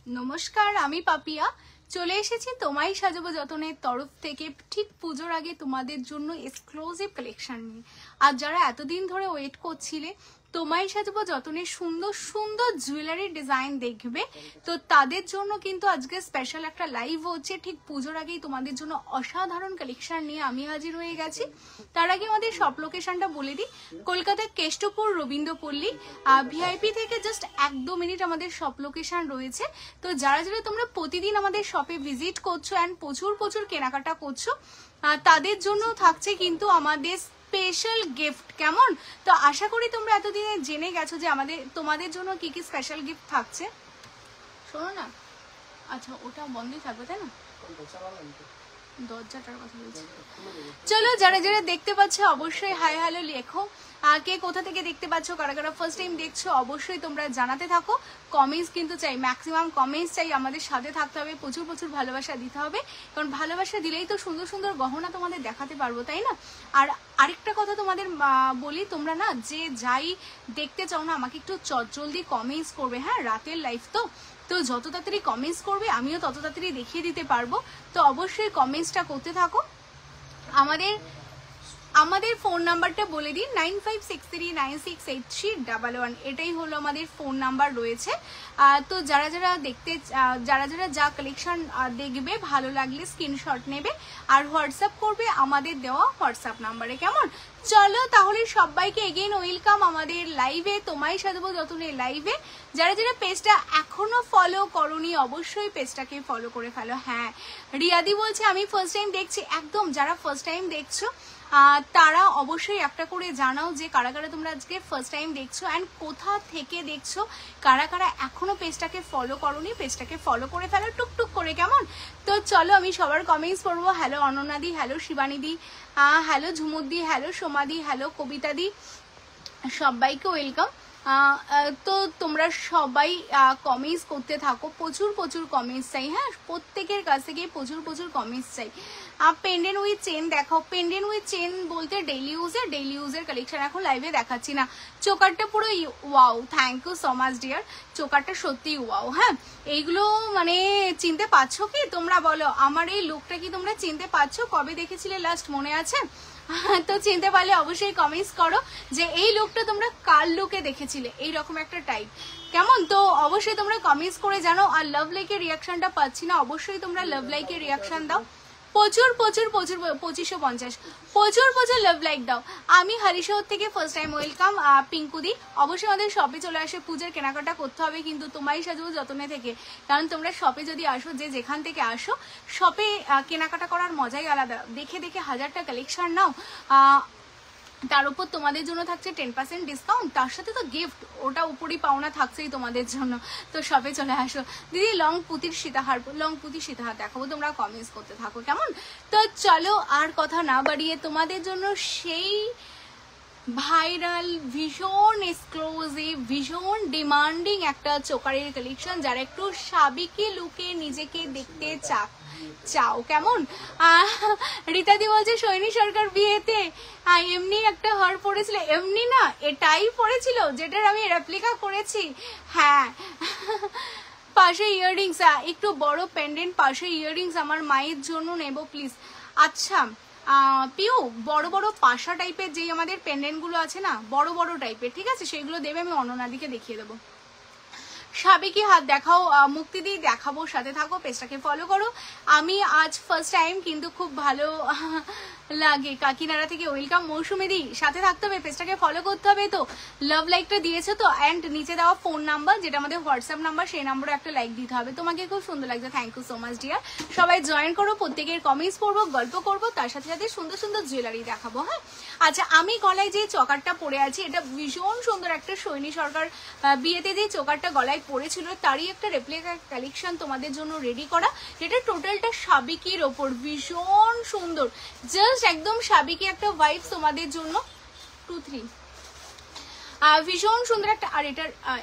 নমস্কার, আমি পাপিয়া চলে এসেছি তোমায় সাজাবো যতনের তরফ থেকে ঠিক পুজোর আগে তোমাদের জন্য এক্সক্লুসিভ কালেকশন নিয়ে। আর যারা এতদিন ধরে ওয়েট করছিলে তোমায় সাজাবো যতনের সুন্দর সুন্দর জুয়েলারি ডিজাইন দেখবে, তো তাদের জন্য কিন্তু আজকে স্পেশাল একটা লাইভ হচ্ছে। ঠিক পুজোর আগেই তোমাদের জন্য অসাধারণ কালেকশন নিয়ে আমি হাজির হয়ে গেছি। তার আগে আমাদের শপ লোকেশনটা বলে দিই, কলকাতার কেষ্টপুর রবীন্দ্রপল্লী, ভিআইপি থেকে জাস্ট 1-2 মিনিট আমাদের শপ লোকেশন রয়েছে। তো যারা যারা তোমরা প্রতিদিন আমাদের শপে ভিজিট করছো অ্যান্ড প্রচুর প্রচুর কেনাকাটা করছো, তাদের জন্য থাকছে কিন্তু আমাদের স্পেশাল গিফট। কেমন? তো আশা করি তোমরা এতদিনে জেনে গেছো যে তোমাদের জন্য কি কি স্পেশাল গিফট থাকছে। শোনো না, আচ্ছা ওটা বন্ধই থাকবে তাই না, দরজাটার কথা বলছি। চলো, যারা যারা দেখতে পাচ্ছ অবশ্যই হাই হ্যালো লেখো। কে কোথা থেকে দেখতে পাচ্ছ, কারা কারা ফার্স্ট টাইম দেখছো অবশ্যই তোমরা জানাতে থাকো। কমেন্টস কিন্তু চাই, ম্যাক্সিমাম কমেন্টস চাই। আমাদের সাথে থাকতে হবে, প্রচুর প্রচুর ভালোবাসা দিতে হবে, কারণ ভালোবাসা দিলেই তো সুন্দর সুন্দর গহনা তোমাদের দেখাতে পারবো, তাই না? আর আরেকটা কথা তোমাদের বলি, তোমরা না যে যাই দেখতে চাও না আমাকে একটু জলদি কমেন্টস করবে। হ্যাঁ, রাতের লাইফ তো যত তাড়াতাড়ি কমেন্টস করবে আমিও তত তাড়াতাড়ি দেখিয়ে দিতে পারবো। তো অবশ্যই কমেন্টসটা করতে থাকো। আমাদের ফোন নাম্বারটা বলে দিই, 9563968311। এটাই হলো আমাদের ফোন নাম্বার রয়েছে। তো যারা যারা যা কালেকশন দেখবে ভালো লাগলে স্ক্রিনশট নেবে আর হোয়াটসঅ্যাপ করবে আমাদের দেওয়া হোয়াটসঅ্যাপ নাম্বারে। কেমন? চলো তাহলে সবাইকে এগেইন ওয়েলকাম আমাদের লাইভে, তোমায় সাজাবো যতনের লাইভে। যারা যারা পেজটা এখনো ফলো করোনি অবশ্যই পেজটাকে ফলো করে ফেলো। হ্যাঁ, রিয়াদি বলছে আমি ফার্স্ট টাইম দেখছি। একদম, যারা ফার্স্ট টাইম দেখছো তারা অবশ্যই একটা করে জানাও যে কারা কারা তোমরা আজকে ফার্স্ট টাইম দেখছো অ্যান্ড কোথা থেকে দেখছো। কারা কারা এখনো পেজটাকে ফলো করোনি পেজটাকে ফলো করে ফেলো টুকটুক করে। কেমন? তো চলো আমি সবার কমেন্টস পড়বো। হ্যালো অনন্যাদি, হ্যালো শিবানীদি, হ্যালো ঝুমুরদি, হ্যালো সোমাদি, হ্যালো কবিতাদি, সবাইকে ওয়েলকাম। তো তোমরা সবাই কমেন্টস করতে থাকো, প্রচুর প্রচুর কমেন্টস চাই। হ্যাঁ, প্রত্যেকের কাছ থেকে প্রচুর প্রচুর কমেন্টস চাই। পেন্ডেন্ট উইথ চেন দেখাও। পেন্ডেন্ট উইথ চেন বলতে ডেইলি ইউজের কালেকশন এখন লাইভে দেখাচ্ছি না। চোকারটা পুরো wow, thank you so much dear. চোকারটা সত্যি ওয়াও। হ্যাঁ, এইগুলো মানে চিনতে পারছো কি তোমরা? বলো, আমার এই লুকটা কি তোমরা চিনতে পারছো? কবে দেখেছিলে লাস্ট, মনে আছে? তো চিনতে পারলে অবশ্যই কমেন্টস করো যে এই লুকটা তোমরা কার লুকে দেখেছিলে, এইরকম একটা টাইপ। কেমন? তো অবশ্যই তোমরা কমেন্টস করে জানো। আর লাভ লাইকের রিয়াকশনটা পাচ্ছি না, অবশ্যই তোমরা লাভ লাইকের রিয়াকশন দাও। প্রচুর প্রচুর প্রচুর 2550 প্রচুর প্রচুর লাভ লাইক দাও। আমি হরিশহর থেকে ফার্স্ট টাইম ওয়েলকাম। পিঙ্কুদি, অবশ্যই আমাদের শপে চলে আসে, পূজার কেনাকাটা করতে হবে কিন্তু তোমায় সাজাবো যতনে থেকে। কারণ তোমরা শপে যদি আসো, যে যেখান থেকে আসো, শপে কেনাকাটা করার মজাই আলাদা। দেখে দেখে হাজারটা কালেকশন নাও, তার উপর তোমাদের জন্য থাকছে 10% ডিসকাউন্ট, তার সাথে তো গিফট, ওটা উপরই পাওনা থাকছেই তোমাদের জন্য। তো সবে চলে আসো। দিদি লং পুঁতির সীতাহার দেখাবো, তোমরা কমেন্টস করতে থাকো। কেমন? তো চলো আর কথা না বাড়িয়ে তোমাদের জন্য সেই ভাইরাল, ভীষণ এক্সক্লুসিভ, ভীষণ ডিমান্ডিং একটা চোকারের কালেকশন, যারা একটু সাবিকি লুকে নিজেকে দেখতে চাও। কেমন? রীতাদি বলছে সৈনী সরকার বিয়েতে এমনি একটা হার পড়েছিল। এমনি না, এটাই পড়েছিল যেটার আমি রেপ্লিকা করেছি। হ্যাঁ, পাশে ইয়াররিংস, একটু বড় পেন্ডেন্ট পাশে ইয়াররিংস আমার মায়ের জন্য নেব প্লিজ। আচ্ছা পিউ, বড় বড় পাশা টাইপের যেই আমাদের পেন্ডেন্ট গুলো আছে না, বড় বড় টাইপের, ঠিক আছে, সেগুলো দেবে, আমি অননাদিকে দেখিয়ে দেবো। সাবেকি হাত দেখাও, মুক্তি দিয়ে দেখাবো, সাথে থাকো, পেজটাকে ফলো করো। আমি আজ ফার্স্ট টাইম কিন্তু খুব ভালো লাগে। কাকিনাড়া থেকে ওয়েলকাম। মৌসুমি দি, সাথে থাকতে হবে, পেজটাকে ফলো করতে হবে। তো লাভ লাইকটা দিয়েছো তো, অ্যান্ড নিচে দেওয়া ফোন নাম্বার যেটা আমাদের হোয়াটসঅ্যাপ নাম্বার, সেই নাম্বারে একটা লাইক দিতে হবে। তোমাকে খুব সুন্দর লাগছে, thank you so much dear. সবাই জয়েন করো, প্রত্যেকের কমেন্টস পড়বো, গল্প করবো, তার সাথে সাথে সুন্দর সুন্দর জুয়েলারি দেখাবো। হ্যাঁ, আচ্ছা আমি গলায় যে চকারটা পরে আছি, এটা ভীষণ সুন্দর একটা সৈনী সরকার বিয়েতে যে চোকারটা গলায় পরেছিল তারই একটা রেপ্লিকা কালেকশন তোমাদের জন্য রেডি করা, যেটা টোটালটা সাবিকির ওপর, ভীষণ সুন্দর, জাস্ট একদম সাবিকি একটা ভাইবস তোমাদের জন্য। 2-3 ভীষণ সুন্দর একটা। আর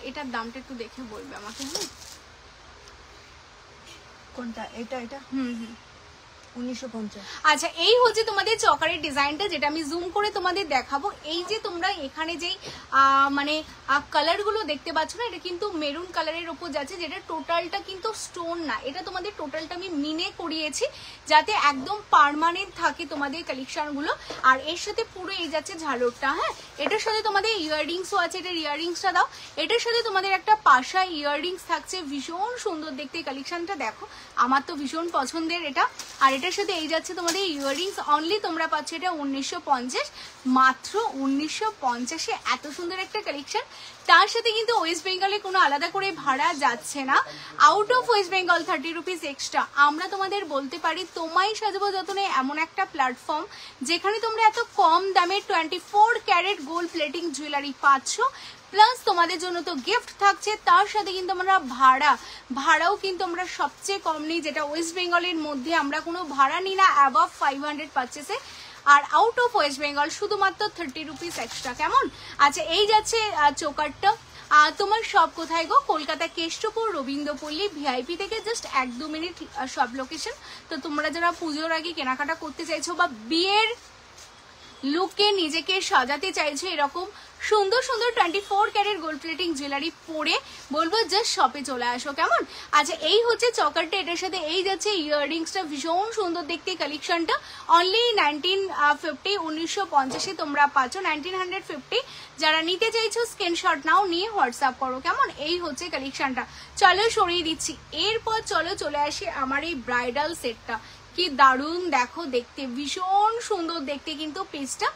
এটার দামটা একটু দেখে বলবে আমাকে। হ্যাঁ, কোনটা? এটা? 1950। আচ্ছা এই হচ্ছে তোমাদের চকারের ডিজাইনটা, যেটা আমি জুম করে তোমাদের দেখাবো। এই যে তোমরা এখানে যেই মানে কালার গুলো দেখতে পাচ্ছ না, এটা কিন্তু মেরুন কালারের উপর যাচ্ছে, যেটা টোটালটা কিন্তু স্টোন না, এটা তোমাদের টোটালটা আমি মিনে করিয়েছি যাতে একদম পার্মানেন্ট থাকে তোমাদের কালেকশন গুলো। আর এর সাথে পুরো এই যাচ্ছে ঝালরটা, হ্যাঁ এটার সাথে তোমাদের ইয়াররিংসও আছে, এটার ইয়াররিংসটা দাও। এটার সাথে তোমাদের একটা পাশা ইয়াররিংস থাকছে, ভীষণ সুন্দর দেখতে কালেকশনটা, দেখো আমার তো ভীষণ পছন্দের এটা। আর এটার সাথে এই যাচ্ছে তোমাদের ইয়াররিংস, অনলি তোমরা পাচ্ছ এটা 1950, মাত্র 1950-এ এত সুন্দর একটা কালেকশন। তার সাথে কিন্তু ওয়েস্ট বেঙ্গলে কোনো আলাদা করে ভাড়া যাচ্ছে না, out of West Bengal 30 rupees extra. আমরা তোমাদের বলতে পারি তোমায় সাজাবো যতনে এমন একটা প্ল্যাটফর্ম যেখানে তোমরা এত কম দামে 24 ক্যারেট গোল্ড প্লেটিং জুয়েলারি পাচ্ছ, প্লাস তোমাদের জন্য তো গিফট থাকছে। তার সাথে কিন্তু আমরা ভাড়াও কিন্তু আমরা সবচেয়ে কম নিই, যেটা ওয়েস্ট বেঙ্গলের মধ্যে আমরা কোনো ভাড়া নিই না অ্যাবভ 500 পারচেসে। আর আউট অফ ওয়েস্ট বেঙ্গল শুধুমাত্র 30 রুপিস এক্সট্রা, কেমন? আচ্ছা এই যাচ্ছে চোকারটা। তোমার সব কোথায় গো? কলকাতা কেষ্টপুর রবীন্দ্রপল্লী ভিআইপি থেকে জাস্ট 1-2 মিনিট সব লোকেশন। তো তোমরা যারা পুজোর আগে কেনাকাটা করতে চাইছো বা বিয়ের লুকে নিজেকে সাজাতে চাইছো এরকম সুন্দর সুন্দর 24 ক্যারেট গোল্ড প্লেটিং জুয়েলারি পরে, বলবো জাস্ট শপে চলে আসো, কেমন? আচ্ছা এই হচ্ছে চকারটা, এটার সাথে এই যাচ্ছে ইয়াররিংসটা, ভীষণ সুন্দর দেখতে কালেকশনটা। অনলি 1950, 1950-এ তোমরা পাচ্ছ 1950। যারা নিতে চাইছো স্ক্রিনশট নাও, নিয়ে হোয়াটসঅ্যাপ করো, কেমন? এই হচ্ছে কালেকশনটা। চলো সরিয়ে দিচ্ছি, এরপর চলো চলে আসি আমার এই ব্রাইডাল সেটটা। কি দারুণ দেখো দেখতে, ভীষণ সুন্দর দেখতে কিন্তু পিসটা।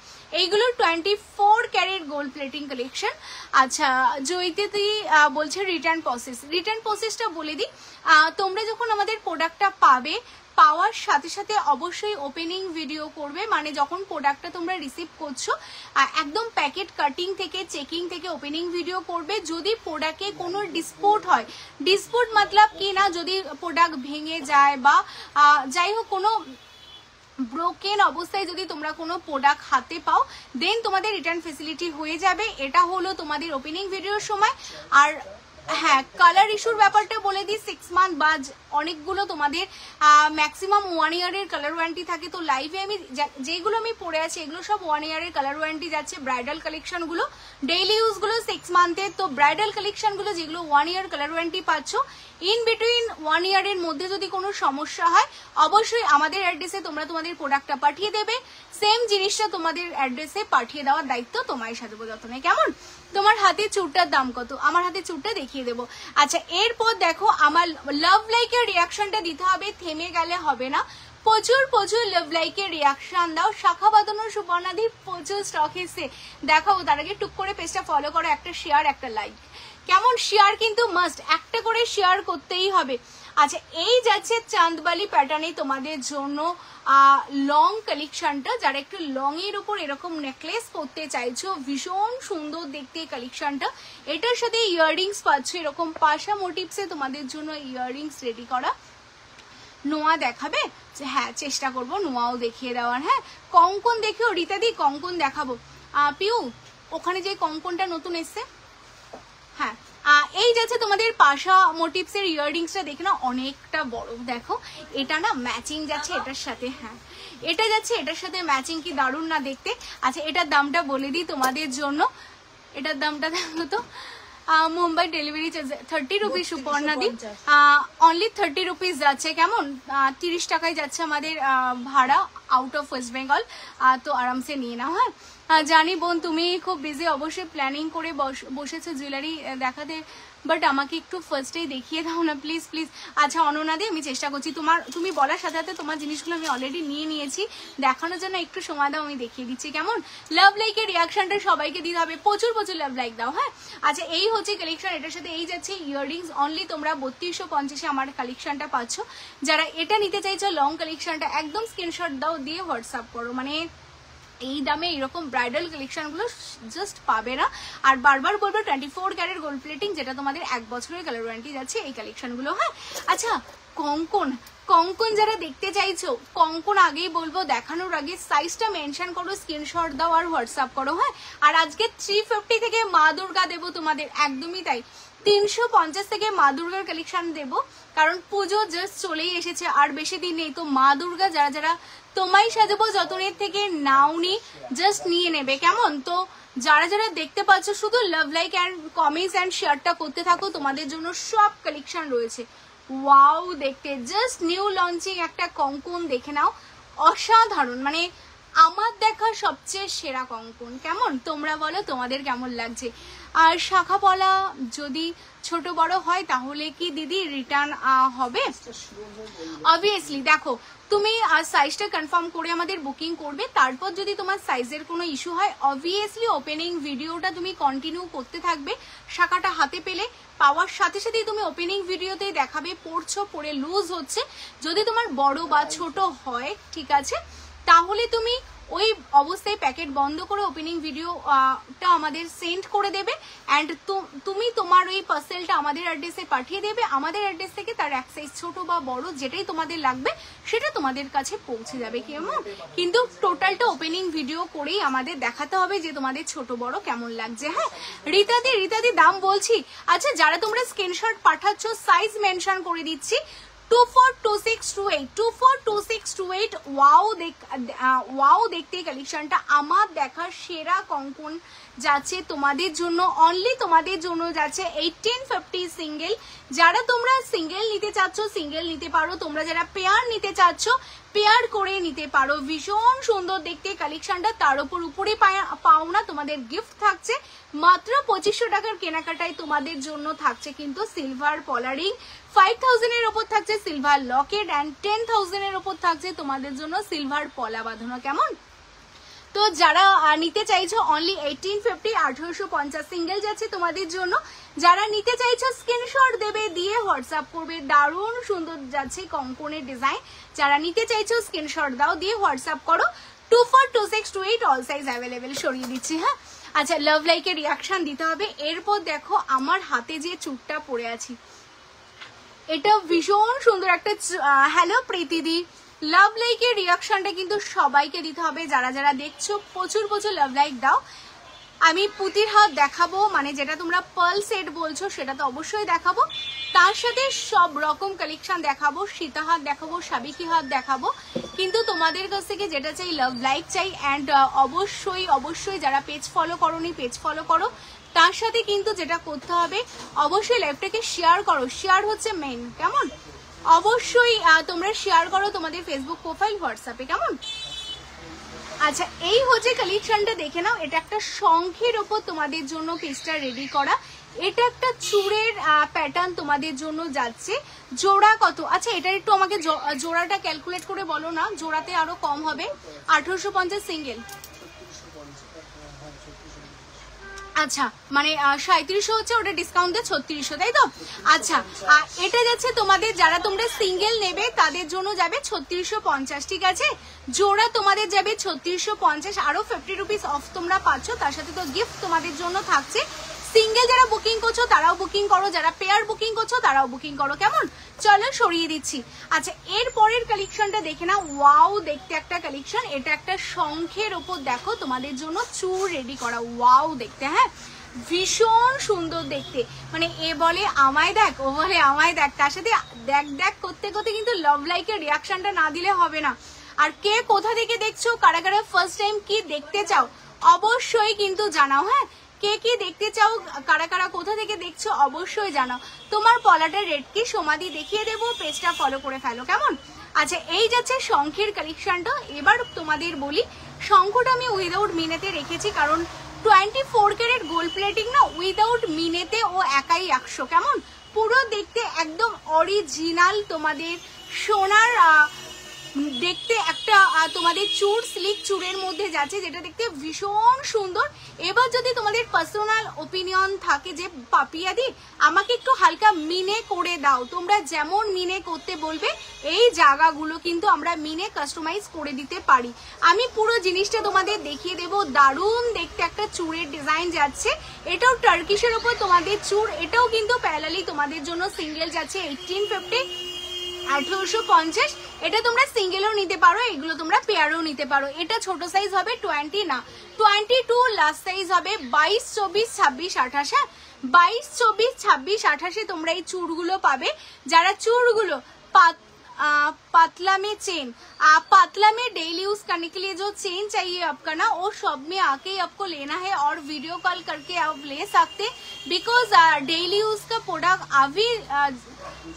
এইগুলো 24 ক্যারেট গোল্ড প্লেটিং কালেকশন। আচ্ছা জয়িতি বলছে রিটার্ন প্রসেসটা বলে দিই। তোমরা যখন আমাদের প্রোডাক্টটা পাওয়ার সাথে সাথে অবশ্যই ওপেনিং ভিডিও করবে, মানে যখন প্রোডাক্টটা তোমরা রিসিভ করছো একদম প্যাকেট কাটিং থেকে চেকিং থেকে ওপেনিং ভিডিও করবে। যদি প্রোডাক্টে কোনো ডিসপুট হয়, ডিসপুট মতলব কি না, যদি প্রোডাক্ট ভেঙে যায় বা যাই হোক কোনো ব্রোকেন অবস্থায় যদি তোমরা কোনো প্রোডাক্ট হাতে পাও, দেন তোমাদের রিটার্ন ফেসিলিটি হয়ে যাবে। এটা হলো তোমাদের ওপেনিং ভিডিওর সময়। আর হ্যাঁ কালার ইস্যুর ব্যাপারটা বলে দিই, 6 মান্থ বা অনেকগুলো তোমাদের ম্যাক্সিমাম 1 ইয়ারের কালার ওয়ারেন্টি থাকে। তো লাইভে আমি যেগুলো আমি পরে আছি এগুলো সব 1 ইয়ারের কালার ওয়ারেন্টি যাচ্ছে। ব্রাইডাল কালেকশনগুলো ডেইলি ইউজগুলো 6 মান্থের। তো ব্রাইডাল কালেকশনগুলো যেগুলো 1 ইয়ার কালার ওয়ারেন্টি পাচ্ছ, ইন বিটুইন 1 ইয়ারের মধ্যে যদি কোনো সমস্যা হয় অবশ্যই আমাদের অ্যাড্রেসে তোমরা তোমাদের প্রোডাক্টটা পাঠিয়ে দেবে। সেম জিনিসটা তোমাদের অ্যাড্রেসে পাঠিয়ে দেওয়ার দায়িত্ব তোমায় সাজাবো যত্নে, কেমন? তোমার হাতে চুড়টার দাম কত? আমার হাতে চুড়টা দেখিয়ে দেবো। আচ্ছা এরপর দেখো আমার লাভ লাইকের রিয়াকশনটা দিতে হবে, থেমে গেলে হবে না। প্রচুর প্রচুর লাভ লাইকের রিয়াকশন দাও। শাখা বাঁধানোর সুবর্ণাদি প্রচুর স্টক এসে দেখাবো, তার আগে টুক করে পেজটা ফলো করো, একটা শেয়ার একটা লাইক, কেমন? শেয়ার কিন্তু মাস্ট, একটা করে শেয়ার করতেই হবে। আচ্ছা এই যাচ্ছে চাঁদবালি প্যাটার্নে তোমাদের জন্য লং কালেকশনটা। যারা একটু লং এর উপর এরকম নেকলেস পরতে চাইছো, ভীষণ সুন্দর দেখতে কালেকশনটা। এটার সাথে ইয়াররিংস পাচ্ছ এরকম পাশা মোটিভসে তোমাদের জন্য ইয়াররিংস রেডি করা। নোয়া দেখাবে? হ্যাঁ চেষ্টা করবো নোয়াও দেখিয়ে দেওয়ার। হ্যাঁ কঙ্কন দেখিও রীতাদি, কঙ্কন দেখাবো। পিউ ওখানে যে কঙ্কনটা নতুন এসছে, হ্যাঁ এই যাচ্ছে তোমাদের পাশা মোটিভস এর ইয়াররিংসটা, দেখে না অনেকটা বড়, দেখো এটা না ম্যাচিং যাচ্ছে এটার সাথে। হ্যাঁ এটা যাচ্ছে এটার সাথে ম্যাচিং, কি দারুণ না দেখতে। আচ্ছা এটার দামটা বলে দিই তোমাদের জন্য, এটার দামটা দেখো তো। মুম্বাই ডেলিভারি চার্জ 30 রুপিস সুপর্ণাদি, অনলি 30 রুপিস যাচ্ছে, কেমন? 30 টাকায় যাচ্ছে আমাদের ভাড়া আউট অফ ওয়েস্ট বেঙ্গল। তো আরামসে নিয়ে নাও। হ্যাঁ জানি বোন তুমি খুব বিজি, অবশ্যই প্ল্যানিং করে বসেছো জুয়েলারি দেখাতে, বাট আমাকে একটু ফার্স্টেই দেখিয়ে দাও না প্লিজ প্লিজ। আচ্ছা অননাদি আমি চেষ্টা করছি, তুমি বলার সাথে সাথে তোমার জিনিসগুলো আমি অলরেডি নিয়ে নিয়েছি, দেখানোর জন্য একটু সময় দাও, আমি দেখিয়ে দিচ্ছি, কেমন? লাভ লাইকের রিয়াকশনটা সবাইকে দিতে হবে, প্রচুর প্রচুর লাভ লাইক দাও। হ্যাঁ আচ্ছা এই হচ্ছে কালেকশন, এটার সাথে এই যাচ্ছে ইয়াররিংস, অনলি তোমরা 3250-এ আমার কালেকশনটা পাচ্ছ। যারা এটা নিতে চাইছো লং কালেকশনটা একদম স্ক্রিনশট দাও, দিয়ে হোয়াটসঅ্যাপ করো, মানে এই দামে এরকম ব্রাইডাল কালেকশনগুলো জাস্ট পাবে না। আর বারবার বলবো 24 ক্যারেট গোল্ড প্লেটিং, যেটা তোমাদের 1 বছরের কালার ওয়ারেন্টি যাচ্ছে এই কালেকশনগুলো। হ্যাঁ আচ্ছা কঙ্কন যারা দেখতে চাইছো, কঙ্কন আগেই বলবো দেখানোর আগে সাইজটা মেনশন করো, স্ক্রিনশট দাও আর হোয়াটসঅ্যাপ করো। হ্যাঁ আর আজকে 350 থেকে মা দুর্গা দেবো তোমাদের, একদমই তাই। 350 থেকে মা দুর্গার কালেকশন দেবো, কারণ পুজো জাস্ট চলেই এসেছে, আর বেশি দিন নেই। তো মা দুর্গা যারা যারা তোমায় সাজাবো যতনের থেকে নাওনি, জাস্ট নিয়ে নেবে, কেমন? তো যারা যারা দেখতে পাচ্ছ শুধু love like and comments and শেয়ারটা করতে থাকো, তোমাদের জন্য সব কালেকশন রয়েছে। ওয়াও দেখতে, জাস্ট নিউ লঞ্চিং একটা কঙ্কন দেখে নাও, অসাধারণ, মানে আমার দেখা সবচেয়ে সেরা কঙ্কন। কেমন তোমরা বলো, তোমাদের কেমন লাগছে? আর শাখা পলা যদি ছোট বড় হয় তাহলে কি দিদি রিটার্ন হবে? অবভিয়াসলি দেখো, তুমি সাইজটা কনফার্ম করে আমাদের বুকিং করবে, তারপর যদি তোমার সাইজের কোনো ইস্যু হয় অবভিয়াসলি ওপেনিং ভিডিওটা তুমি কন্টিনিউ করতে থাকবে। শাখাটা হাতে পেলে পাওয়ার সাথে সাথেই তুমি ওপেনিং ভিডিওতে দেখাবে পড়ছো, পরে লুজ হচ্ছে। যদি তোমার বড় বা ছোট হয়, ঠিক আছে, তাহলে তুমি ওই অবস্থায় প্যাকেট বন্ধ করে ওপেনিং ভিডিওটা আমাদের সেন্ড করে দেবে, অ্যান্ড তুমি তোমার ওই পার্সেলটা আমাদের অ্যাড্রেসে পাঠিয়ে দেবে। আমাদের অ্যাড্রেস থেকে তার এক সাইজ ছোট বা বড় যেটাই তোমাদের লাগবে সেটা তোমাদের কাছে পৌঁছে যাবে। কেমন? কিন্তু টোটালটা ওপেনিং ভিডিও করেই আমাদের দেখাতে হবে যে তোমাদের ছোট বড় কেমন লাগছে। হ্যাঁ রীতাদি দাম বলছি। আচ্ছা, যারা তোমরা স্ক্রিনশট পাঠাচ্ছ সাইজ মেনশন করে দিচ্ছি, 242628 242628। ওয়াও দেখতে কালেকশনটা আমার দেখা সেরা কঙ্কন যাচ্ছে তোমাদের জন্য, অনলি তোমাদের জন্য যাচ্ছে 1850 সিঙ্গেল। যারা তোমরা সিঙ্গেল নিতে চাচ্ছ সিঙ্গেল নিতে পারো, তোমরা যারা পেয়ার নিতে চাচ্ছ পেয়ার করে নিতে পারো। ভীষণ সুন্দর দেখতে কালেকশনটা, তার উপরে পাও না তোমাদের গিফট থাকছে। মাত্র 2500 টাকার কেনাকাটায় তোমাদের জন্য থাকছে কিন্তু সিলভার পলারিং, 5000 এর ওপর থাকছে সিলভার লকেট, অ্যান্ড 10,000 এর ওপর থাকছে তোমাদের জন্য সিলভার পলা বাঁধানো। কেমন? তো যারা নিতে চাইছো অনলি 1850 1850 সিঙ্গেল যাচ্ছে তোমাদের জন্য। যারা নিতে চাইছো স্ক্রিনশট দেবে, দিয়ে হোয়াটসঅ্যাপ করবে। দারুণ সুন্দর যাচ্ছে কঙ্কনের ডিজাইন। যারা নিতে চাইছো স্ক্রিনশট দাও, দিয়ে হোয়াটসঅ্যাপ করো। 242628 অল সাইজ অ্যাভেলেবেল সরিয়ে দিচ্ছি। হ্যাঁ আচ্ছা, লাভ লাইকের রিয়াকশন দিতে হবে। এরপর দেখো আমার হাতে যে চুটটা পরে আছি, এটা ভীষণ সুন্দর একটা হ্যালো প্রীতিদি, লাভ লাইকের রিয়াকশনটা কিন্তু সবাইকে দিতে হবে। যারা যারা দেখছো প্রচুর প্রচুর লাভ লাইক দাও। আমি পুতির হাত দেখাবো, মানে যেটা তোমরা পার্ল সেট বলছো সেটা তো অবশ্যই দেখাবো, তার সাথে সব রকম কালেকশন দেখাবো। সীতা হাত দেখাবো, সাবিকি হাত দেখাবো, কিন্তু তোমাদের কাছ থেকে যেটা চাই লাভ লাইক চাই। অ্যান্ড অবশ্যই যারা পেজ ফলো করোনি পেজ ফলো করো, তার সাথে কিন্তু যেটা করতে হবে অবশ্যই লাইভটাকে শেয়ার করো। শেয়ার হচ্ছে মেইন। কেমন? অবশ্যই তোমরা শেয়ার করো তোমাদের ফেসবুক প্রোফাইল, হোয়াটসঅ্যাপে। কেমন? আচ্ছা, এই হচ্ছে কালেকশনটা দেখে নাও। এটা একটা শঙ্খের ওপর তোমাদের জন্য পিসটা রেডি করা। এটা একটা চূড়ের প্যাটার্ন তোমাদের জন্য যাচ্ছে। জোড়া কত? আচ্ছা, এটার একটু আমাকে জোড়াটা ক্যালকুলেট করে বলো না, জোড়াতে আরো কম হবে। 1850 সিঙ্গেল। আচ্ছা, মানে 3700 হচ্ছে, ওটা ডিসকাউন্ট দিয়ে 3600, তাই তো? আচ্ছা, এটা যাচ্ছে তোমাদের যারা তোমরা সিঙ্গেল নেবে তাদের জন্য যাবে 3650, ঠিক আছে? জোড়া তোমাদের যাবে 3650, আরো 50 রুপিস অফ তোমরা পাচ্ছ, তার সাথে তো গিফট তোমাদের জন্য থাকছে। সিঙ্গেল যারা বুকিং করছো তারাও বুকিং করো, যারা পেয়ার বুকিং করছো তারাও বুকিং করো। কেমন? চলো সরিয়ে দিচ্ছি। আচ্ছা, এর পরের কালেকশনটা দেখে না। ওয়াও দেখতে একটা কালেকশন, এটা একটা শঙ্খের ওপর দেখো তোমাদের জন্য চূড় রেডি করা। ওয়াও দেখতে, হ্যাঁ ভীষণ সুন্দর দেখতে, মানে এ বলে আমায় দেখ, ও বলে আমায় দেখ, তার সাথে দেখ করতে করতে কিন্তু লাভ লাইকের রিয়াকশনটা না দিলে হবে না। আর কে কোথা থেকে দেখছো, কারা কারা ফার্স্ট টাইম কি দেখতে চাও অবশ্যই কিন্তু জানাও। হ্যাঁ, কে কি দেখতে চাও, কারা কারা কোথা থেকে দেখছো অবশ্যই জানাও। তোমার পলাটার রেট কি সমাধি দেখিয়ে দেবো, পেজটা ফলো করে ফেলো। কেমন? আচ্ছা, এই যাচ্ছে শঙ্খের কালেকশনটা। এবার তোমাদের বলি, শঙ্খটা আমি উইদাউট মিনেতে রেখেছি, কারণ 24 ক্যারেট গোল্ড প্লেটিং না, উইদাউট মিনেতে ও একাই 100। কেমন? পুরো দেখতে একদম অরিজিনাল তোমাদের সোনার দেখতে একটা তোমাদের চূড়, স্লিক চূড়ের মধ্যে যাচ্ছে, যেটা দেখতে ভীষণ সুন্দর। এবার যদি তোমাদের পার্সোনাল ওপিনিয়ন থাকে যে পাপিয়াদি আমাকে একটু হালকা মিনে করে দাও, তোমরা যেমন মিনে করতে বলবে এই জায়গাগুলো কিন্তু আমরা মিনে কাস্টমাইজ করে দিতে পারি। আমি পুরো জিনিসটা তোমাদের দেখিয়ে দেবো। দারুণ দেখতে একটা চূড়ের ডিজাইন যাচ্ছে, এটাও টার্কিশের ওপর তোমাদের চূড়। এটাও কিন্তু প্যারালালি তোমাদের জন্য সিঙ্গেল যাচ্ছে 1850 1850। এটা তোমরা সিঙ্গেলও নিতে পারো, এগুলো তোমরা পেয়ারও নিতে পারো। এটা ছোট সাইজ হবে 20 না 22, লাস্ট সাইজ হবে 22, 24, 26, 28। 22, 24, 26, 28 তোমরা এই চূড়গুলো পাবে। যারা চূড়গুলো पतला में चेन, पतला में डेली यूज करने के लिए जो चेन चाहिए आपका ना, वो शॉप में आके आपको लेना है और वीडियो कॉल करके आप ले सकते, बिकॉज डेली यूज का प्रोडक्ट अभी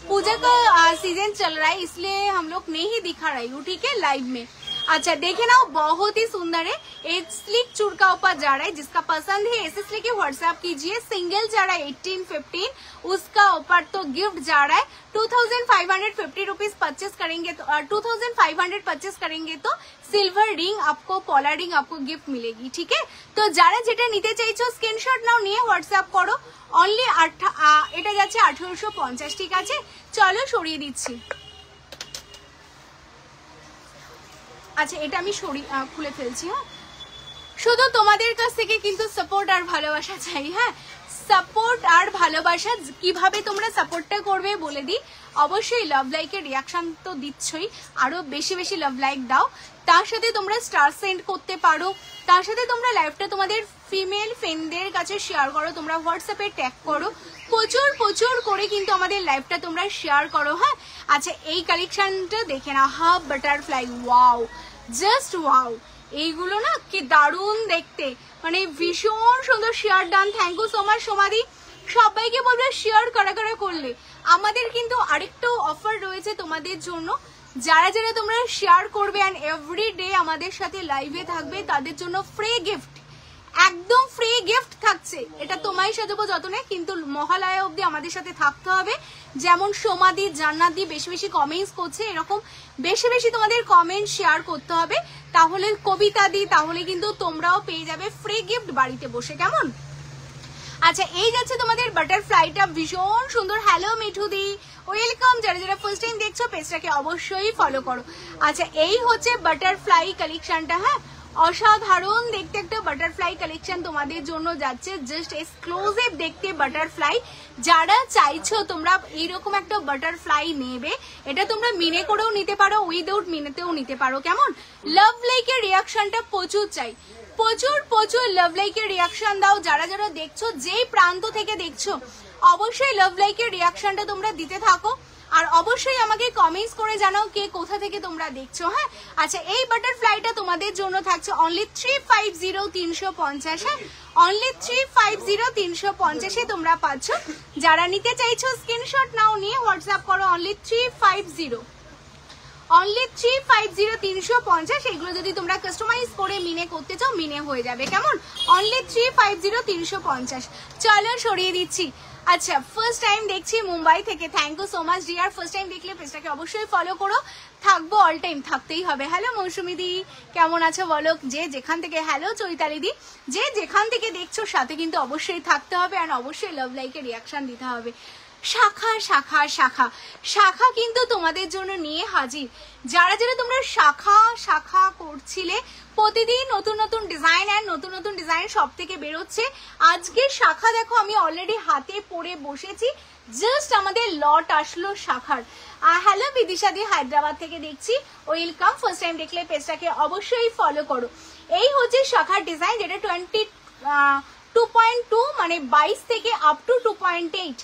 पूजा का सीजन चल रहा है, इसलिए हम लोग नहीं दिखा रही हूँ, ठीक है, लाइव में। अच्छा देखे ना, बहुत ही सुंदर है। एक स्लिक चूड़ का ऊपर जा रहा है, जिसका पसंद है ऐसे लेके व्हाट्सएप कीजिए। सिंगल जा रहा है 18-15, उसका ऊपर तो गिफ्ट जा रहा है 2550 रुपीज परचेस करेंगे तो 2500 परचेस करेंगे तो सिल्वर रिंग आपको, पॉला रिंग आपको गिफ्ट मिलेगी, ठीक है। तो যারা যেটা নিতে চাইছো স্ক্রিনশট নাও, নিয়ে হোয়াটসঅ্যাপ করো। অনলি এটা যাচ্ছে 1850, ঠিক আছে। চলো সরিয়ে দিচ্ছি। আচ্ছা এটা আমি খুলে ফেলছি। হ্যাঁ, শুধু তোমাদের কাছ থেকে কিন্তু সাপোর্ট আর ভালোবাসা চাই। হ্যাঁ, সাপোর্ট আর ভালোবাসা কিভাবে তোমরা সাপোর্টটা করবে বলে দিই। অবশ্যই লাভ লাইকের রিয়াকশন তো দিচ্ছই, আরো বেশি বেশি লাভ লাইক দাও। তার সাথে তোমরা স্টার সেন্ড করতে পারো, তার সাথে তোমরা লাইভটা তোমাদের ফিমেল ফ্রেন্ডদের কাছে শেয়ার করো, তোমরা হোয়াটসঅ্যাপে ট্যাগ করো, প্রচুর প্রচুর করে কিন্তু আমাদের লাইভটা তোমরা শেয়ার করো। হ্যাঁ, আচ্ছা এই কালেকশনটা দেখে না, half butterfly, wow, just wow, এইগুলো না কি দারুণ দেখতে, মানে ভীষণ সুন্দর। Share done, thank you so much সোমাদি। সবাইকে বলবে শেয়ার করা করলে। আমাদের কিন্তু আরেকটু অফার রয়েছে তোমাদের জন্য, যারা যারা তোমরা শেয়ার করবে অ্যান্ড এভরি ডে আমাদের সাথে লাইভে থাকবে, তাদের জন্য ফ্রি গিফট, একদম ফ্রি গিফট থাকছে। এটা তোমায় সাজাবো যতনে, কিন্তু মহালয়া অবধি আমাদের সাথে থাকতে হবে। যেমন সোমাদি, জান্নাতি বেশি বেশি কমেন্টস করছে, এরকম বেশি বেশি তোমাদের কমেন্ট শেয়ার করতে হবে। তাহলে কবিতা দি, তাহলে কিন্তু তোমরাও পেয়ে যাবে ফ্রি গিফট বাড়িতে বসে, কেমন। আচ্ছা এই যাচ্ছে তোমাদের বাটারফ্লাইটা, ভীষণ সুন্দর। হ্যালো মিঠুদি, ওয়েলকাম। যারা যারা ফার্স্ট টাইম দেখছো পেজটাকে অবশ্যই ফলো করো। আচ্ছা এই হচ্ছে বাটারফ্লাই কালেকশনটা। হ্যাঁ, অসাধারণ দেখতে একটা বাটারফ্লাই কালেকশন তোমাদের জন্য যাচ্ছে, জাস্ট এক্সক্লুসিভ দেখতে বাটারফ্লাই। যারা চাইছো তোমরা এইরকম একটা বাটারফ্লাই নেবে, এটা তোমরা মিনে করেও নিতে পারো, উইদাউট মিনেতেও নিতে পারো, কেমন। লাভ লাইকের রিয়াকশনটা প্রচুর চাই, প্রচুর প্রচুর লাভ লাইকের রিয়াকশন দাও। যারা যারা দেখছো, যেই প্রান্ত থেকে দেখছো, অবশ্যই লাভ লাইকের রিয়াকশনটা তোমরা দিতে থাকো। আর অবশ্যই আমাকে কমেন্টস করে জানাও কে কোথা থেকে তোমরা দেখছো। হ্যাঁ, আচ্ছা এই বাটারফ্লাইটা তোমাদের জন্য থাকছে অনলি 350-350। হ্যাঁ, অনলি 350-350 তোমরা পাচ্ছ। যারা নিতে চাইছো স্ক্রিনশট নাও, নিয়ে হোয়াটসঅ্যাপ করো। অনলি 350 এগুলো যদি তোমরা কাস্টমাইজ করে মিনে করতে চাও, মিনে হয়ে যাবে, কেমন। অনলি 350-350। চলো সরিয়ে দিচ্ছি। আচ্ছা ফার্স্ট টাইম দেখছি মুম্বাই থেকে, thank you so much dear. First time দেখলে পেজটাকে অবশ্যই ফলো করো, থাকবো অল টাইম, থাকতেই হবে। হ্যালো মৌসুমি দি, কেমন আছো বলো, যে যেখান থেকে। হ্যালো চৈতালি দি, যে যেখান থেকে দেখছো সাথে কিন্তু অবশ্যই থাকতে হবে, আর অবশ্যই লাভ লাইকের রিয়াকশন দিতে হবে। শাখা শাখা শাখা শাখা কিন্তু তোমাদের জন্য নিয়ে হাজির। যারা যারা তোমরা শাখা শাখা করছিলে, প্রতিদিন নতুন নতুন ডিজাইন আর নতুন নতুন ডিজাইন সব থেকে বেরোচ্ছে। আজকে শাখা দেখো আমি অলরেডি হাতে পরে বসেছি, জাস্ট আমাদের লট আসলো শাখার। হ্যালো বিদিশা দি, হায়দ্রাবাদ থেকে দেখছি, ওয়েলকাম। ফার্স্ট টাইম দেখলে পেজটাকে অবশ্যই ফলো করো। এই হচ্ছে শাখার ডিজাইন, যেটা 22.2 মানে 22 থেকে আপ টু 2.8,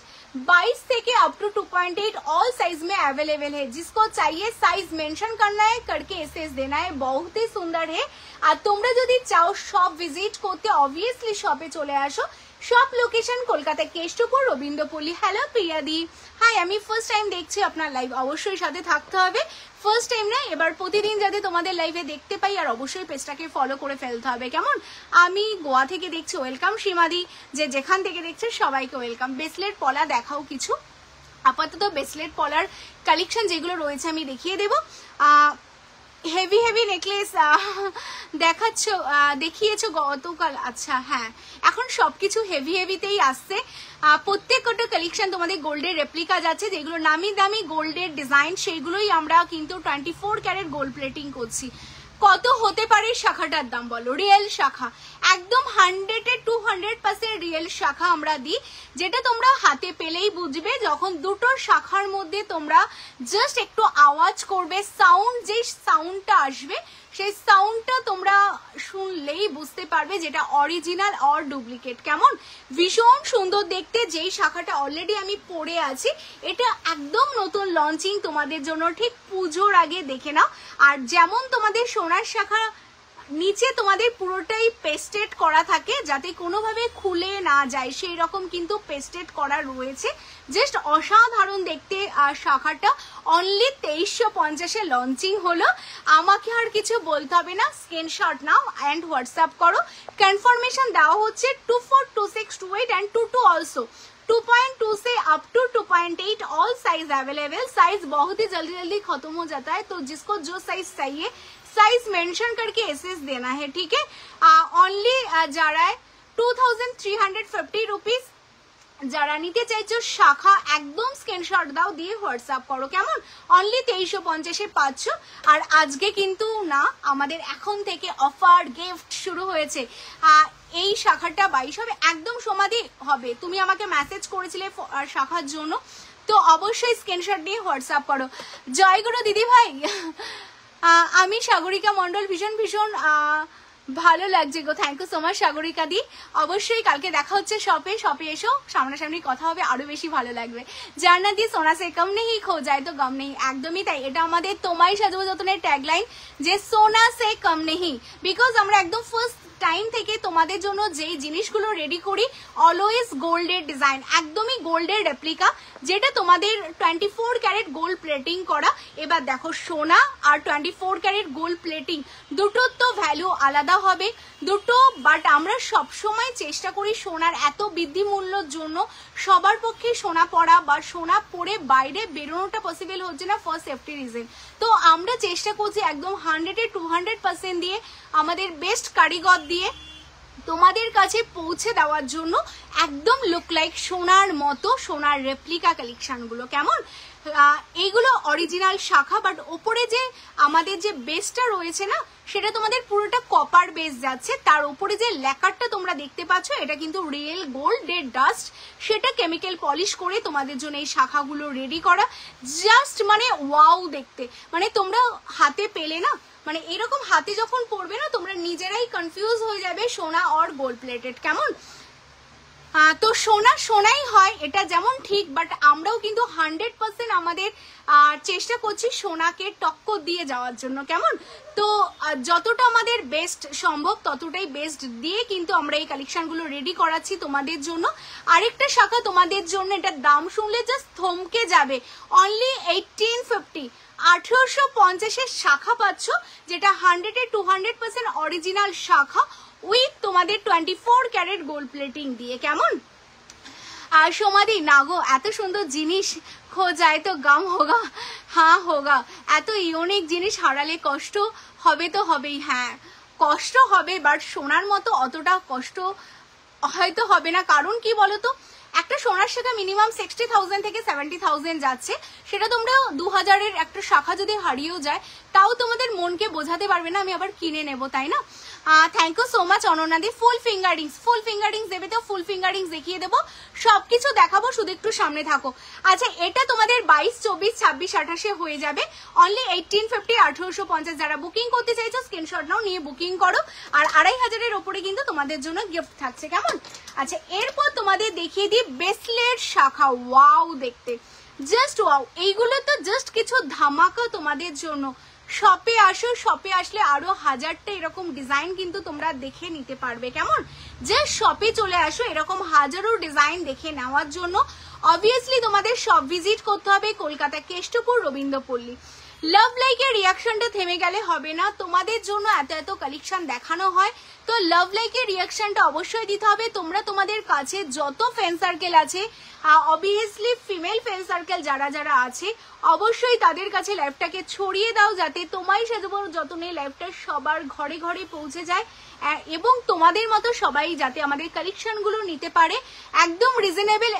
22 থেকে अप टू 2.8 ऑल साइज में अवेलेबल है। जिसको चाहिए साइज मेंशन करना है, करके एसएस देना है। बहुत ही सुंदर है। আর তোমরা যদি চাও শপ ভিজিট করতে, অবভিয়াসলি শপে চলে আসো। Shop location Kolkata Keshtopur, Rabindrapalli. Hello প্রিয়াদি, হাই, আমি ফার্স্ট টাইম দেখছি আপনার লাইভ, অবশ্যই সাথে থাকতে হবে। ফার্স্ট টাইম না, এবার প্রতিদিন যাতে তোমাদের লাইভে দেখতে পাই, আর অবশ্যই পেজটাকে ফলো করে ফেলতে হবে, কেমন। আমি গোয়া থেকে দেখছি, ওয়েলকাম সীমাদি। যে যেখান থেকে দেখছে সবাইকে ওয়েলকাম। ব্রেসলেট পলা দেখাও কিছু, আপাতত ব্রেসলেট পলার কালেকশন যেগুলো রয়েছে আমি দেখিয়ে দেবো। হেভি হেভি নেকলেস দেখাচ্ছ, দেখিয়েছো গতকাল। আচ্ছা হ্যাঁ, এখন সবকিছু হেভি হেভিতেই আসছে। প্রত্যেকটা কালেকশন তোমাদের গোল্ডের রেপ্লিকা যাচ্ছে, যেগুলো নামি দামি গোল্ডের ডিজাইন, সেইগুলোই আমরা কিন্তু 24 ক্যারেট গোল্ড প্লেটিং করছি। কত হতে পারে শাখাটার দাম বলো? রিয়েল শাখা একদম 100-200% রিয়েল শাখা আমরা দিই, যেটা তোমরা হাতে পেলেই বুঝবে। যখন দুটো শাখার মধ্যে তোমরা জাস্ট একটু আওয়াজ করবে, সাউন্ড, যে সাউন্ডটা আসবে সেই সাউন্ডটা তোমরা শুনলেই বুঝতে পারবে যেটা অরিজিনাল অর ডুপ্লিকেট। কেমন ভীষণ সুন্দর দেখতে। যেই শাখাটা অলরেডি আমি পরে আছি, এটা একদম নতুন লঞ্চিং তোমাদের জন্য, ঠিক পুজোর আগে দেখে নাও। আর যেমন তোমাদের সোনার শাখা নিচে তোমাদের পুরোটাই পেস্টেড করা থাকে যাতে কোনোভাবে খুলে না যায়, সেই রকম কিন্তু পেস্টেড করা রয়েছে। জাস্ট অসাধারণ দেখতে। আর শাখাটা অনলি 2350-এ লঞ্চিং হলো। আমাকে আর কিছু বলতে হবে না, স্ক্রিনশট নাও অ্যান্ড হোয়াটসঅ্যাপ করো। কনফার্মেশন দেওয়া হচ্ছে 242628 and 22 অলসো। 2.2 से up to 2.8 all size available. Size बहुत ही जल्दी जल्दी खत्म हो जाता है, तो जिसको जो साइज चाहिए साइज मेंशन करके एसएस देना है, ठीक है। ओनली जा रहा है 2350 रुपीज। যারা নিতে চাইছো শাখা একদম স্ক্রিনশট দাও, দিয়ে হোয়াটসঅ্যাপ করো। কেমন অনলি 2350-এ পাচ্ছ। আর আজকে কিন্তু না, আমাদের এখন থেকে অফার গিফট শুরু হয়েছে। এই শাখাটা 22 হবে, একদম সমাধি হবে। তুমি আমাকে মেসেজ করেছিলে শাখার জন্য, তো অবশ্যই স্ক্রিনশট দিয়ে হোয়াটসঅ্যাপ করো। জয়গুরু দিদি ভাই, আমি সাগরিকা মন্ডল, ভীষণ ভীষণ ভালো লাগছে গো। Thank you so much Sagarika di. অবশ্যই কালকে দেখা হচ্ছে শপে। শপে এসো, সামনাসামনি কথা হবে, আরো বেশি ভালো লাগবে। জান্নাত দি সোনা সে কম নেই, খো যায় তো গম নেই। একদমই তাই, এটা আমাদের তোমায় সাজাবো যতনের ট্যাগলাইন, যে সোনা সে কম নেই। বিকজ আমরা একদম ফার্স্ট টাইম থেকে তোমাদের জন্য যেই জিনিসগুলো রেডি করি, অলওয়েজ গোল্ডের ডিজাইন, একদমই গোল্ডের রেপ্লিকা, যেটা তোমাদের 24 ক্যারেট গোল্ড প্লেটিং করা। এবার দেখো সোনা আর 24 ক্যারেট গোল্ড প্লেটিং দুটোর তো ভ্যালু আলাদা হবে দুটো, বাট আমরা সবসময় চেষ্টা করি সোনার এত বৃদ্ধি মূল্যর জন্য সবার পক্ষে সোনা পরা বা সোনা পরে বাইরে বেরোনোটা পসিবল হচ্ছে না ফর সেফটি রিজন। তো আমরা চেষ্টা করছি একদম 100-200% দিয়ে, আমাদের বেস্ট কারিগর দিয়ে তোমাদের কাছে পৌঁছে দেওয়ার জন্য একদম লুক লাইক সোনার মতো সোনার রেপ্লিকা কালেকশনগুলো। কেমন এইগুলো অরিজিনাল শাখা, বাট ওপরে যে আমাদের যে বেসটা রয়েছে না, সেটা তোমাদের পুরোটা কপার বেস যাচ্ছে। তার উপরে যে ল্যাকারটা তোমরা দেখতে পাচ্ছ, এটা কিন্তু রিয়েল গোল্ডের ডাস্ট, সেটা কেমিক্যাল পলিশ করে তোমাদের জন্য এই শাখাগুলো রেডি করা। জাস্ট মানে ওয়াও দেখতে, মানে তোমরা হাতে পেলে না, মানে এরকম হাতে যখন পড়বে না, তোমরা নিজেরাই কনফিউজ হয়ে যাবে সোনা আর গোল্ড প্লেটেড। কেমন তো সোনা সোনাই হয়, এটা যেমন ঠিক, বাট আমরাও কিন্তু 100% আমাদের চেষ্টা করছি সোনাকে টক্কর দিয়ে যাওয়ার জন্য। কেমন তো যতটা আমাদের বেস্ট সম্ভব ততটাই বেস্ট দিয়ে কিন্তু আমরা এই কালেকশনগুলো রেডি করাচ্ছি তোমাদের জন্য। আরেকটা শাখা তোমাদের জন্য, এটার দাম শুনলে জাস্ট থমকে যাবে, অনলি 1850। 1850-এর শাখা পাচ্ছ, যেটা 100-200% অরিজিনাল শাখা উইথ তোমাদের 24 ক্যারেট গোল্ড প্লেটিং দিয়ে। কেমন আর সমাধি না গো, এত সুন্দর জিনিস খো যায় তো গম হোগা। হ্যাঁ হোগা, এত ইউনিক জিনিস হারালে কষ্ট হবে তো হবেই। হ্যাঁ কষ্ট হবে, বাট সোনার মতো অতটা কষ্ট হয়তো হবে না। কারণ কি বলতো, একটা সোনার শাখা মিনিমাম 60,000 থেকে 70,000 যাচ্ছে, সেটা তোমরা 2000-এর একটা শাখা যদি হারিয়েও যায়, তাও তোমাদের মনকে বোঝাতে পারবে না আমি আবার কিনে নেব, তাই না। Thank you so much Ananya দি। ফুল ফিঙ্গারিংস দেবে তো ফুল ফিঙ্গারিংস দেখিয়ে দেবো, সবকিছু দেখাবো, শুধু একটু সামনে থাকো। আচ্ছা, এটা তোমাদের 22, 24, 26, 28-এ হয়ে যাবে, অনলি 1850, 1850। যারা বুকিং করতে চাইছো স্ক্রিনশট নাও, নিয়ে বুকিং করো। আর 2500-এর ওপরে কিন্তু তোমাদের জন্য গিফট থাকছে। কেমন আচ্ছা, এরপর তোমাদের দেখিয়ে দিই ব্রেসলেট শাখা। ওয়াও দেখতে, জাস্ট ওয়াও। এইগুলো তো জাস্ট কিছু ধামাকা তোমাদের জন্য। শপে আসো, শপে আসলে আরো 1000টা এরকম ডিজাইন কিন্তু তোমরা দেখে নিতে পারবে। কেমন জাস্ট শপে চলে আসো, এরকম হাজারো ডিজাইন দেখে নেওয়ার জন্য। অবভিয়াসলি তোমাদের শপ ভিজিট করতে হবে, কলকাতা কেষ্টপুর রবীন্দ্রপল্লী। লাভ লাইকের রিয়াকশনটা থেমে গেলে হবে না, তোমাদের জন্য এত এত কালেকশন দেখানো হয়, তো লাভ লাইকের রিয়াকশনটা অবশ্যই দিতে হবে। তোমরা তোমাদের কাছে যত ফ্রেন্ড সার্কেল আছে, অবভিয়াসলি ফিমেল ফ্রেন্ড সার্কেল যারা যারা আছে, অবশ্যই তাদের কাছে লাইভটাকে ছড়িয়ে দাও, যাতে তোমায় সাজাবো যতনে লাইভটা সবার ঘরে ঘরে পৌঁছে যায়, এবং তোমাদের মতো সবাই যাতে আমাদের কালেকশনগুলো নিতে পারে। একদম রিজনেবল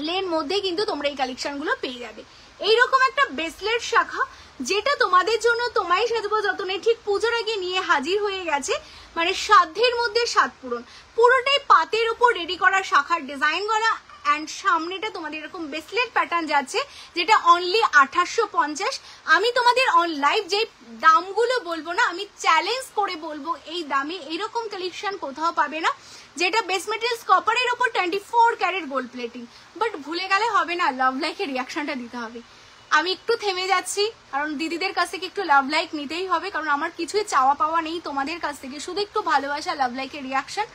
লের মধ্যে কিন্তু তোমরা এই কালেকশনগুলো পেয়ে যাবে। এইরকম একটা ব্রেসলেট শাখা যেটা তোমাদের জন্য তোমায় সাজবো যতনে ঠিক পুজোর আগে নিয়ে হাজির হয়ে গেছে, মানে সাধ্যের মধ্যে সাত পূরণ। পুরোটাই পাতের উপর রেডি করা শাখার ডিজাইন করা, অ্যান্ড সামনেটা তোমাদের এরকম ব্রেসলেট প্যাটার্ন যাচ্ছে যেটা অনলি 2850। আমি তোমাদের অন লাইভ যে দামগুলো বলবো না, আমি চ্যালেঞ্জ করে বলবো এই দামে এইরকম কালেকশন কোথাও পাবে না, যেটা বেস মেটেরিয়ালস কপারের ওপর 24 ক্যারেট গোল্ড প্লেটিং। বাট ভুলে গেলে হবে না, লাভ লাইকের রিয়াকশনটা দিতে হবে। আমি একটু থেমে যাচ্ছি কারণ দিদিদের কাছ থেকে একটু লাভ লাইক নিতেই হবে, কারণ আমার কিছুই চাওয়া পাওয়া নেই তোমাদের কাছ থেকে, শুধু একটু ভালোবাসা, লাভ লাইকের রিয়াকশন,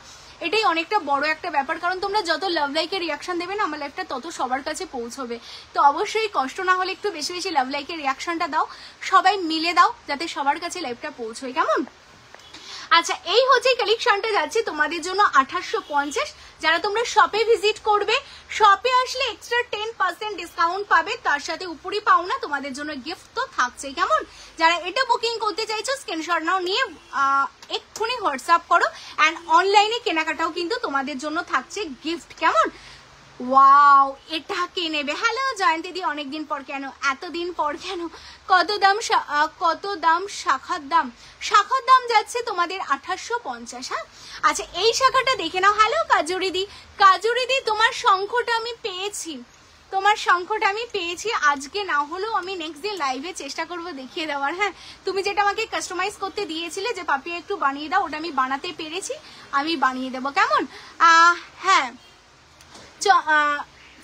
এটাই অনেকটা বড় একটা ব্যাপার। কারণ তোমরা যত লাভ লাইকের রিয়াকশন দেবে না, আমার লাইফটা তত সবার কাছে পৌঁছবে। তো অবশ্যই কষ্ট না হলে একটু বেশি বেশি লাভ লাইকের রিয়াকশনটা দাও, সবাই মিলে দাও যাতে সবার কাছে লাইফটা পৌঁছয়, কেমন? আচ্ছা, এই হচ্ছে কালেকশনটা যাচ্ছে তোমাদের জন্য 2850। যারা তোমরা শপে ভিজিট করবে, শপে আসলে এক্সট্রা 10% ডিসকাউন্ট পাবে, তার সাথে উপরি পাওনা তোমাদের জন্য গিফট তো থাকছে, কেমন? যারা এটা বুকিং করতে চাইছো স্ক্রিনশট নাও, নিয়ে এক্ষুনি হোয়াটসঅ্যাপ করো, অ্যান্ড অনলাইনে কেনাকাটাও কিন্তু তোমাদের জন্য থাকছে গিফট, কেমন? ওয়াও, এটা কে নেবে? হ্যালো জয়ন্তী দি, অনেকদিন পর কেন, এতদিন পর কেন? কত দাম শাখার দাম? শাখার দাম যাচ্ছে তোমাদের 2850। হ্যাঁ, আচ্ছা এই শাখাটা দেখে নাও। হ্যালো কাজুরি দি, তোমার শঙ্খটা আমি পেয়েছি, আজকে না হলেও আমি নেক্সট দিন লাইভে চেষ্টা করব দেখিয়ে দেওয়ার। হ্যাঁ, তুমি যেটা আমাকে কাস্টমাইজ করতে দিয়েছিলে যে পাপি একটু বানিয়ে দাও, ওটা আমি বানাতে পেরেছি, আমি বানিয়ে দেবো, কেমন? হ্যাঁ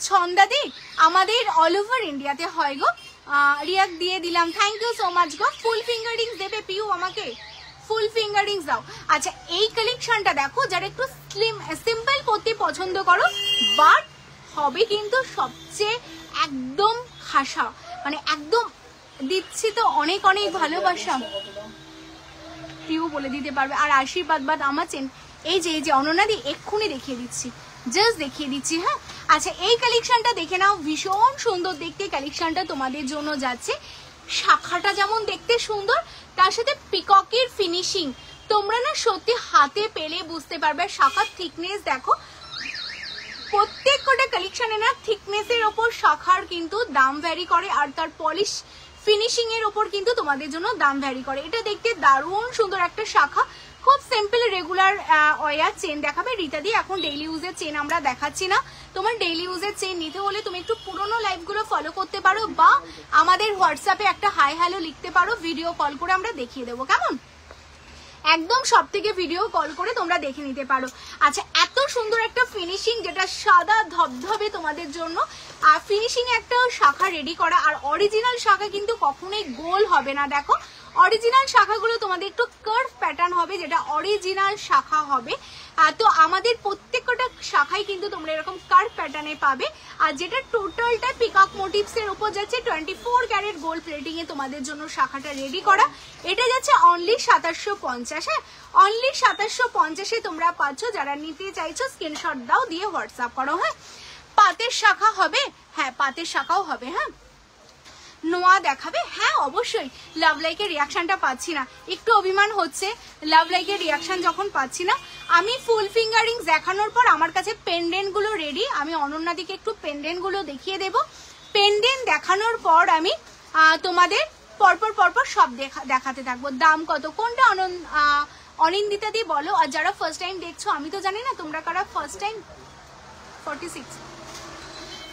ছন্দাদি, আমাদের অল ওভার ইন্ডিয়াতে হয় গো, রিয়াক্ট দিয়ে দিলাম, থ্যাংক ইউ সো মাচ গো। ফুল ফিঙ্গারিংস দেবে পিউ আমাকে, ফুল ফিঙ্গারিংস দাও। আচ্ছা এই কালেকশনটা দেখো, যারা একটু সিম্পল পরতে পছন্দ করো, বাট হবে কিন্তু সবচেয়ে একদম খাসা, মানে একদম দিচ্ছি তো অনেক অনেক ভালোবাসা, পিউ বলে দিতে পারবে। আর আশীর্বাদ আমার এই যে অনন্যাদি এক্ষুনি দেখিয়ে দিচ্ছি, জাস্ট দেখিয়ে দিচ্ছি। হ্যাঁ, আচ্ছা এই কালেকশনটা দেখে নাও, ভীষণ সুন্দর দেখতে কালেকশনটা তোমাদের জন্য যাচ্ছে। শাখাটা যেমন দেখতে সুন্দর, তার সাথে পিককের ফিনিশিং তোমরা না সত্যি হাতে পেলে বুঝতে পারবে। শাখার থিকনেস দেখো, প্রত্যেক কটা কালেকশনে না থিকনেসের ওপর শাখার কিন্তু দাম ভ্যারি করে, আর তার পলিশ ফিনিশিং এর ওপর কিন্তু তোমাদের জন্য দাম ভ্যারি করে। এটা দেখতে দারুণ সুন্দর একটা শাখা, খুব সিম্পল রেগুলার ওয়ার চেন দেখাবে রীতা দি। এখন ডেইলি ইউজের চেন আমরা দেখাচ্ছি না, তোমার ডেইলি ইউজের চেন নিতে হলে তুমি একটু পুরোনো লাইভগুলো ফলো করতে পারো, বা আমাদের হোয়াটসঅ্যাপে একটা হাই হ্যালো লিখতে পারো, ভিডিও কল করে আমরা দেখিয়ে দেবো, কেমন? একদম সব থেকে ভিডিও কল করে তোমরা দেখে নিতে পারো। আচ্ছা এত সুন্দর একটা ফিনিশিং, যেটা সাদা ধবধবে তোমাদের জন্য, আর ফিনিশিং একটা শাখা রেডি করা, আর অরিজিনাল শাখা কিন্তু কখনোই গোল হবে না। দেখো অরিজিনাল শাখাগুলো তোমাদের একটু কার্ভ প্যাটার্ন হবে, যেটা অরিজিনাল শাখা হবে। তো আমাদের প্রত্যেকটা শাখায় কিন্তু তোমরা এরকম কার্ভ প্যাটার্নে পাবে, আর যেটা টোটালটা পিকক মোটিভস এর উপর যাচ্ছে 24 ক্যারেট গোল্ড প্লেটিং এ তোমাদের জন্য শাখাটা রেডি করা। এটা যাচ্ছে অনলি 2750। হ্যাঁ, অনলি 2750 তোমরা পাচ্ছ। যারা নিতে চাইছো স্ক্রিনশট দাও, দিয়ে হোয়াটসঅ্যাপ করো। হ্যাঁ, পাতের শাখা হবে, হ্যাঁ পাতের শাখাও হবে। হ্যাঁ, নোয়া দেখাবে, হ্যাঁ অবশ্যই। লাভ লাইকের রিয়াকশনটা পাচ্ছি না, একটু অভিমান হচ্ছে, লাভ লাইকের রিয়াকশন যখন পাচ্ছি না। আমি ফুল ফিঙ্গারিংস দেখানোর পর আমার কাছে পেন্ডেন্ট গুলো রেডি, আমি অনন্যাদিকে একটু পেন্ডেন্ট গুলো দেখিয়ে দেব। পেন্ডেন্ট দেখানোর পর আমি তোমাদের পরপর সব দেখাতে থাকবো। দাম কত, কোনটা অনিন্দিতা দি বলো। আর যারা ফার্স্ট টাইম দেখছো, আমি তো জানি না তোমরা কারা ফার্স্ট টাইম, 46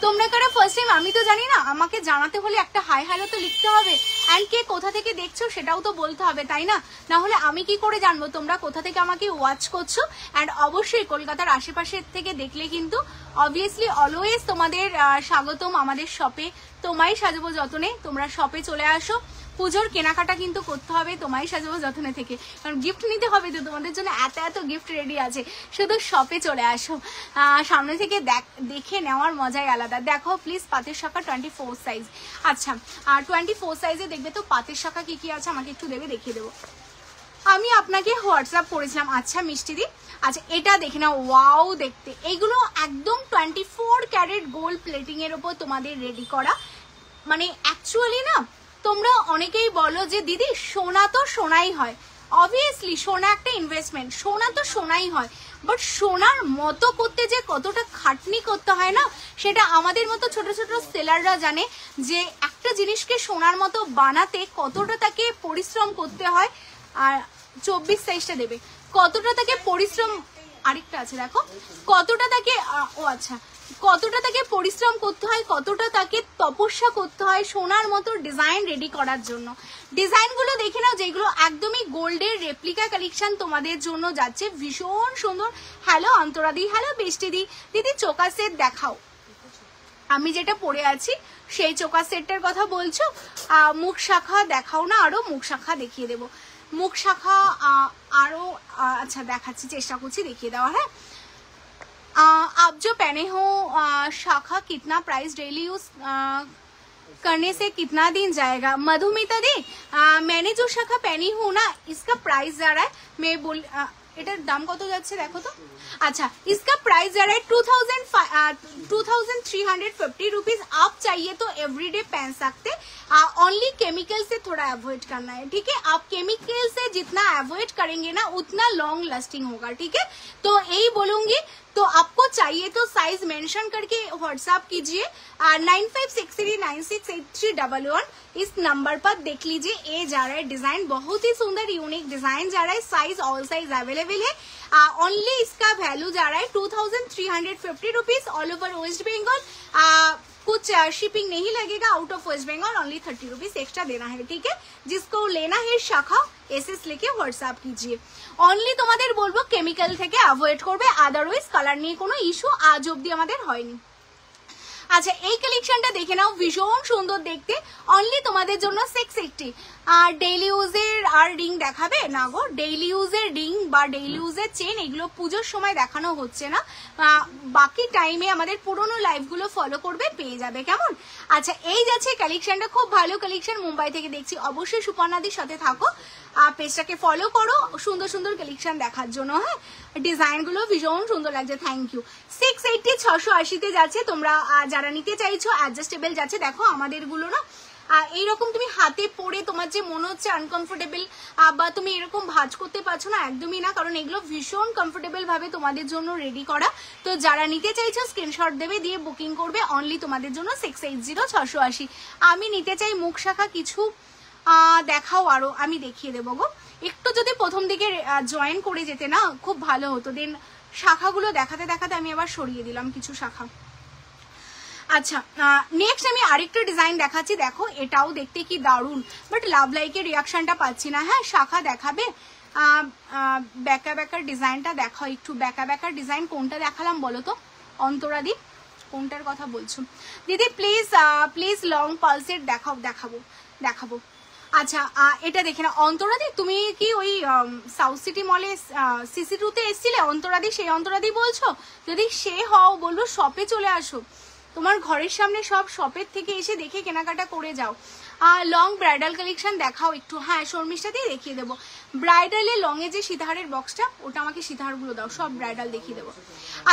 তোমরা কারা ফার্স্ট টাইম আমি তো জানি না, আমাকে জানাতে হলে একটা হাই হ্যালো তো লিখতে হবে, অ্যান্ড কে কোথা থেকে দেখছো সেটাও তো বলতে হবে, তাই না? না হলে আমি কি করে জানবো তোমরা কোথা থেকে আমাকে ওয়াচ করছো। অ্যান্ড অবশ্যই কলকাতার আশেপাশের থেকে দেখলে কিন্তু অবভিয়াসলি অলওয়েজ তোমাদের স্বাগতম আমাদের শপে। তোমায় সাজাবো যতনে, তোমরা শপে চলে আসো। পুজোর কেনাকাটা কিন্তু করতে হবে তোমায় সাজাবো যতনে থেকে, কারণ গিফট নিতে হবে তো, তোমাদের জন্য এত গিফট রেডি আছে। শুধু শপে চলে আসো, সামনে থেকে দেখে নেওয়ার মজাই আলাদা। দেখো প্লিজ পাতের শাখা 24 সাইজ। আচ্ছা, আর 24 সাইজে দেখবে তো পাতের শাখা কি কি আছে আমাকে একটু দেখিয়ে দেবো। আমি আপনাকে হোয়াটসঅ্যাপ করেছিলাম। আচ্ছা মিষ্টি দি, আচ্ছা এটা দেখে নাও, ওয়াও দেখতে। এইগুলো একদম 24 ক্যারেট গোল্ড প্লেটিং এর উপর তোমাদের রেডি করা। মানে অ্যাকচুয়ালি না, তোমরা অনেকেই বলো যে দিদি সোনা তো সোনাই হয়, অবভিয়াসলি সোনা একটা ইনভেস্টমেন্ট, সোনা তো সোনাই হয়, বাট সোনার মতো করতে যে কতটা খাটনি করতে হয় না, সেটা আমাদের মতো ছোট ছোট সেলাররা জানে যে একটা জিনিসকে সোনার মতো বানাতে কতটা তাকে পরিশ্রম করতে হয়। আর 24 সাইজটা দেবে, কতটা তাকে পরিশ্রম, আরেকটা আছে দেখো, কতটা তাকে কতটা তাকে পরিশ্রম করতে হয়, কতটা তাকে তপস্যা করতে হয় সোনার মতো ডিজাইন রেডি করার জন্য। ডিজাইনগুলো দেখে নাও, যেগুলো একদমই গোল্ডের রেপ্লিকা কালেকশন তোমাদের জন্য যাচ্ছে, ভীষণ সুন্দর। হ্যালো অন্তরাদি, হ্যালো বৃষ্টিদি। দিদি চোকা সেট দেখাও, আমি যেটা পরে আছি সেই চোকা সেটটার কথা বলছো? মুখ শাখা দেখাও না, আরো মুখ শাখা দেখিয়ে দেবো। মুখ শাখা আরো আচ্ছা দেখাচ্ছি, চেষ্টা করছি দেখিয়ে দেওয়া। হ্যাঁ, आप जो पहने हो शाखा कितना प्राइस, डेली यूज करने से कितना दिन जाएगा? मधुमिता दी, मैंने जो शाखा पहनी हूँ ना, इसका प्राइस जा रहा है, मैं बोल এটার দাম কত যাচ্ছে দেখো তো। আচ্ছা, इसका प्राइस जा रहा है 2350 रुपीज। आप चाहिए तो एवरीडे पहन सकते, ओनली केमिकल से थोड़ा अवॉइड करना है, ठीक है? आप केमिकल से जितना अवॉइड करेंगे ना उतना लॉन्ग लास्टिंग होगा, ठीक है? तो यही बोलूंगी। तो आपको चाहिए तो साइज मेंशन करके व्हाट्सएप कीजिए 9563968311, इस नंबर पर देख लीजिए। ये जा रहा है डिजाइन, बहुत ही सुंदर यूनिक डिजाइन जा रहा है, साइज ऑल साइज अवेलेबल है। ओनली इसका वैल्यू जा रहा है 2350 rupees all over West Bengal. कुछ शिपिंग नहीं लगेगा, out of West Bengal only 30 rupees extra देना है, ठीक है? जिसको लेना है शाखा एसएस लेके व्हाट्सएप कीजिए। অনলি তোমাদের বলবো কেমিক্যাল থেকে অ্যাভয়েড করবে, আদারওয়াইজ কালার নিয়ে কোনো ইস্যু আজ অব্দি আমাদের হয়নি। আচ্ছা, এই কালেকশনটা দেখে নাও, ভীষণ সুন্দর দেখতে, অনলি তোমাদের জন্য 680। আর ডেইলি ইউজের আর রিং দেখাবে না গো, ডেইলি ইউজের রিং বা ডেইলি ইউজের চেন এগুলো পুজোর সময় দেখানো হচ্ছে না, বাকি টাইমে আমাদের পুরোনো লাইভগুলো ফলো করবে, পেয়ে যাবে, কেমন? আচ্ছা, এই যাচ্ছে কালেকশনটা, খুব ভালো কালেকশন, মুম্বাই থেকে দেখছি। অবশ্যই সুপর্ণাদির সাথে থাকো, পেজটাকে ফলো করো সুন্দর সুন্দর কালেকশন দেখার জন্য। হ্যাঁ, ডিজাইনগুলো ভীষণ সুন্দর লাগছে, থ্যাংক ইউ। 680 680 যাচ্ছে, তোমরা যারা নিতে চাইছো অ্যাডজাস্টেবল যাচ্ছে। দেখো আমাদের গুলো না এইরকম তুমি হাতে পরে তোমার যে মনে হচ্ছে আনকমফোর্টেবল বা তুমি এরকম ভাঁজ করতে পারছো না, একদমই না, কারণ এগুলো ভীষণ কমফোর্টেবল ভাবে তোমাদের জন্য রেডি করা। তো যারা নিতে চাইছো স্ক্রিনশট দেবে, দিয়ে বুকিং করবে, অনলি তোমাদের জন্য 680 680। আমি নিতে চাই মুখ শাখা কিছু দেখাও, আরো আমি দেখিয়ে দেবো গো। একটু যদি প্রথম দিকে জয়েন করে যেতে না খুব ভালো হতো, দেন শাখাগুলো দেখাতে দেখাতে আমি আবার সরিয়ে দিলাম কিছু শাখা। আচ্ছা, নেক্সট আমি আরেকটা ডিজাইন দেখাচ্ছি, দেখো এটাও দেখতে কি দারুণ, বাট লাভ লাইকের রিয়াকশনটা পাচ্ছি না। হ্যাঁ, শাখা দেখাবে, ব্যাকা ব্যাকার ডিজাইনটা দেখাও একটু। ব্যাকা ব্যাকার ডিজাইন কোনটা দেখালাম বলো তো অন্তরাদি, কোনটার কথা বলছো? দিদি প্লিজ প্লিজ লং পালসের দেখাও, দেখাবো। আচ্ছা, এটা দেখে না অন্তরাদি, তুমি কি ওই সাউথ সিটি মলে CC2 এসছিলে অন্তরাদি? সেই অন্তরাদি বলছো? যদি সে হও বলবো শপে চলে আসো, তোমার ঘরের সামনে সব শপের থেকে এসে দেখে কেনাকাটা করে যাও। লং ব্রাইডাল কালেকশন দেখাও একটু। হ্যাঁ, শর্মিষ্ঠাতেই দেখিয়ে দেবো। ব্রাইডালে লং এ যে সীতাহারের বক্সটা, ওটা আমাকে সীতাহারগুলো দাও, সব ব্রাইডাল দেখিয়ে দেবো।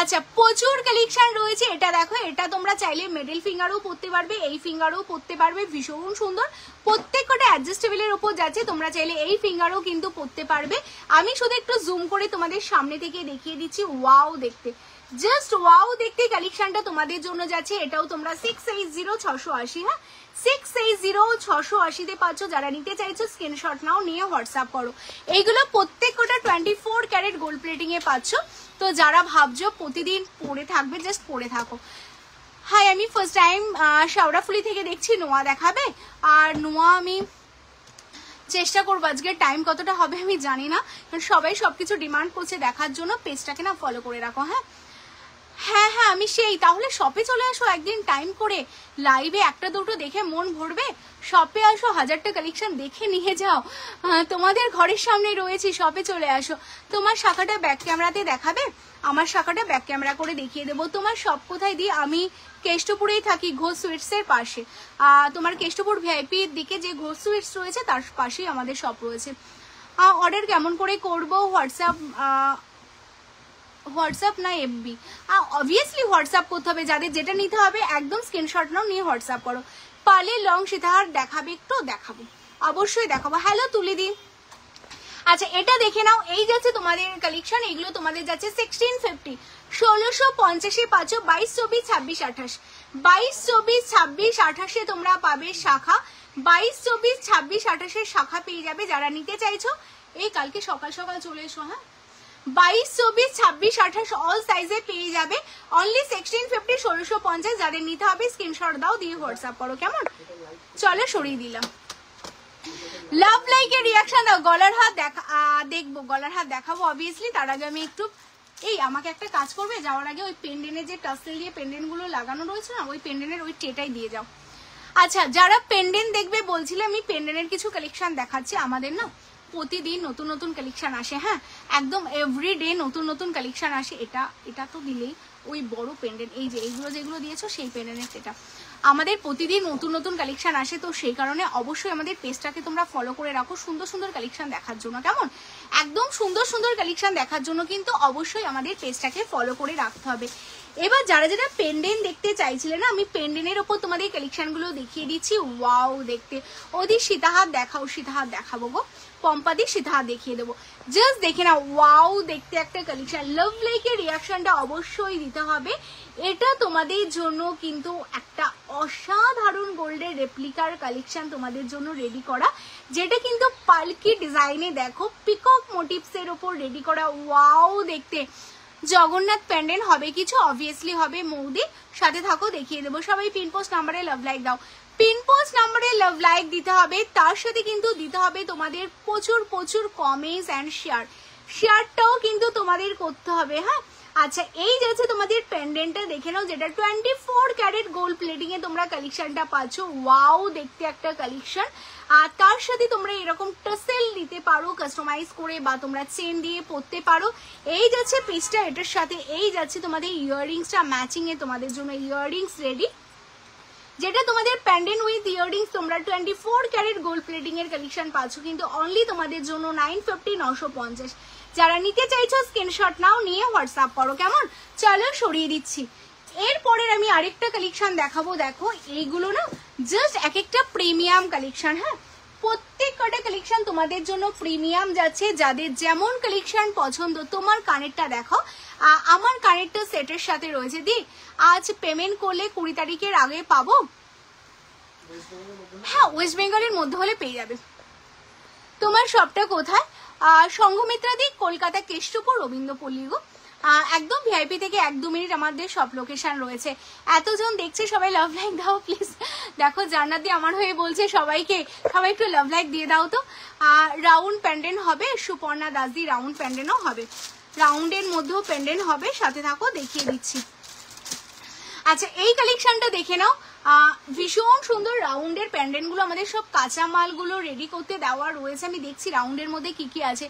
আচ্ছা, প্রচুর কালেকশন রয়েছে। এটা দেখো, এটা তোমরা চাইলে মিডল ফিঙ্গারও পরতে পারবে, এই ফিঙ্গারও পরতে পারবে, ভীষণ সুন্দর। প্রত্যেকটা অ্যাডজাস্টেবলের উপর যাচ্ছে, তোমরা চাইলে এই ফিঙ্গারও কিন্তু পরতে পারবে। আমি শুধু একটু জুম করে তোমাদের সামনে থেকে দেখিয়ে দিচ্ছি। ওয়াও দেখতে, জাস্ট ওয়াও দেখতে কালেকশনটা তোমাদের জন্য যাচ্ছে। এটাও তোমরা 680 680। হ্যাঁ, 680 680 পাচ্ছ। যারা নিতে চাইছো স্ক্রিনশট নাও, নিয়ে হোয়াটসঅ্যাপ করো। এইগুলো প্রত্যেকটা 24 ক্যারেট গোল্ড প্লেটিং এ পাচ্ছ। তো যারা ভাবছো প্রতিদিন পরে থাকবে, জাস্ট পরে থাকো। হাই, আমি ফার্স্ট টাইম শাওরাফুলি থেকে দেখছি। নোয়া দেখাবে? আর নোয়া আমি চেষ্টা করবো, আজকে টাইম কতটা হবে আমি জানি না, কারণ সবাই সবকিছু ডিমান্ড করছে দেখার জন্য। পেজটাকে না ফলো করে রাখো। হ্যাঁ, আমি সেই, তাহলে শপে চলে আসো একদিন টাইম করে, লাইভে একটা দুটো দেখে মন ভরবে। শপে আসো, 1000টা কালেকশন দেখে নিয়ে যাও, তোমাদের ঘরের সামনে রয়েছি, শপে চলে আসো। তোমার শাখাটা ব্যাক ক্যামেরাতে দেখাবে? আমার শাখাটা ব্যাক ক্যামেরা করে দেখিয়ে দেবো। তোমার শপ কোথায় দিই? আমি কেষ্টপুরেই থাকি, ঘোষ সুইটসের পাশে। তোমার কেষ্টপুর ভিআইপির দিকে যে ঘোষ সুইটস রয়েছে তার পাশেই আমাদের শপ রয়েছে। অর্ডার কেমন করে করবো? হোয়াটসঅ্যাপ না FB? অবভিয়াসলি হোয়াটসঅ্যাপ করতে হবে। যাদের যেটা নিতে হবে একদম স্ক্রিনশট নাও, নিয়ে হোয়াটসঅ্যাপ করো। পালে লং সীতাহার দেখাবে? একটু দেখাবো, অবশ্যই দেখাবো। হ্যালো তুলিদি, আচ্ছা এটা দেখে নাও, এই যাচ্ছে তোমাদের কালেকশন, এগুলো তোমাদের যাচ্ছে 1650, 1650 পাচ্ছ 22, 24, 26, 28, 22, 24, 26, 28 তোমরা পাবে শাখা, 22, 24, 26, 28 শাখা পেয়ে যাবে যারা নিতে চাইছো। এই কালকে সকাল সকাল চলে এসো, হ্যাঁ 22, 24, 26, 28 অল সাইজে পেয়ে যাবে, অনলি 1650, 1650। যাদের নিতে হবে স্ক্রিনশট দাও, দিয়ে হোয়াটসঅ্যাপ করো, কেমন? চলো সরিয়ে দিলাম। লাভ লাইকের রিয়াকশন দাও। গলার হাত দেখবো, গলার হাত দেখাবো অবভিয়াসলি। তার আগে আমি একটু, এই আমাকে একটা কাজ করবে, যাওয়ার আগে ওই পেন্ডেন্টের যে টাসেল দিয়ে পেন্ডেন্ট গুলো লাগানো রয়েছে না, ওই পেন্ডেন্টের ওই ট্রেটাই দিয়ে যাও। আচ্ছা যারা পেন্ডেন্ট দেখবে বলছিলে, আমি পেন্ডেন্টের কিছু কালেকশন দেখাচ্ছি। আমাদের না প্রতিদিন নতুন নতুন কালেকশন আসে, হ্যাঁ একদম এভরিডে নতুন নতুন কালেকশন আসে। এটা তো দিলেই ওই বড় পেন্ডেন্ট, এই যে এইগুলো যেগুলো দিয়েছো সেই পেন্ডেন্টের, এটা আমাদের প্রতিদিন নতুন নতুন কালেকশন আসে। তো সেই কারণে অবশ্যই আমাদের পেজটাকে তোমরা ফলো করে রাখো সুন্দর সুন্দর কালেকশন দেখার জন্য, কেমন? একদম সুন্দর সুন্দর কালেকশন দেখার জন্য কিন্তু অবশ্যই আমাদের পেজটাকে ফলো করে রাখতে হবে। এবার যারা যারা পেন্ডেন্ট দেখতে চাইছিলে না, আমি পেন্ডেন্টের ওপর তোমাদের কালেকশনগুলো দেখিয়ে দিচ্ছি। ওয়াও দেখতে, ওদের সীতাহার দেখাও, সীতাহার দেখাবো গো, পম্পাদি সীতাহার দেখিয়ে দেবো, জাস্ট দেখে না। ওয়াও দেখতে একটা কালেকশন। লাভ লাইকের রিয়াকশনটা অবশ্যই দিতে হবে। এটা তোমাদের জন্য কিন্তু একটা অসাধারণ গোল্ডের রেপ্লিকার কালেকশন তোমাদের জন্য রেডি করা, যেটা কিন্তু পালকি ডিজাইনে দেখো পিকক মোটিভসের ওপর রেডি করা। ওয়াও দেখতে জগন্নাথ প্যান্ডেন্ট হবে কিছু, অবভিয়াসলি হবে মৌদি, সাথে থাকো দেখিয়ে দেবো। সবাই পিনপোস্ট নাম্বারে লাভ লাইক দাও, পিনপোস্ট নাম্বারে লাভ লাইক দিতে হবে। তার সাথে কিন্তু দিতে হবে তোমাদের প্রচুর প্রচুর কমেন্টস অ্যান্ড শেয়ারটাও কিন্তু তোমাদের করতে হবে, হ্যাঁ। আচ্ছা এই যাচ্ছে তোমাদের পেন্ডেন্টটা দেখে নাও, যেটা 24 ক্যারেট গোল্ড প্লেটিং এ তোমরা কালেকশনটা পাচ্ছ। ওয়াও দেখতে একটা কালেকশন। আর তার সাথে তোমরা এরকম টাসেল দিতে পারো কাস্টমাইজ করে, বা তোমরা চেন দিয়ে পরতে পারো। এই যাচ্ছে পিসটা, এটার সাথে এই যাচ্ছে তোমাদের ইয়াররিংসটা ম্যাচিং এ তোমাদের জন্য ইয়াররিংস রেডি, যেটা তোমাদের প্যান্ডেন্ট উইথ ইয়াররিংস তোমরা 24 ক্যারেট গোল্ড প্লেটিং এর কালেকশন পাচ্ছ কিন্তু অনলি তোমাদের জন্য 950, 950। যারা নিতে চাইছো স্ক্রিনশট নাও, নিয়ে হোয়াটসঅ্যাপ করো, কেমন? চলো সরিয়ে দিচ্ছি। এরপরের আমি আরেকটা কালেকশন দেখাবো। দেখো এইগুলো না জাস্ট এক একটা প্রিমিয়াম কালেকশন, হ্যাঁ প্রত্যেক কটা কালেকশন তোমাদের জন্য প্রিমিয়াম যাচ্ছে। যাদের যেমন কালেকশন পছন্দ, তোমার কানেরটা দেখো, আমার কানেরটা সেটের সাথে রয়েছে। দি আজ পেমেন্ট করলে 20 তারিখের আগে পাবো, হ্যাঁ ওয়েস্ট বেঙ্গলের মধ্যে হলে পেয়ে যাবে। তোমার শপটা কোথায়? সংঘমিত্রা দি, কলকাতা কেষ্টপুর, রবীন্দ্রপল্লী গো। একদম ভিআইপি থেকে 1-2 মিনিট আমাদের সব লোকেশন রয়েছে। এতজন দেখছে, সবাই লাভ লাইক দাও প্লিজ। দেখো জান্নাত দি আমার হয়ে বলছে সবাইকে, সবাই একটু লাভ লাইক দিয়ে দাও তো। রাউন্ড প্যান্ডেন্ট হবে, সুপর্ণা দাস দি রাউন্ড প্যান্ডেন্টও হবে, রাউন্ডের মধ্যেও প্যান্ডেন্ট হবে, সাথে থাকো দেখিয়ে দিচ্ছি। আচ্ছা এই কালেকশনটা দেখে নাও, ভীষণ সুন্দর রাউন্ডের প্যান্ডেন্ট গুলো, আমাদের সব কাঁচা মালগুলো রেডি করতে দেওয়া রয়েছে। আমি দেখছি রাউন্ডের মধ্যে কি কি আছে।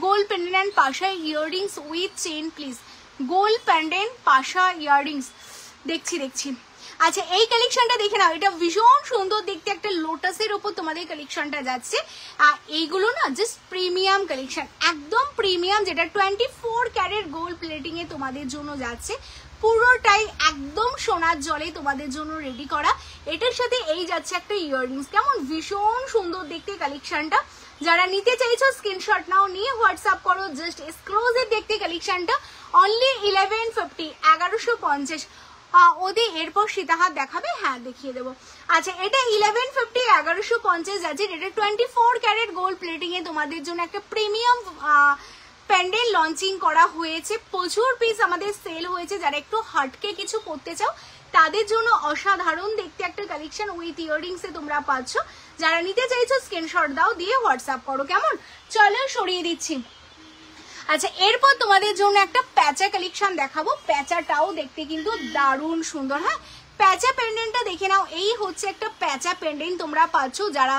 Gold pendant and Pasha earrings with chain please, gold pendant Pasha earrings দেখছি। আচ্ছা এই কালেকশনটা দেখে নাও, এটা ভীষণ সুন্দর দেখতে, একটা লোটাসের উপর তোমাদের কালেকশনটা যাচ্ছে। আর এইগুলো না জাস্ট প্রিমিয়াম কালেকশন, একদম প্রিমিয়াম, যেটা 24 ক্যারেট গোল্ড প্লেটিং এ তোমাদের জন্য যাচ্ছে। পুরোটাই একদম সোনার জলে তোমাদের জন্য রেডি করা। এটার সাথে এই যাচ্ছে একটা ইয়াররিংস, কেমন ভীষণ সুন্দর দেখতে কালেকশনটা। যারা নিতে চাইছো স্ক্রিনশট নাও, নিয়ে হোয়াটসঅ্যাপ করো। জাস্ট এক্সক্লুসিভ দেখতে কালেকশনটা অনলি 1150, 1150। ওদের এরপর সীতাহার দেখাবে, হ্যাঁ দেখিয়ে দেবো। আচ্ছা এটা 1150, 1150 যাচ্ছে। এটা 24 ক্যারেট গোল্ড প্লেটিং এ তোমাদের জন্য একটা প্রিমিয়াম প্যান্ডেল লঞ্চিং করা হয়েছে। প্রচুর পিস আমাদের সেল হয়েছে। যারা একটু হাটকে কিছু করতে চাও তাদের জন্য অসাধারণ দেখতে একটা কালেকশন উইথ ইয়াররিংস এ তোমরা পাচ্ছ। যারা নিতে চাইছো স্ক্রিনশট দাও, দিয়ে হোয়াটসঅ্যাপ করো, কেমন? চলো সরিয়ে দিচ্ছি। আচ্ছা এরপর তোমাদের জন্য একটা প্যাচা কালেকশন দেখাবো। প্যাচাটাও দেখতে কিন্তু দারুণ সুন্দর, হ্যাঁ প্যাচা পেন্ডেন্টটা দেখে নাও। এই হচ্ছে একটা প্যাচা পেন্ডেন্ট তোমরা পাচ্ছ। যারা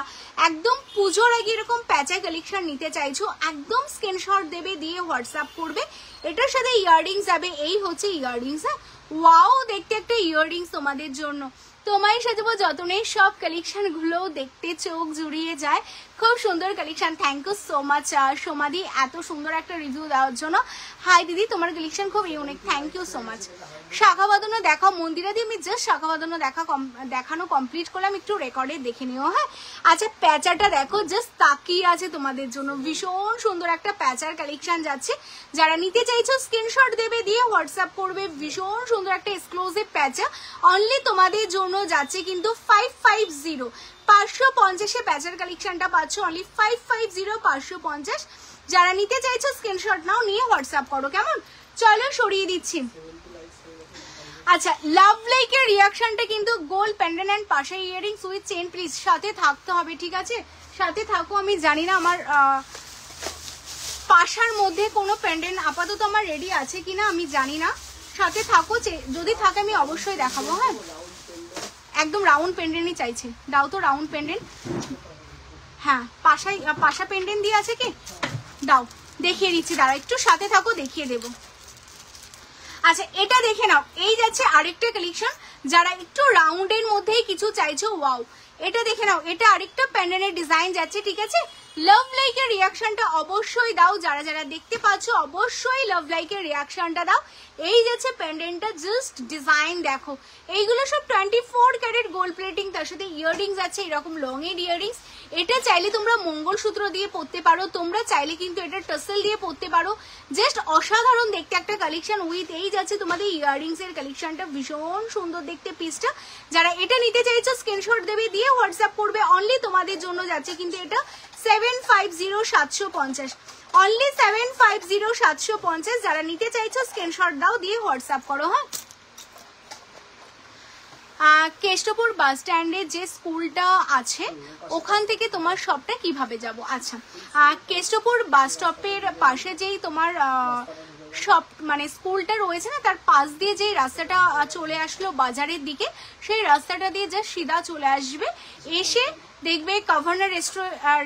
একদম পুজোর আগে এরকম প্যাচা কালেকশন নিতে চাইছো, একদম স্ক্রিনশট দেবে, দিয়ে হোয়াটসঅ্যাপ করবে। এটার সাথে ইয়াররিংস যাবে, এই হচ্ছে ইয়াররিংস, হ্যাঁ ওয়াও দেখতে একটা ইয়াররিংস তোমাদের জন্য। তোমায় সাজাবো যতনে সব কালেকশন গুলো দেখতে চোখ জুড়িয়ে যায়। খুব সুন্দর collection, thank you so much সোমাদি এত সুন্দর একটা রিভিউ দেওয়ার জন্য। হাই দিদি, তোমার কালেকশন খুব unique, thank you so much. শাখা বাঁধানো দেখাও মন্দিরা দিয়ে, আমি জাস্ট শাখা বাঁধানো দেখানো কমপ্লিট করলাম, একটু রেকর্ডে দেখে নিও। হ্যাঁ আচ্ছা, প্যাচাটা দেখো, জাস্ট তাকিয়ে আছে তোমাদের জন্য, ভীষণ সুন্দর একটা প্যাচার কালেকশন যাচ্ছে। যারা নিতে চাইছো স্ক্রিনশট দেবে, দিয়ে হোয়াটসঅ্যাপ করবে। ভীষণ সুন্দর একটা এক্সক্লুসিভ প্যাচা অনলি তোমাদের জন্য যাচ্ছে কিন্তু 550 550 প্যাচার কালেকশনটা পাচ্ছ অনলি 550 550। যারা নিতে চাইছো স্ক্রিনশট নাও, নিয়ে হোয়াটসঅ্যাপ করো কেমন। চলো সরিয়ে দিচ্ছি। আচ্ছা, লাভ লাইকের রিয়াকশনটা কিন্তু গোল্ড পেন্ডেন্ট এন্ড পাশে ইয়ারিংস উইথ চেন, প্লিজ সাথে থাকতে হবে, ঠিক আছে সাথে থাকো। আমি জানি না আমার পাশার মধ্যে কোনো পেন্ডেন্ট আপাতত আমার রেডি আছে কিনা আমি জানি না, সাথে থাকো, যদি থাকে আমি অবশ্যই দেখাবো। হ্যাঁ একদম রাউন্ড পেন্ডেন্টই চাইছে, দাও তো রাউন্ড পেন্ডেন্ট। হ্যাঁ পাশা পেন্ডেন্ট দিয়ে আছে কি, দাও দেখিয়ে দিচ্ছি, দাঁড়া একটু সাথে থাকো, দেখিয়ে দেবো। আচ্ছা এটা দেখে নাও, এই যাচ্ছে আরেকটা কালেকশন। যারা একটু রাউন্ডের মধ্যেই কিছু চাইছো, ওয়াও এটা দেখে নাও, এটা আরেকটা প্যান্ডেলের ডিজাইন যাচ্ছে, ঠিক আছে। লাভ লাইকের রিয়াকশনটা অবশ্যই দাও, যারা যারা দেখতে পাচ্ছ অবশ্যই লাভ লাইকের রিয়াকশনটা দাও। এই যাচ্ছে প্যান্ডেন্টটা, জাস্ট ডিজাইন দেখো, এইগুলো সব 24 ক্যারেট গোল্ড প্লেটিং, তার সাথে ইয়াররিংস আছে এরকম লং এর ইয়াররিংস। এটা চাইলে তোমরা মঙ্গলসূত্র দিয়ে পরতে পারো, তোমরা চাইলে কিন্তু এটা টাসেল দিয়ে পরতে পারো। জাস্ট অসাধারণ দেখতে একটা কালেকশন উইথ এই যাচ্ছে তোমাদের ইয়াররিংস এর কালেকশনটা, ভীষণ সুন্দর দেখতে পিসটা। যারা এটা নিতে চাইছো স্ক্রিনশট দেবে, দিয়ে হোয়াটসঅ্যাপ করবে। অনলি তোমাদের জন্য যাচ্ছে কিন্তু এটা 750 750, অনলি 750 750। যারা নিতে চাইছো স্ক্রিনশট দাও, দিয়ে হোয়াটসঅ্যাপ করো। হ্যাঁ কেষ্টপুর বাস স্ট্যান্ডে যে স্কুলটা আছে ওখান থেকে তোমার শপটা কিভাবে যাব। আচ্ছা কেষ্টপুর বাস স্টপের পাশে যেই তোমার শপ মানে স্কুলটা রয়েছে না, তার পাশ দিয়ে যে রাস্তাটা চলে আসলো বাজারের দিকে, সেই রাস্তাটা দিয়ে যা সিধা চলে আসবে, এসে দেখবে গভর্নর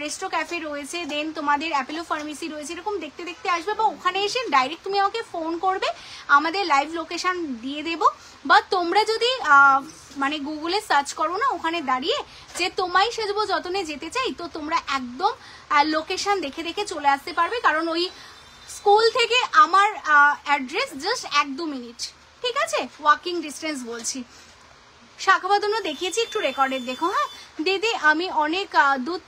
রেস্টো ক্যাফে রয়েছে, দেন তোমাদের অ্যাপেলো ফার্মেসি রয়েছে, এরকম দেখতে দেখতে আসবে। বা ওখানে এসে ডাইরেক্ট তুমি আমাকে ফোন করবে, আমাদের লাইভ লোকেশন দিয়ে দেব। বা তোমরা যদি মানে গুগলে সার্চ করো না, ওখানে দাঁড়িয়ে যে তোমায় সাজবো যতনে যেতে চাই, তো তোমরা একদম লোকেশন দেখে দেখে চলে আসতে পারবে। কারণ ওই স্কুল থেকে আমার অ্যাড্রেস জাস্ট 1-2 মিনিট, ঠিক আছে, ওয়াকিং ডিস্টেন্স বলছি। শাখা বাঁধানো দেখিয়েছি, একটু রেকর্ডের দেখো। হ্যাঁ দিদি আমি অনেক দূর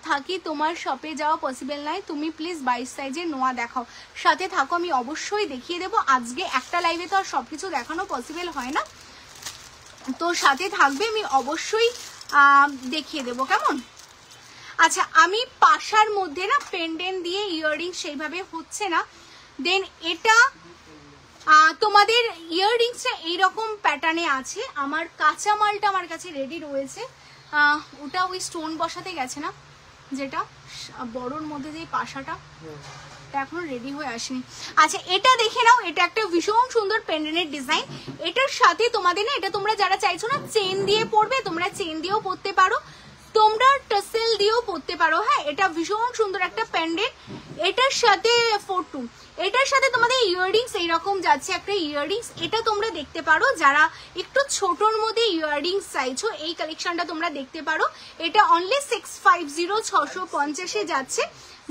থাকি, তোমার শপে যাওয়া পসিবল নয়, তুমি প্লিজ 22 সাইজের নোয়া দেখাও, সাথে থাকো, আমি অবশ্যই দেখিয়ে দেবো। আজকে একটা লাইভে তো আর সবকিছু দেখানো পসিবল হয় না, তো সাথে থাকবে, আমি অবশ্যই দেখিয়ে দেবো কেমন। আচ্ছা আমি পাশার মধ্যে না পেন্ডেন্ট দিয়ে ইয়াররিং সেইভাবে হচ্ছে না, দেন এটা তোমাদের ইয়াররিংসটা এইরকম প্যাটার্নে আছে। আমার কাঁচা মালটা আমার কাছে রেডি রয়েছে, ওটা ওই স্টোন বসাতে গেছে না, যেটা বড়োর মধ্যে যে পাশাটা এখনো রেডি হয়ে আসেনি। আচ্ছা এটা দেখে নাও, এটা একটা ভীষণ সুন্দর পেন্ডেন্টের ডিজাইন। এটার সাথে তোমাদের না, এটা তোমরা যারা চাইছো না চেন দিয়ে পরবে, তোমরা চেন দিয়েও পরতে পারো, তোমরা টাসেল দিয়েও পরতে পারো। হ্যাঁ এটা ভীষণ সুন্দর একটা পেন্ডেন্ট। এটার সাথে 42, এটার সাথে তোমাদের ইয়াররিংস এইরকম যাচ্ছে একটা ইয়াররিংস, এটা তোমরা দেখতে পারো। যারা একটু ছোটর মধ্যে ইয়াররিংস চাইছো, এই কালেকশনটা তোমরা দেখতে পারো। এটা অনলি 650 650 যাচ্ছে।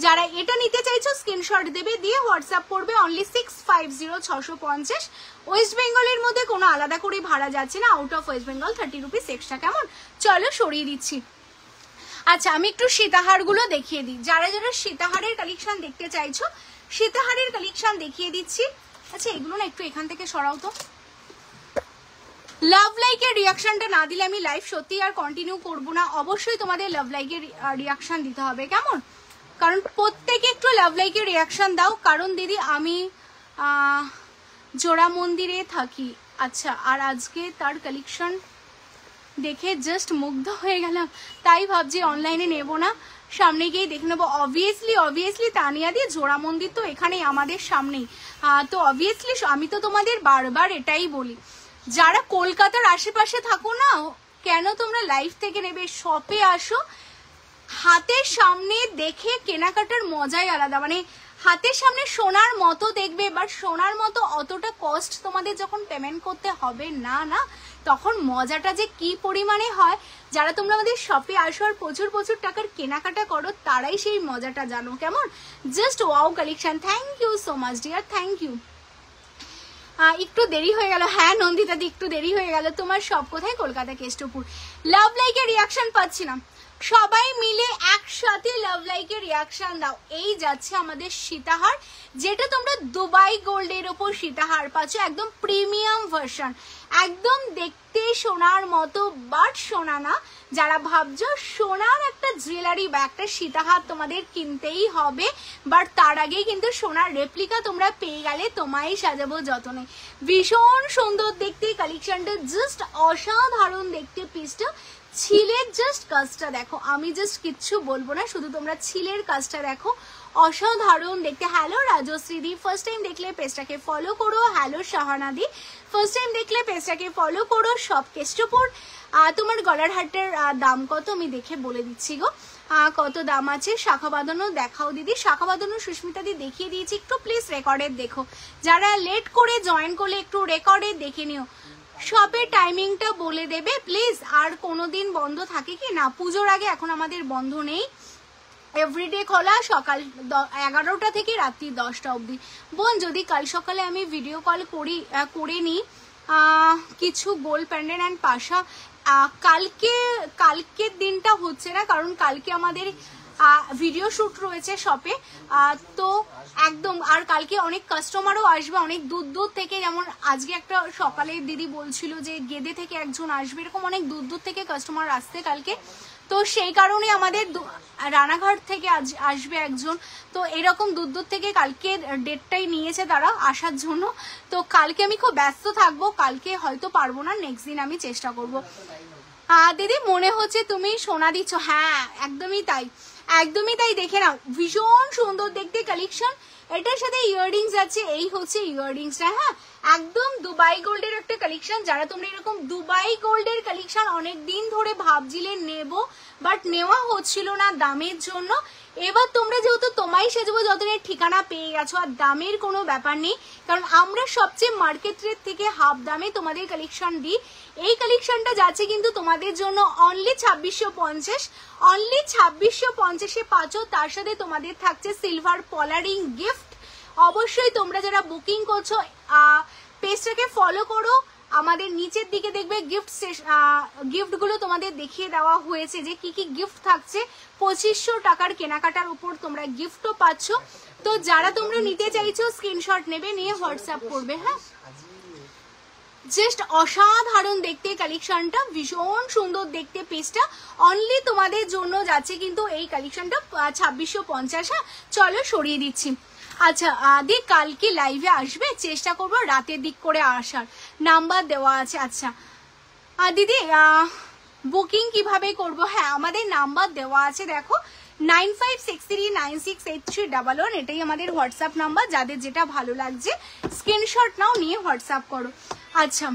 যারা এটা নিতে চাইছো স্ক্রিনশট দেবে, দিয়ে হোয়াটসঅ্যাপ করবে। অনলি 650 650। ওয়েস্ট বেঙ্গলের মধ্যে কোনো আলাদা করে ভাড়া যাচ্ছে না, out of West Bengal 30 rupees extra কেমন। চলো সরিয়ে দিচ্ছি। আচ্ছা আমি একটু সীতাহারগুলো দেখিয়ে দিই, যারা যারা সীতাহারের কালেকশন দেখতে চাইছো সীতাহারের কালেকশন দেখিয়ে দিচ্ছি। আচ্ছা এগুলো না একটু এখান থেকে সরাও তো। লাভ লাইকের রিয়াকশনটা না দিলে আমি লাইভ সত্যি আর কন্টিনিউ করবো না, অবশ্যই তোমাদের লাভ লাইকের রিয়াকশন দিতে হবে কেমন। কারণ প্রত্যেকে একটু লাভ লাইকের রিয়াকশন দাও। কারণ দিদি আমি জোড়া মন্দিরে থাকি। আচ্ছা আর আজকে তার কালেকশন দেখে জাস্ট মুগ্ধ হয়ে গেলাম, তাই ভাবছি অনলাইনে নেব না, সামনে গিয়ে দেখে নেবো। অবভিয়াসলি তানিয়া দিয়ে জোড়া মন্দির তো এখানেই আমাদের সামনেই, তো অবভিয়াসলি আমি তো তোমাদের বারবার এটাই বলি, যারা কলকাতার আশেপাশে থাকো না, কেন তোমরা লাইভ থেকে নেবে, শপে আসো, হাতের সামনে দেখে কেনাকাটার মজাই আলাদা। মানে হাতের সামনে সোনার মতো দেখবে, বাট সোনার মতো অতটা কস্ট তোমাদের যখন পেমেন্ট করতে হবে না না, তখন মজাটা যে কি পরিমাণে হয়, যারা তোমরা আমাদের শপে আসো আর প্রচুর প্রচুর টাকার কেনাকাটা করো তারাই সেই মজাটা জানো। কেমন just wow collection. Thank you so much dear, thank you. একটু দেরি হয়ে গেল, হ্যাঁ নন্দিতা দি একটু দেরি হয়ে গেল। তোমার সব কোথায়? কলকাতা কেষ্টপুর। লাভ লাইকের রিয়াকশন পাচ্ছি না, সবাই মিলে একসাথে লাভ লাইকের রিয়াকশন দাও। এই যাচ্ছে আমাদের সীতাহার, যেটা তোমরা দুবাই গোল্ডের ওপর সীতাহার পাচ্ছ, একদম প্রিমিয়াম ভার্সন, একদম দেখতে সোনার মতো, বাট সোনা না। যারা ভাবছো সোনার একটা জুয়েলারি বা একটা সীতাহার তোমাদের কিনতেই হবে, বাট তার আগেই কিন্তু সোনার রেপ্লিকা তোমরা পেয়ে গেলে, তোমায় সাজাবো যতনে। ভীষণ সুন্দর দেখতে কালেকশনটা, জাস্ট অসাধারণ দেখতে পিসটা। ছিলের জাস্ট কাজটা দেখো, আমি জাস্ট কিচ্ছু বলবো না, শুধু তোমরা ছিলের কাজটা দেখো, অসাধারণ দেখতে। হ্যালো রাজশ্রী দি, ফার্স্ট টাইম দেখলে পেজটাকে ফলো করো। হ্যালো শাহানা দি, ফার্স্ট টাইম দেখলে পেজটাকে ফলো করো। সব কেষ্টপুর। তোমার গলার হাটের দাম কত আমি দেখে বলে দিচ্ছি গো, কত দাম আছে। শাখা বাঁধানো দেখাও দিদি, শাখা বাঁধানো সুস্মিতা দি দেখিয়ে দিয়েছি, একটু প্লিজ রেকর্ডের দেখো। যারা লেট করে জয়েন করলে একটু রেকর্ডের দেখে নিও। শপের টাইমিংটা বলে দেবে প্লিজ, আর কোনোদিন বন্ধ থাকে কি না? পুজোর আগে এখন আমাদের বন্ধ নেই, এভরিডে খোলা, সকাল 11টা থেকে রাত্রি 10টা অবধি। বোন যদি কাল সকালে আমি ভিডিও কল করে নিই কিছু গোল্ড প্যান্ডেন্ট অ্যান্ড পাশা, কালকের দিনটা হচ্ছে না, কারণ কালকে আমাদের ভিডিও শ্যুট রয়েছে শপে, তো একদম। আর কালকে অনেক কাস্টমারও আসবে অনেক দূর দূর থেকে, যেমন আজকে একটা সকালে দিদি বলছিল যে গেদে থেকে একজন আসবে, এরকম অনেক দূর দূর থেকে কাস্টমার আসছে কালকে, তো সেই কারণে আমাদের রানাঘাট থেকে আসবে একজন, তো এরকম দূর দূর থেকে কালকে ডেটটাই নিয়েছে তারা আসার জন্য। তো কালকে আমি খুব ব্যস্ত থাকবো, কালকে হয়তো পারবো না, নেক্সট দিন আমি চেষ্টা করবো। দিদি মনে হচ্ছে তুমি সোনা দিচ্ছ, হ্যাঁ একদমই তাই, একদমই তাই। দেখে নাও ভীষণ সুন্দর দেখতে কালেকশন, এটার সাথে ইয়াররিংস আছে, এই হচ্ছে ইয়াররিংসটা। হ্যাঁ একদম দুবাই গোল্ডের একটা কালেকশন। যারা তোমরা এরকম দুবাই গোল্ডের কালেকশন অনেক দিন ধরে ভাবছিলে নেব, বাট নেওয়া হচ্ছিল না দামের জন্য, এবার তোমরা যেহেতু তোমায় সাজাবো যতনের ঠিকানা পেয়ে গেছো, আর দামের কোনো ব্যাপার নেই, কারণ আমরা সবচেয়ে মার্কেট রেট থেকে হাফ দামে তোমাদের কালেকশন দিই। এই কালেকশনটা যাচ্ছে কিন্তু তোমাদের জন্য অনলি 2650, অনলি 2650-এ পাচ্ছ। তার সাথে তোমাদের থাকছে সিলভার পলারিং গিফট। অবশ্যই তোমরা যারা বুকিং করছো পেজটাকে ফলো করো, আমাদের নিচের দিকে দেখবে গিফটগুলো তোমাদের দেখিয়ে দেওয়া হয়েছে যে কি কি গিফট থাকছে। 2500 টাকার কেনাকাটার উপর তোমরা গিফটও পাচ্ছ। তো যারা তোমরা নিতে চাইছো স্ক্রিনশট নেবে, নিয়ে হোয়াটসঅ্যাপ করবে। হ্যাঁ জাস্ট অসাধারণ দেখতে কালেকশনটা, ভীষণ সুন্দর দেখতে পিসটা, অনলি তোমাদের জন্য যাচ্ছে কিন্তু এই কালেকশনটা 2650। হ্যাঁ চলো সরিয়ে দিচ্ছি। আচ্ছা দি কালকে লাইভে আসবে, চেষ্টা করবো রাতের দিক করে আসার, নাম্বার দেওয়া আছে। আচ্ছা দিদি বুকিং কিভাবে করব? হ্যাঁ আমাদের নাম্বার দেওয়া আছে দেখো, 9563968311, এটাই আমাদের হোয়াটসঅ্যাপ নাম্বার। যাদের যেটা ভালো লাগছে স্ক্রিনশট নাও, নিয়ে হোয়াটসঅ্যাপ করো। আচ্ছা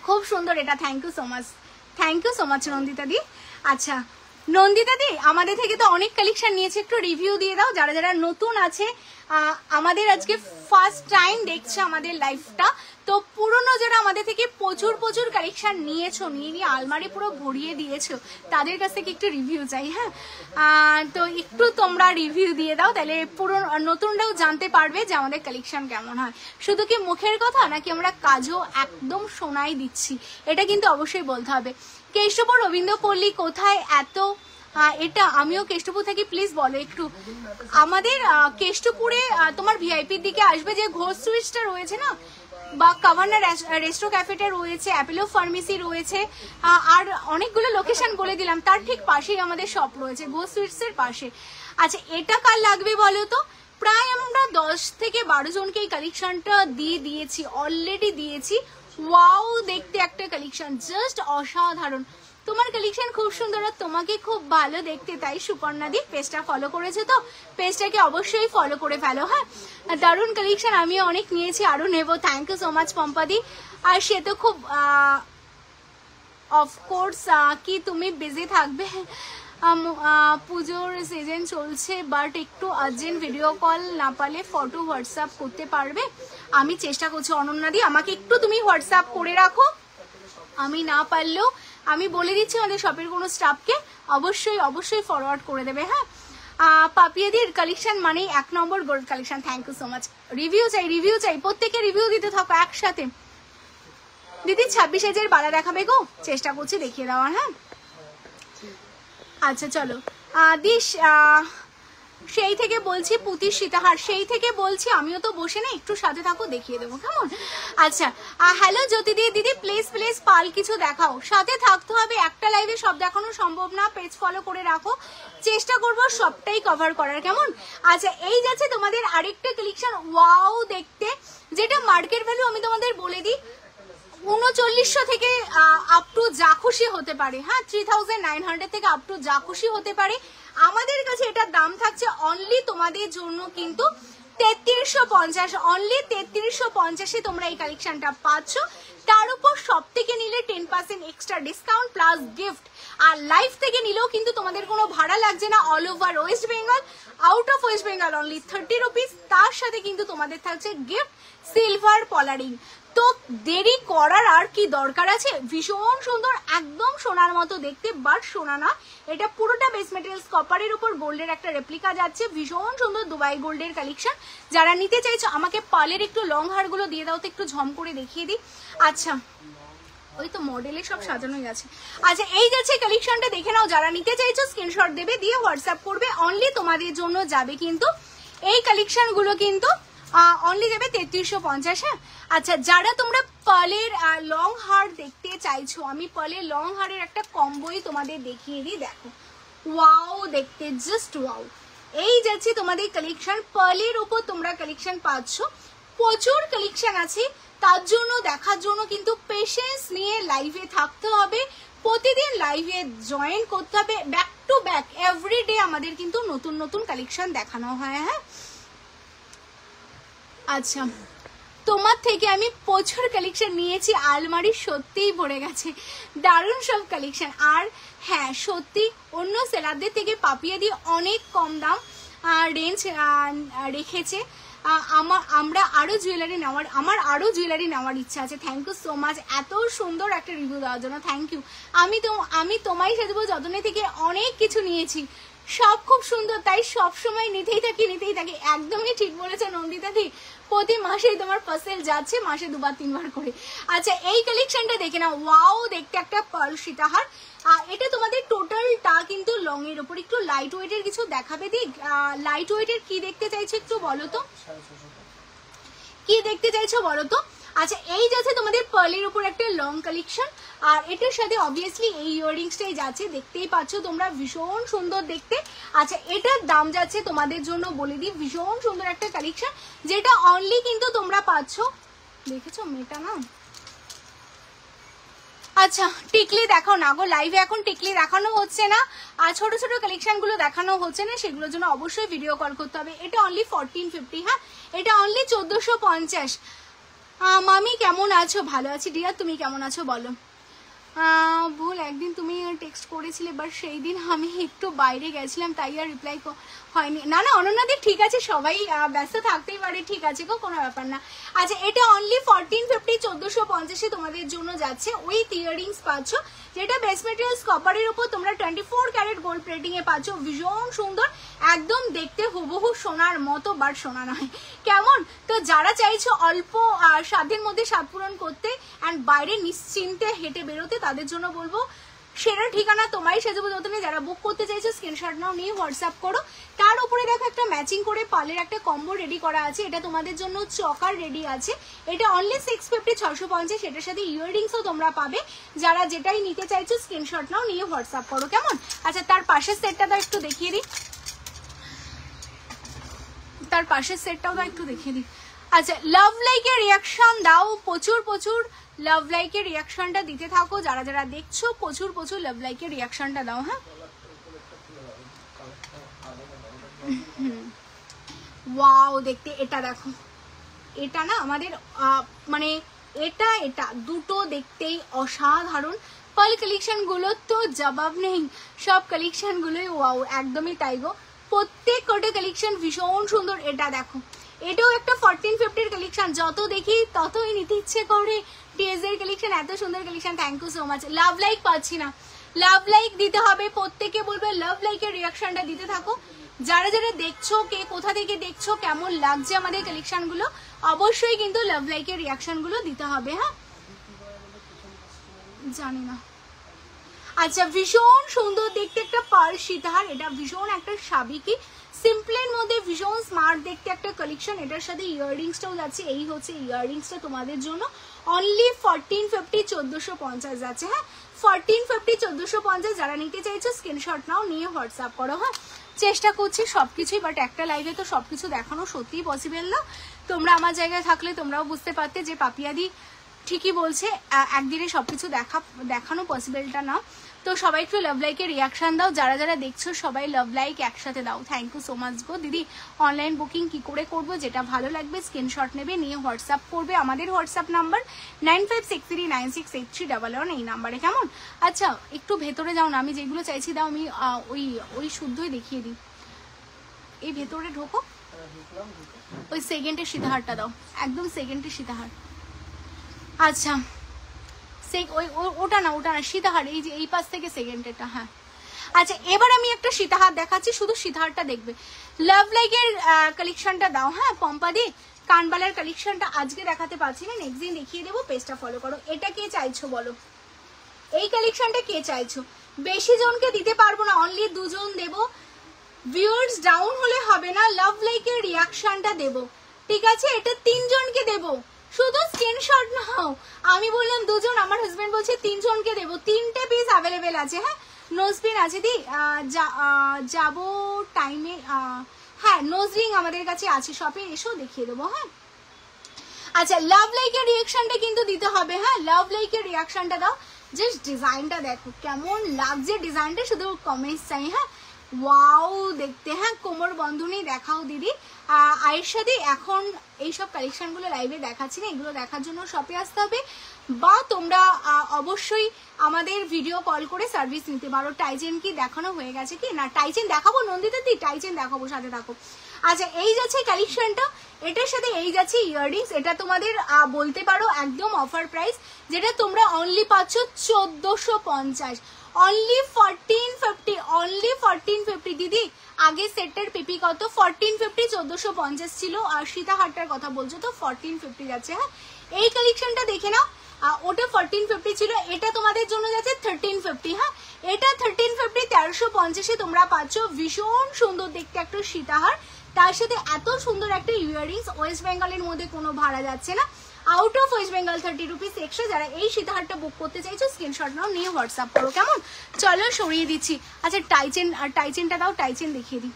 খুব সুন্দর এটা, thank you so much, thank you so much Nandita di. আচ্ছা নন্দিতা দি আমাদের থেকে তো অনেক কালেকশন নিয়েছে, একটু রিভিউ দিয়ে দাও। যারা যারা নতুন আছে, আমাদের আজকে ফার্স্ট টাইম দেখছে আমাদের লাইভটা, তো পুরনো যারা আমাদের থেকে প্রচুর প্রচুর কালেকশন নিয়েছো, নিয়ে আলমারি পুরো ভরিয়ে দিয়েছো, তাদের কাছ থেকে একটু রিভিউ চাই। হ্যাঁ তো একটু তোমরা রিভিউ দিয়ে দাও, তাহলে পুরো নতুনরাও জানতে পারবে যে আমাদের কালেকশন কেমন হয়। শুধু কি মুখের কথা নাকি আমরা কাজও একদম শোনাই দিচ্ছি, এটা কিন্তু অবশ্যই বলতে হবে। কেষ্টপুর রবীন্দ্রপল্লী কোথায়? এত এটা আমিও কেষ্টপুর থাকি, প্লিজ বলো একটু। আমাদের কেষ্টপুরে তোমার ভিআইপির দিকে আসবে, যে ঘোষ সুইটসটা রয়েছে না, বা কাভার্না রেস্টো ক্যাফেটা রয়েছে, অ্যাপেলো ফার্মেসি রয়েছে, আর অনেকগুলো লোকেশন বলে দিলাম, তার ঠিক পাশেই আমাদের শপ রয়েছে, ঘোষ সুইটসের পাশে। আচ্ছা এটা কার লাগবে বলো তো? প্রায় আমরা 10 থেকে 12 জনকে এই কালেকশনটা দিয়েছি, অলরেডি দিয়েছি। ওয়াও দেখতে একটা কালেকশন, জাস্ট অসাধারণ। তোমার কালেকশন খুব সুন্দর, আর তোমাকে খুব ভালো দেখতে, তাই সুপর্ণা দি পেজটা ফলো করেছে, তো পেজটাকে অবশ্যই ফলো করে ফেলো। হ্যাঁ দারুণ কালেকশন, আমিও অনেক নিয়েছি, আরো নেব। থ্যাংক ইউ সো মাচ পম্পাদি। আর সে তো খুব অফকোর্স কি তুমি বিজি থাকবে, পুজোর সিজন চলছে, বাট একটু আর্জেন্ট ভিডিও কল না পারলে ফটো হোয়াটসঅ্যাপ করতে পারবে? আমি চেষ্টা করছি অনন্যাদি, আমাকে একটু তুমি হোয়াটসঅ্যাপ করে রাখো, আমি না পারলেও আমি বলে দিচ্ছি আমাদের শপের কোনো স্টাফকে অবশ্যই অবশ্যই ফরওয়ার্ড করে দেবে। হ্যাঁ, পাপিয়াদির কালেকশন মানে 1 নম্বর gold collection. Thank you so much. Review চাই, প্রত্যেকে রিভিউ দিতে থাকো একসাথে। দিদি 26 এজের বালা দেখাবে গো? চেষ্টা করছি দেখিয়ে দেওয়ার। হ্যাঁ, আচ্ছা চলো দিস, সেই থেকে বলছি পুতির সীতাহার, সেই থেকে বলছি, আমিও তো বসে না, একটু সাথে থাকো দেখিয়ে দেবো কেমন। আচ্ছা হ্যালো জ্যোতি দিদি, প্লিজ প্লিজ পাল কিছু দেখাও, সাথে থাকতে হবে, একটা লাইভে সব দেখানো সম্ভব না, পেজ ফলো করে রাখো, চেষ্টা করবো সবটাই কভার করার কেমন। আচ্ছা এই যাচ্ছে তোমাদের আরেকটা কালেকশন, ওয়াও দেখতে, যেটা মার্কেট ভ্যালু আমি তোমাদের বলে দিই 3900 থেকে আপ টু যা খুশি হতে পারে। হ্যাঁ, 3900 থেকে আপ টু যা খুশি হতে পারে। আমাদের কাছে এটার দাম থাকছে অনলি তোমাদের জন্য কিন্তু 3350, অনলি 3350 তোমরা এই কালেকশনটা পাচ্ছ। তার উপর সব থেকে নিলে 10% এক্সট্রা ডিসকাউন্ট প্লাস গিফট, আর লাইভ থেকে নিলেও কিন্তু তোমাদের কোনো ভাড়া লাগছে না, all over West Bengal, out of West Bengal only 30 rupees, তার সাথে কিন্তু তোমাদের থাকছে গিফট সিলভার পলারিং। তো দেরি করার আর কি দরকার আছে, ভীষণ সুন্দর, একদম সোনার মতো দেখতে, বাট সোনা না, এটা পুরোটা বেস মেটেরিয়ালস কপারের উপর গোল্ডের একটা রেপ্লিকা যাচ্ছে, ভীষণ সুন্দর দুবাই গোল্ডের কালেকশন। যারা নিতে চাইছো আমাকে পালের একটু লং হারগুলো দিয়ে দাও তো, একটু ঝম করে দেখিয়ে দিই। আচ্ছা ওই তো মডেলে সব সাজানোই আছে। আচ্ছা এই যাচ্ছে কালেকশনটা, দেখে নাও, যারা নিতে চাইছো স্ক্রিনশট দেবে, দিয়ে হোয়াটসঅ্যাপ করবে, অনলি তোমাদের জন্য যাবে কিন্তু এই কালেকশন গুলো কিন্তু অনলি যাবে 3350। হ্যাঁ, আচ্ছা যারা তোমরা পার্লের লং হার দেখতে চাইছো, আমি পার্লের লং হারের একটা কম্বোই তোমাদের দেখিয়ে দিই, দেখো ওয়াও দেখতে, জাস্ট ওয়াও। এই যাচ্ছে তোমাদের কালেকশন, পার্লের উপর তোমরা কালেকশন পাচ্ছ, প্রচুর কালেকশন আছে, তার জন্য দেখার জন্য কিন্তু পেশেন্স নিয়ে লাইভে থাকতে হবে, প্রতিদিন লাইভে জয়েন করতে হবে, ব্যাক টু ব্যাক এভরিডে আমাদের কিন্তু নতুন নতুন কালেকশন দেখানো হয়। হ্যাঁ, আচ্ছা তোমার থেকে আমি প্রচুর কালেকশন নিয়েছি, আলমারি সত্যিই ভরে গেছে, দারুণ সব কালেকশন। আর হ্যাঁ সত্যি অন্য সেলারদের থেকে পাপিয়াদি অনেক কম দাম রেঞ্জ রেখেছে। আমরা আরো জুয়েলারি নেওয়ার, আমার আরো জুয়েলারি নেওয়ার ইচ্ছা আছে। থ্যাংক ইউ সো মাচ এত সুন্দর একটা রিভিউ দেওয়ার জন্য, থ্যাংক ইউ। আমি তোমায় সাজবো যতনে থেকে অনেক কিছু নিয়েছি, সব খুব সুন্দর, তাই সব সময় নিতেই থাকি। একদমই ঠিক বলেছে নন্দিতা দি, প্রতি মাসেই তোমার পার্সেল যাচ্ছে, মাসে 2-3 করে। আচ্ছা এই কালেকশনটা দেখে নাও, ওয়াও দেখতে একটা পার্ল সীতাহার, এটা তোমাদের টোটালটা কিন্তু লং এর উপর, একটু লাইট ওয়েটের কিছু দেখাবে দিক, লাইট ওয়েটের কি দেখতে চাইছো একটু বলো তো, কি দেখতে চাইছো বলো তো। আচ্ছা এই যাচ্ছে তোমাদের পার্লের উপর একটা লং কালেকশন, আর এটার সাথে অবভিয়াসলি এই ইয়াররিংসটাই যাচ্ছে, দেখতেই পাচ্ছ তোমরা, ভীষণ সুন্দর দেখতে। আচ্ছা এটার দাম যাচ্ছে তোমাদের জন্য বলে দিই, ভীষণ সুন্দর একটা কালেকশন, যেটা অনলি কিন্তু তোমরা পাচ্ছ, দেখেছো মেয়েটা না। আচ্ছা টিকলি দেখাও না গো, লাইভে এখন টিকলি দেখানো হচ্ছে না, আর ছোট ছোট কালেকশন গুলো দেখানো হচ্ছে না, সেগুলোর জন্য অবশ্যই ভিডিও কল করতে হবে। এটা অনলি 1450। হ্যাঁ, এটা অনলি 1450। মামি কেমন আছো? ভালো আছি ডিয়ার, তুমি কেমন আছো বলো। ভুল একদিন তুমি টেক্সট করেছিলে, বাট সেই দিন আমি একটু বাইরে গেছিলাম, তাই আর রিপ্লাই হয়নি। না না অনন্যাদি ঠিক আছে, সবাই ব্যস্ত থাকতেই পারে, ঠিক আছে গো, কোনো ব্যাপার না। আচ্ছা এটা অনলি 1450, 1450 তোমাদের জন্য যাচ্ছে। উইথ ইয়াররিংস পাচ্ছ, যেটা বেস মেটেরিয়ালস কপারের উপর তোমরা 24 ক্যারেট গোল্ড প্লেটিং এ পাচ্ছ, ভীষণ সুন্দর, একদম দেখতে হুবহু সোনার মতো, বাট সোনা নয় কেমন। তো যারা চাইছো অল্প স্বাদের মধ্যে স্বাদ পূরণ করতে অ্যান্ড বাইরে নিশ্চিন্তে হেঁটে বেরোতে, তাদের জন্য বলবো সেরা ঠিকানা তোমায় সাজাবো যতনে। যারা বুক করতে চাইছো স্ক্রিনশট নাও, নিয়ে হোয়াটসঅ্যাপ করো। তার উপরে দেখো একটা ম্যাচিং করে পালের একটা কম্বো রেডি করা আছে, এটা তোমাদের জন্য চকার রেডি আছে, এটা অনলি 650, 650, এটার সাথে ইয়াররিংসও তোমরা পাবে। যারা যেটাই নিতে চাইছো স্ক্রিনশট নাও, নিয়ে হোয়াটসঅ্যাপ করো কেমন। আচ্ছা তার পাশের সেটটা তো একটু দেখিয়ে দিই, তার পাশের সেটটাও তো একটু দেখিয়ে দিই। আচ্ছা লাভ লাইকের রিয়াকশন দাও, প্রচুর প্রচুর লাভ লাইকের রিয়াকশনটা দিতে থাকো, যারা যারা দেখছো প্রচুর প্রচুর লাভ লাইকের রিয়াকশনটা দাও। হ্যাঁ ওয়াও দেখতে, এটা দেখো, এটা না আমাদের মানে এটা দুটো দেখতেই অসাধারণ, পার্ল কালেকশন গুলো তো জবাব নেই, সব কালেকশন গুলোই ওয়াও, একদমই তাই গো। প্রত্যেক কটা কালেকশন ভীষণ সুন্দর। এটা দেখো, এটাও একটা 1450 কালেকশন, যত দেখি ততই নিতে ইচ্ছে করে। টিএস এর কালেকশন এত সুন্দর collection, thank you so much. Love like পাচ্ছি না, লাভ লাইক দিতে হবে, প্রত্যেকে বলবে লাভ লাইকের রিয়াকশনটা দিতে থাকো। যারা যারা দেখছো, কে কোথা থেকে দেখছো, কেমন লাগছে আমাদের কালেকশন গুলো, অবশ্যই কিন্তু লাভ লাইকের রিয়াকশন গুলো দিতে হবে। হ্যাঁ, জানি না। আচ্ছা, ভীষণ সুন্দর দেখতে একটা পার্ল সীতাহার, এটা ভীষণ একটা সাবিকি সিম্পলের মধ্যে ভীষণ স্মার্ট দেখতে একটা কালেকশন। এটার সাথে ইয়াররিংসটাও যাচ্ছে, এই হচ্ছে ইয়াররিংসটা তোমাদের জন্য অনলি 1450, 1450 যাচ্ছে। হ্যাঁ, 1450, 1450 যারা নিতে চাইছো স্ক্রিনশট নাও, নিয়ে হোয়াটসঅ্যাপ করো। হ্যাঁ, চেষ্টা করছি সবকিছুই, বাট একটা লাইভে তো সবকিছু দেখানো সত্যিই পসিবল না। তোমরা আমার জায়গায় থাকলে তোমরাও বুঝতে পারতে যে পাপিয়াদি ঠিকই বলছে, একদিনে সবকিছু দেখানো পসিবলটা না। তো সবাই একটু লাভ লাইকের রিয়াকশন দাও, যারা যারা দেখছো সবাই লাভ লাইক একসাথে দাও। থ্যাংক ইউ সো মাচ গো দিদি। অনলাইন বুকিং কি করে করবো, যেটা ভালো লাগবে স্ক্রিনশট নেবে, নিয়ে হোয়াটসঅ্যাপ করবে। আমাদের হোয়াটসঅ্যাপ নাম্বার 9563968311 এই নাম্বারে, কেমন? আচ্ছা, একটু ভেতরে যাও না, আমি যেগুলো চাইছি দাও, আমি ওই শুদ্ধই দেখিয়ে দিই। এই ভেতরে ঢোকো, ওই সেকেন্ডের সীতাহারটা দাও, একদম সেকেন্ডের সীতাহার। আচ্ছা, ওটা না সীতাহার, এই যে এই পাশ থেকে সেকেন্ডেরটা। হ্যাঁ, আচ্ছা, এবার আমি একটা সীতাহার দেখাচ্ছি, শুধু সীতাহারটা দেখবে। লাভ লাইকের কালেকশনটা দাও। হ্যাঁ, পম্পাদি কানবালার কালেকশনটা আজকে দেখাতে পারছি না, নেক্সট দিন দেখিয়ে দেবো, পেজটা ফলো করো। এটা কে চাইছো বলো, এই কালেকশনটা কে চাইছো? বেশি জনকে দিতে পারবো না, অনলি 2 জন দেবো। ভিউয়ার্স ডাউন হলে হবে না, লাভ লাইকের রিয়াকশনটা দেবো, ঠিক আছে? এটা 3 জনকে দেবো, শুধু স্ক্রিনশট নাও। আমি বললাম 2 জন, আমার হাজবেন্ড বলছে 3 জনকে দেবো। 3টে পিস অ্যাভেলেবেল আছে। হ্যাঁ, নোজপিন আছে দি, যাবো টাইমে। হ্যাঁ, নোজরিং আমাদের কাছে আছে, শপে এসো দেখিয়ে দেবো। হ্যাঁ, আচ্ছা, লাভ লাইকের রিয়াকশনটা কিন্তু দিতে হবে। হ্যাঁ, লাভ লাইকের রিয়াকশনটা দাও। জাস্ট ডিজাইনটা দেখো কেমন লাগছে, ডিজাইনটা শুধু কমেন্টস চাই। হ্যাঁ, ওয়াও দেখতে। হ্যাঁ, কোমর বন্ধনী দেখাও দিদি। আয়েশা দি, এখন এইসব কালেকশনগুলো লাইভে দেখাচ্ছি না, এগুলো দেখার জন্য শপে আসতে হবে, বা তোমরা অবশ্যই আমাদের ভিডিও কল করে সার্ভিস নিতে পারো। টাইচেন কি দেখানো হয়ে গেছে কি না? টাইচেন দেখাবো নন্দিতা দি, টাইচেন দেখাবো, সাথে থাকো। আচ্ছা, এই যাচ্ছে কালেকশনটা, এটার সাথে এই যাচ্ছে ইয়াররিংস। এটা তোমাদের বলতে পারো একদম অফার প্রাইস, যেটা তোমরা অনলি পাচ্ছ 1450, অনলি 1450, অনলি 1450 দিদি। আগে সেটের পিপি কত? 1450, 1450 ছিল, আর সীতাহারটার কথা বলছো তো 1450 যাচ্ছে। হ্যাঁ, এই কালেকশনটা দেখে নাও, ওটা 1450 ছিল, এটা তোমাদের জন্য যাচ্ছে 1350। হ্যাঁ, এটা 1350, 1350-এ তোমরা পাচ্ছ ভীষণ সুন্দর দেখতে একটা সীতাহার, তার সাথে এত সুন্দর একটা ইয়াররিংস। ওয়েস্ট বেঙ্গলের মধ্যে কোনো ভাড়া যাচ্ছে না, out of West Bengal 30 rupees extra. যারা এই সীতাহারটা বুক করতে চাইছো স্ক্রিনশট নাও, নিয়ে হোয়াটসঅ্যাপ করো, কেমন? চলো সরিয়ে দিচ্ছি। আচ্ছা, টাইচেন, আর টাইচেনটা দাও, টাইচেন দেখিয়ে দিই।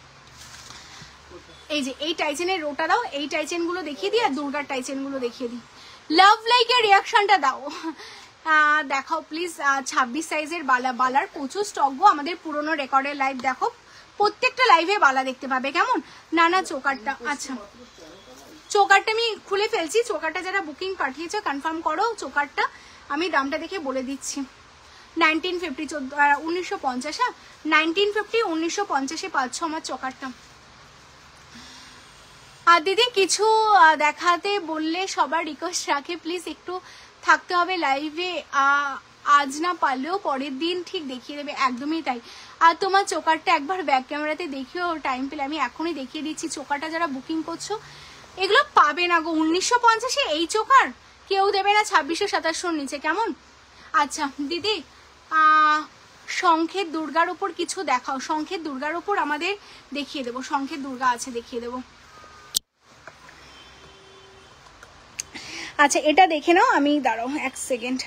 এই যে এই টাইচেনের রোটা দাও, এই টাইচেন গুলো দেখিয়ে দিই, আর দুর্গার টাইচেন গুলো দেখিয়ে দিই। লাভ লাইকের রিয়াকশনটা দাও, দেখাও প্লিজ। 26 সাইজের বালার প্রচুর স্টক গো, আমাদের পুরোনো রেকর্ডের লাইভ দেখো, প্রত্যেকটা লাইভে বালা দেখতে পাবে, কেমন? না চোকারটা, আচ্ছা চোকারটা আমি খুলে ফেলছি। চোকারটা যারা বুকিং পাঠিয়েছে কনফার্ম করো, চোকারটা আমি দামটা দেখে বলে দিচ্ছি। 1950, 1950। হ্যাঁ, 1950, 1950-এ পাচ্ছ আমার চোকারটা। আর দিদি কিছু দেখাতে বললে সবার রিকোয়েস্ট রাখে, প্লিজ একটু থাকতে হবে লাইভে, আজ না পারলেও পরের দিন ঠিক দেখিয়ে দেবে, একদমই তাই। আর তোমার চোকারটা একবার ব্যাক ক্যামেরাতে দেখিও, টাইম পেলে আমি এখনই দেখিয়ে দিচ্ছি। চোকারটা যারা বুকিং করছো এগুলো পাবে না গো, 1950-এ এই চোকার কেউ দেবে না 2600-2700-র নিচে, কেমন? আচ্ছা দিদি, শঙ্খের দুর্গার ওপর কিছু দেখাও, শঙ্খের দুর্গার ওপর আমাদের দেখিয়ে দেবো, শঙ্খের দুর্গা আছে দেখিয়ে দেবো। আচ্ছা, এটা দেখে নাও, আমি দাঁড়াও 1 সেকেন্ড।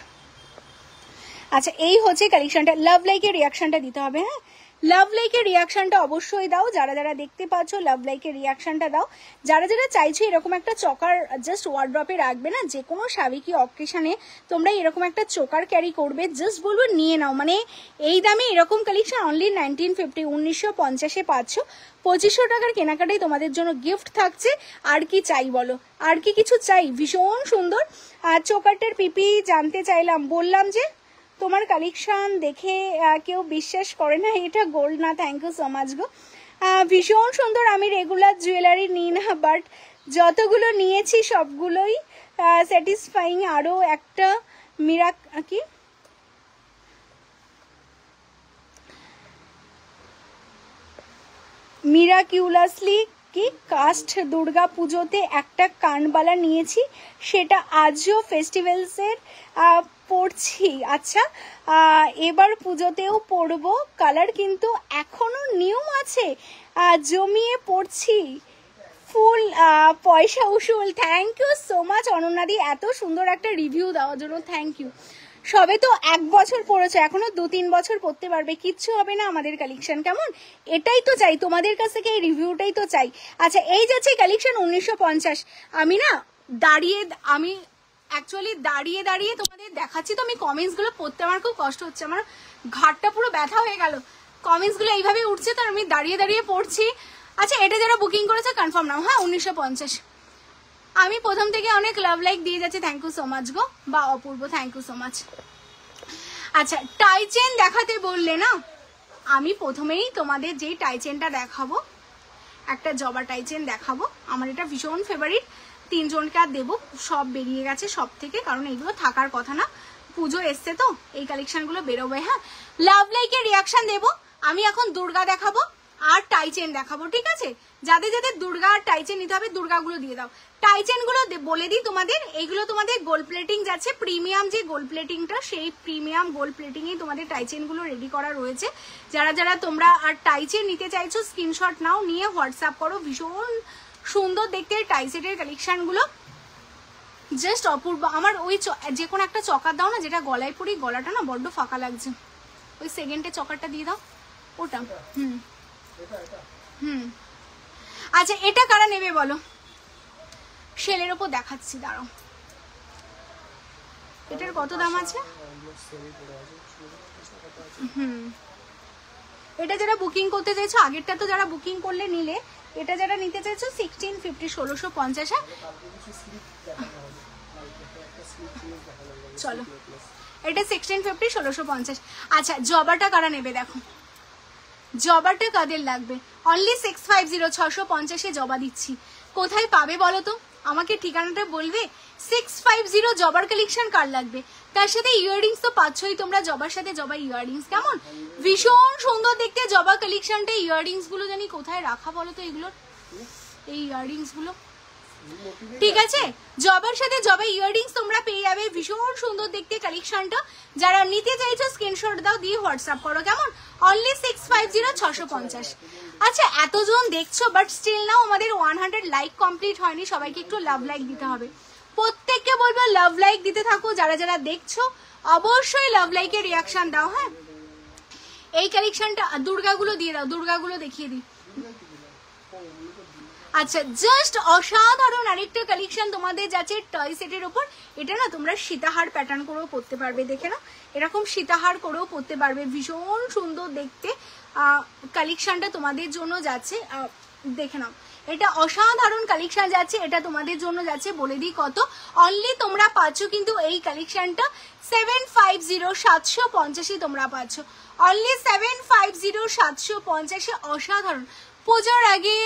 আচ্ছা, এই হচ্ছে কালেকশনটা। লাভ লাইকের রিয়াকশনটা দিতে হবে। হ্যাঁ, লাভ লাইকের রিয়াকশনটা অবশ্যই দাও, যারা যারা দেখতে পাচ্ছ লাভ লাইকের রিয়াকশনটা দাও। যারা যারা চাইছো এরকম একটা চোকার জাস্ট ওয়ার্ড্রপে রাখবে না, যে কোনো সাবেকি অকেশনে তোমরা এরকম একটা চোকার ক্যারি করবে, জাস্ট বলবো নিয়ে নাও। মানে এই দামে এরকম কালেকশন অনলি 1950, 1950-এ পাচ্ছ। 2500 টাকার কেনাকাটাই তোমাদের জন্য গিফট থাকছে। আর কি চাই বলো, আর কি কিছু চাই? ভীষণ সুন্দর। আর চোকারটার পিপি জানতে চাইলাম, বললাম যে তোমার কালেকশন দেখে কেউ বিশ্বাস করে না এটা গোল্ড না। থ্যাংক ইউ সো মাচ গো। ভীষণ সুন্দর। আমি রেগুলার জুয়েলারি নিই না, বাট যতগুলো নিয়েছি সবগুলোই স্যাটিসফাইং। আরও একটা মিরাকিউলাসলি কি কাস্ট দুর্গা পুজোতে একটা কানবালা নিয়েছি, সেটা আজও ফেস্টিভ্যালসের পরছি। আচ্ছা, এবার পুজোতেও পরবো। কালার কিন্তু এখনো নিউ আছে, জমিয়ে পড়ছি ফুল পয়সা উসুল। থ্যাংক ইউ সো মাচ অনন্যাদি, এত সুন্দর একটা রিভিউ দেওয়ার জন্য থ্যাংক ইউ। সবে তো 1 বছর পড়েছে, এখনো 2-3 বছর পড়তে পারবে, কিচ্ছু হবে না আমাদের কালেকশন। কেমন? এটাই তো চাই তোমাদের কাছ থেকে, এই রিভিউটাই তো চাই। আচ্ছা, এই যাচ্ছে কালেকশন 1950। আমি না আমি অ্যাকচুয়ালি দাঁড়িয়ে দাঁড়িয়ে তোমাদের দেখাচ্ছি, তো আমি কমেন্টসগুলো পড়তে আমার খুব কষ্ট হচ্ছে, আমার ঘাটটা পুরো ব্যথা হয়ে গেল। কমেন্টসগুলো এইভাবে উঠছে, তো আমি দাঁড়িয়ে দাঁড়িয়ে পড়ছি। আচ্ছা, এটা যারা বুকিং করেছে কনফার্ম নাও। হ্যাঁ, 1950। আমি প্রথম থেকে অনেক লাভ লাইক দিয়ে যাচ্ছি, থ্যাংক ইউ সো মাচ গো। বা অপূর্ব, থ্যাংক ইউ সো মাচ। আচ্ছা, টাই চেন দেখাতে বললে না, আমি প্রথমেই তোমাদের যেই টাই চেনটা দেখাবো, একটা জবা টাই চেন দেখাবো। আমার এটা ভীষণ ফেভারিট, 3 জনকে আর দেবো, সব বেরিয়ে গেছে সব থেকে, কারণ এইগুলো থাকার কথা না, পুজো এসছে তো এই কালেকশনগুলো বেরোবে। হ্যাঁ, লাভ লাইকের রিয়াকশন দেবো। আমি এখন দুর্গা দেখাবো আর টাই চেন দেখাবো, ঠিক আছে? যাদের যাদের দুর্গা আর টাই চেন নিতে হবে, দুর্গাগুলো দিয়ে দাও। টাই চেনগুলো বলে দিই তোমাদের, এইগুলো তোমাদের গোল্ড প্লেটিং যাচ্ছে, প্রিমিয়াম যে গোল্ড প্লেটিংটা, সেই প্রিমিয়াম গোল্ড প্লেটিংয়েই তোমাদের টাই চেনগুলো রেডি করা রয়েছে। যারা যারা তোমরা আর টাই চেন নিতে চাইছো, স্ক্রিনশট নাও, নিয়ে হোয়াটসঅ্যাপ করো। ভীষণ সুন্দর দেখতে টাই সেটের কালেকশনগুলো, জাস্ট অপূর্ব। আমার ওই যে কোনো একটা চকার দাও না, যেটা গলায় পরি, গলাটা না বড্ড ফাঁকা লাগছে, ওই সেকেন্ডে চকারটা দিয়ে দাও, ওটা। আচ্ছা, এটা কারা নেবে বলো? সেলের ওপর দেখাচ্ছি, দাঁড়াও। এটার কত দাম আছে? এটা যারা বুকিং করতে চাইছো, আগেরটা তো যারা বুকিং করলে নিলে, এটা যারা নিতে চাইছো 1650, 1650। চলো, এটা 1650, 1650। আচ্ছা, জবাটা কারা নেবে দেখো, জবাটা কাদের লাগবে? অনলি 650, 650-এ জবা দিচ্ছি। কোথায় পাবে বলো তো, আমাকে ঠিকানাটা বলবে। 650 জবার কালেকশন কার লাগবে? তার সাথে ইয়াররিংস তো পাচ্ছই তোমরা, জবার সাথে জবা ইয়াররিংস। কেমন ভীষণ সুন্দর দেখতে জবা কালেকশনটা। ইয়াররিংস গুলো জানি কোথায় রাখা বলো তো, এগুলোর এই ইয়াররিংস গুলো, ঠিক আছে? জবার সাথে জবা ইয়াররিংস তোমরা পেয়ে যাবে, ভীষণ সুন্দর দেখতে কালেকশনটা। যারা নিতে চাইছো স্ক্রিনশট দাও, দিয়ে হোয়াটসঅ্যাপ করো। কেমন? অনলি 650, 650। আচ্ছা, এতজন দেখছো, বাট স্টিল নাও আমাদের 100 লাইক কমপ্লিট হয়নি। সবাইকে একটু লাভ লাইক দিতে হবে, প্রত্যেককে বলবো লাভ লাইক দিতে থাকো। যারা যারা দেখছো অবশ্যই লাভ লাইকের রিয়াকশন দাও। হ্যাঁ, এই কালেকশনটা, দুর্গাগুলো দিয়ে দাও, দুর্গাগুলো দেখিয়ে দিই। আচ্ছা, জাস্ট অসাধারণ আরেকটা কালেকশন তোমাদের যাচ্ছে টয় সেটের উপর। এটা না তোমরা সীতাহার প্যাটার্ন করেও পরতে পারবে, দেখে না, এরকম সীতাহার করেও পরতে পারবে, ভীষণ সুন্দর দেখতে কালেকশনটা তোমাদের জন্য যাচ্ছে। দেখে নাও, এটা অসাধারণ কালেকশন যাচ্ছে, এটা তোমাদের জন্য যাচ্ছে। বলে দিই কত, অনলি তোমরা পাচ্ছ কিন্তু এই কালেকশনটা 750, 750 তোমরা পাচ্ছ। অনলি 750, 750। অসাধারণ। পূজার আগে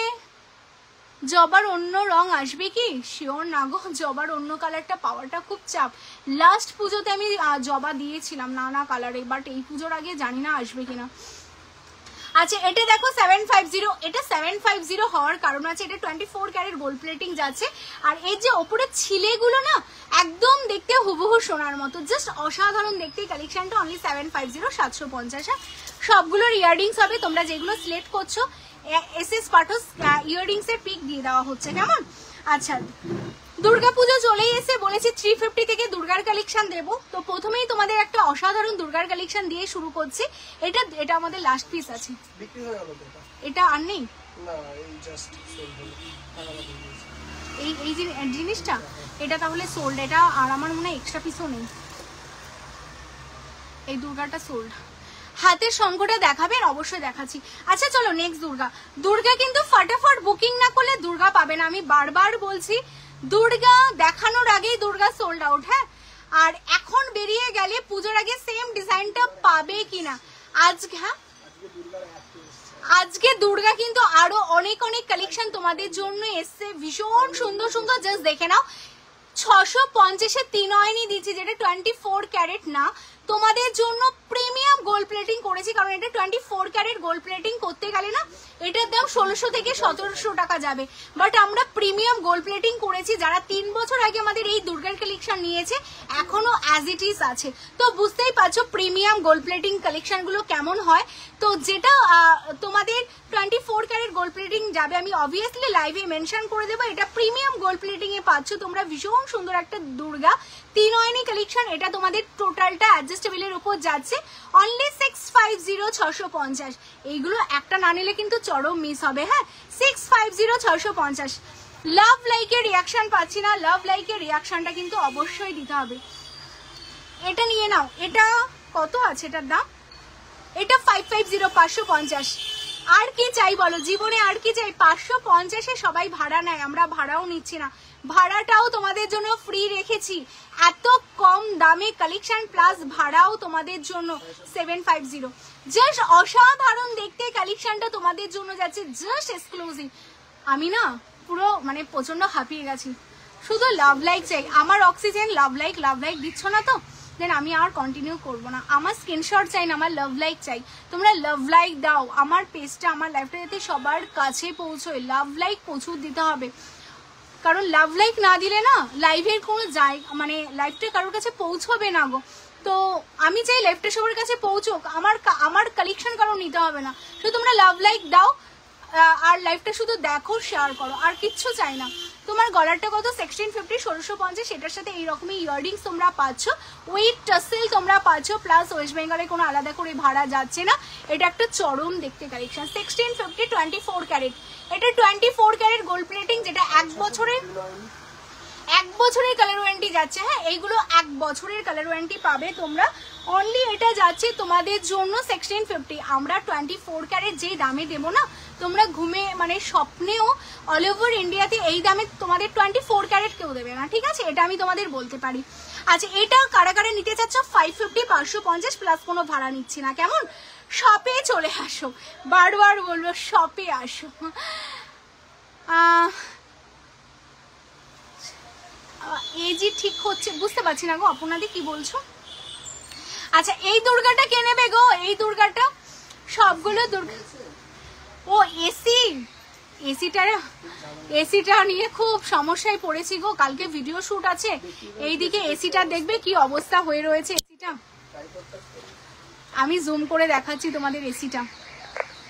জবার অন্য রং আসবে কি? শিওর না গো, জবার অন্য কালারটা পাওয়াটা খুব চাপ। লাস্ট পুজোতে আমি জবা দিয়েছিলাম নানা কালারে, বাট এই পুজোর আগে জানি না আসবে কিনা। আচ্ছা, এটা দেখো 750। এটা 750 হওয়ার কারণ আছে, এটা 24 ক্যারেট গোল্ড প্লেটিং যাচ্ছে। আর এই যে ওপরে ছিলেগুলো না, একদম দেখতে হুবহু সোনার মতো, জাস্ট অসাধারণ দেখতে কালেকশনটা। অনলি 750, 750। সবগুলোর ইয়াররিংস হবে, তোমরা যেগুলো সিলেক্ট করছো এসএস পাঠস ইয়াররিংস এর পিক দিয়ে দেওয়া হচ্ছে। কেমন? আচ্ছা, দুর্গাপুজো চলেই এসে, বলেছি 350 থেকে দুর্গার কালেকশন দেব। তো প্রথমেই তোমাদের একটা অসাধারণ দুর্গার কালেকশন দিয়ে শুরু করছি। এটা আমাদের লাস্ট পিস আছে, এটা আর নেই। এই জিনিসটা, এটা তাহলে সোল্ড, এটা আর আমার মনে হয় এক্সট্রা পিসও নেই। এই দুর্গাটা সোল্ড। হাতের শঙ্খটা দেখাবেন? অবশ্যই দেখাচ্ছি। আচ্ছা, চলো নেক্সট দুর্গা। দুর্গা কিন্তু ফটাফট বুকিং না করলে দুর্গা পাবে না, আমি বারবার বলছি। দুর্গা দেখানোর আগেই দুর্গা সোল্ড আউট। হ্যাঁ, আর এখন বেরিয়ে গেল গেলে পুজোর আগে সেম ডিজাইনটা পাবে কিনা। আজকে হ্যাঁ আজকে দুর্গা কিন্তু আরো অনেক অনেক কালেকশন তোমাদের জন্য এসছে, ভীষণ সুন্দর সুন্দর, জাস্ট দেখে নাও। 650-এ 3 অয়নি দিচ্ছি, যেটা 24 ক্যারেট না, তোমাদের জন্য প্রিমিয়াম গোল্ড প্লেটিং করেছি, কারণ এটা 24 ক্যারেট গোল্ড প্লেটিং করতে গেলে না এটার দাম 1600 থেকে 1700 টাকা যাবে, বাট আমরা প্রিমিয়াম গোল্ড প্লেটিং করেছি। যারা 3 বছর আগে আমাদের এই দুর্গার কালেকশন নিয়েছে এখনো অ্যাজ ইট ইজ আছে, তো বুঝতেই পারছো প্রিমিয়াম গোল্ড প্লেটিং কালেকশন গুলো কেমন হয়। তো যেটা তোমাদের 24 ক্যারেট গোল্ড প্লেটিং যাবে, আমি অবভিয়াসলি লাইভে মেনশন করে দেবো, এটা প্রিমিয়াম গোল্ড প্লেটিং এ পাচ্ছ তোমরা। ভীষণ সুন্দর একটা দুর্গা 3 অয়নি কালেকশন, এটা তোমাদের টোটালটা অ্যাডজাস্টেবলের উপর যাচ্ছে অনলি 650-650। এইগুলো একটা না নিলে কিন্তু চরম মিস হবে। হ্যাঁ 650-650। লাভ লাইকের রিয়াকশন পাচ্ছি না, লাভ লাইকের রিয়াকশনটা কিন্তু অবশ্যই দিতে হবে। এটা নিয়ে নাও, এটা কত আছে এটার দাম, এটা 550-550। আর কি চাই বলো জীবনে, আর কি চাই। 550-এ সবাই ভাড়া নেয়, আমরা ভাড়াও নিচ্ছি না, ভাড়াটাও তোমাদের জন্য ফ্রি রেখেছি। এত কম দামে কালেকশন প্লাস ভাড়াও তোমাদের জন্য 750। জাস্ট অসাধারণ দেখতে কালেকশনটা তোমাদের জন্য যাচ্ছে, জাস্ট এক্সক্লুসিভ। আমি না পুরো মানে প্রচন্ড হাঁপিয়ে গেছি, শুধু লাভ লাইক চাই। আমার অক্সিজেন লাভ লাইক দিচ্ছ না তো, দেন আমি আর কন্টিনিউ করবো না। আমার স্ক্রিনশট চাই না, আমার লাভ লাইক চাই। তোমরা লাভ লাইক দাও, আমার পেজটা আমার লাইফটা যাতে সবার কাছে পৌঁছয়, লাভ লাইক প্রচুর দিতে হবে, কারণ লাভ লাইক না দিলে না লাইভের কোনো জায়গা মানে লাইভটা কারোর কাছে পৌঁছবে না গো। তো আমি চাই লাইভটা সবার কাছে পৌঁছোক, আমার কালেকশন কারো নিতে হবে না, তো তোমরা লাভ লাইক দাও আর লাইভটা শুধু দেখো, শেয়ার করো, আর কিচ্ছু চাই না। তোমার গলারটা কত 1650 1650, সেটার সাথে এইরকমই ইয়াররিংস তোমরা পাচ্ছ, উইথ টাসেল তোমরা পাচ্ছ, প্লাস ওয়েস্ট বেঙ্গলে কোনো আলাদা করে ভাড়া যাচ্ছে না। এটা একটা চরম দেখতে কালেকশন। 1650 24 ক্যারেট, এটা 24 ক্যারেট গোল্ড প্লেটিং, যেটা 1 বছরের কালার ওয়ারেন্টি যাচ্ছে। হ্যাঁ এইগুলো 1 বছরের কালার ওয়ারেন্টি পাবে তোমরা, অনলি এটা যাচ্ছে তোমাদের জন্য 1650। আমরা 24 ক্যারেট যেই দামে দেবো না, তোমরা ঘুমে মানে স্বপ্নেও অল ওভার ইন্ডিয়াতে এই দামে তোমাদের 24 ক্যারেট কেউ দেবে না, ঠিক আছে, এটা আমি তোমাদের বলতে পারি। আচ্ছা এটা কারা কারা নিতে চাচ্ছ, 550 550 প্লাস কোনো ভাড়া নিচ্ছি না, কেমন। শপে চলে আসো, বারবার বলবো শপে আসো। এই যে ঠিক হচ্ছে বুঝতে পারছি না গো আপনাদের কি বলছো। আচ্ছা এই দুর্গাটা কে নেবে গো, এই দুর্গাটা সবগুলো দুর্গা। ও এসিটা নিয়ে খুব সমস্যায় পড়েছি গো, কালকে ভিডিও শুট আছে, এইদিকে এসিটা দেখবে কি অবস্থা হয়ে রয়েছে এসিটা। আমি জুম করে দেখাচ্ছি তোমাদের এসিটা,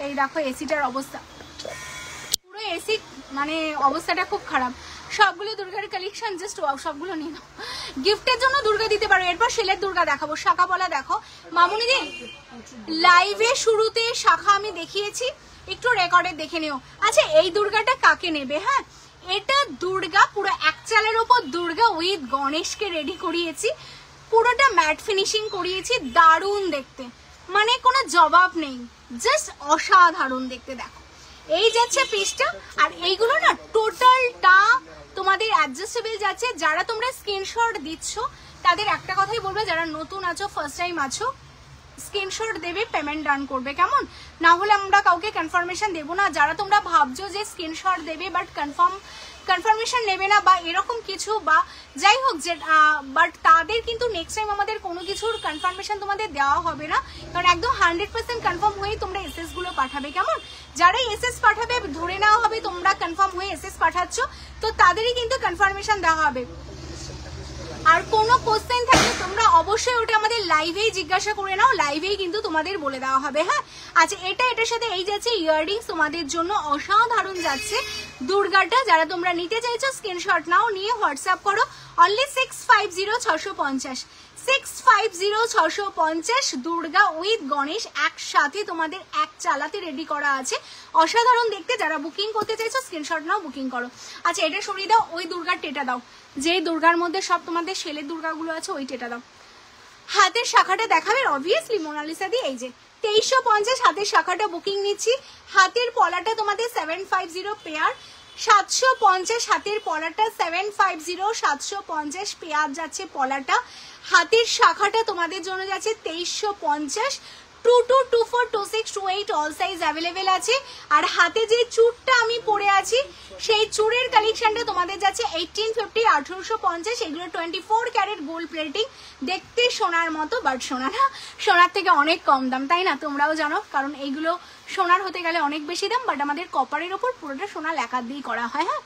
এই দেখো এসিটার অবস্থা, পুরো এসি মানে অবস্থাটা খুব খারাপ। সবগুলো দুর্গার কালেকশন জাস্ট সবগুলো নিয়ে নাও, গিফটের জন্য দুর্গা দিতে পারো। এরপর সেলের দুর্গা দেখাবো, শাখা বলা দেখো মামুনি দি, লাইভে শুরুতে শাখা আমি দেখিয়েছি, একটু রেকর্ডে দেখে নিও। আচ্ছা এই দুর্গাটা কাকে নেবে, হ্যাঁ এটা দুর্গা পুরো এক চালের ওপর দুর্গা উইথ গণেশকে রেডি করিয়েছি, পুরোটা ম্যাট ফিনিশিং করিয়েছি, দারুণ দেখতে, মানে কোনো জবাব নেই, জাস্ট অসাধারণ দেখতে। দেখো এই যাচ্ছে পিসটা, আর এইগুলো না টোটালটা তোমাদের অ্যাডজাস্টেবল যাচ্ছে। যারা তোমরা স্ক্রিনশট দিচ্ছ তাদের একটা কথাই বলবে, যারা নতুন আছো ফার্স্ট টাইম আছো স্ক্রিনশট দেবে, পেমেন্ট ডান করবে, কেমন, না হলে আমরা কাউকে কনফার্মেশন দেবো না। যারা তোমরা ভাবছো যে স্ক্রিনশট দেবে বাট কনফার্মেশন নেবে না বা এরকম কিছু বা যাই হোক, যে বাট তাদের কিন্তু নেক্সট টাইম আমাদের কোনো কিছুর কনফার্মেশন তোমাদের দেওয়া হবে না, কারণ একদম 100% কনফার্ম হয়ে তোমরা এসএস গুলো পাঠাবে, কেমন। যারা এসএস পাঠাবে ধরে নেওয়া হবে তোমরা কনফার্ম হয়ে এসএস পাঠাচ্ছ, তো তাদেরই কিন্তু কনফার্মেশন দেওয়া হবে। আর কোনো কোশ্চেন থাকলে তোমরা অবশ্যই ওটা আমাদের লাইভেই জিজ্ঞাসা করে নাও, লাইভেই কিন্তু তোমাদের বলে দেওয়া হবে। হ্যাঁ আচ্ছা এটার সাথে এই যাচ্ছে ইয়াররিংস তোমাদের জন্য অসাধারণ যাচ্ছে দুর্গাটা। যারা তোমরা নিতে চাইছো স্ক্রিনশট নাও, নিয়ে হোয়াটসঅ্যাপ করো, অনলি 650-650 650-650 দুর্গা উইথ গণেশ একসাথে তোমাদের এক চালাতে রেডি করা আছে, অসাধারণ দেখতে। যারা বুকিং করতে চাইছো স্ক্রিনশট নাও, বুকিং করো। আচ্ছা এটা সরিয়ে দাও, ওই দুর্গার টেটা দাও, যে দুর্গার মধ্যে সব তোমাদের সেলের দুর্গাগুলো আছে ওই টেটা দাও। হাতের শাখাটা দেখাবে অবভিয়াসলি মোনালিসা দি, এই যে 2350 হাতের শাখাটা বুকিং নিচ্ছি। হাতের পলাটা তোমাদের 750 পেয়ার, 750 হাতের পলাটা 750, 750 পেঁয়াজ যাচ্ছে পলাটা। হাতের শাখাটা তোমাদের জন্য যাচ্ছে 2350, 22242628 অল সাইজ অ্যাভেলেবেল আছে। আর হাতে যে চুড়টা আমি পরে আছি সেই চুড়ের কালেকশনটা তোমাদের যাচ্ছে 1850, 1850। এগুলো 24 ক্যারেট গোল্ড প্লেটিং, দেখতে সোনার মতো, বাট সোনা না, সোনার থেকে অনেক কম দাম, তাই না? তোমরাও জানো, কারণ এইগুলো সোনার হতে গেলে অনেক বেশি দাম, বাট আমাদের কপারের ওপর পুরোটা সোনা লেখা দিয়েই করা হয়। হ্যাঁ,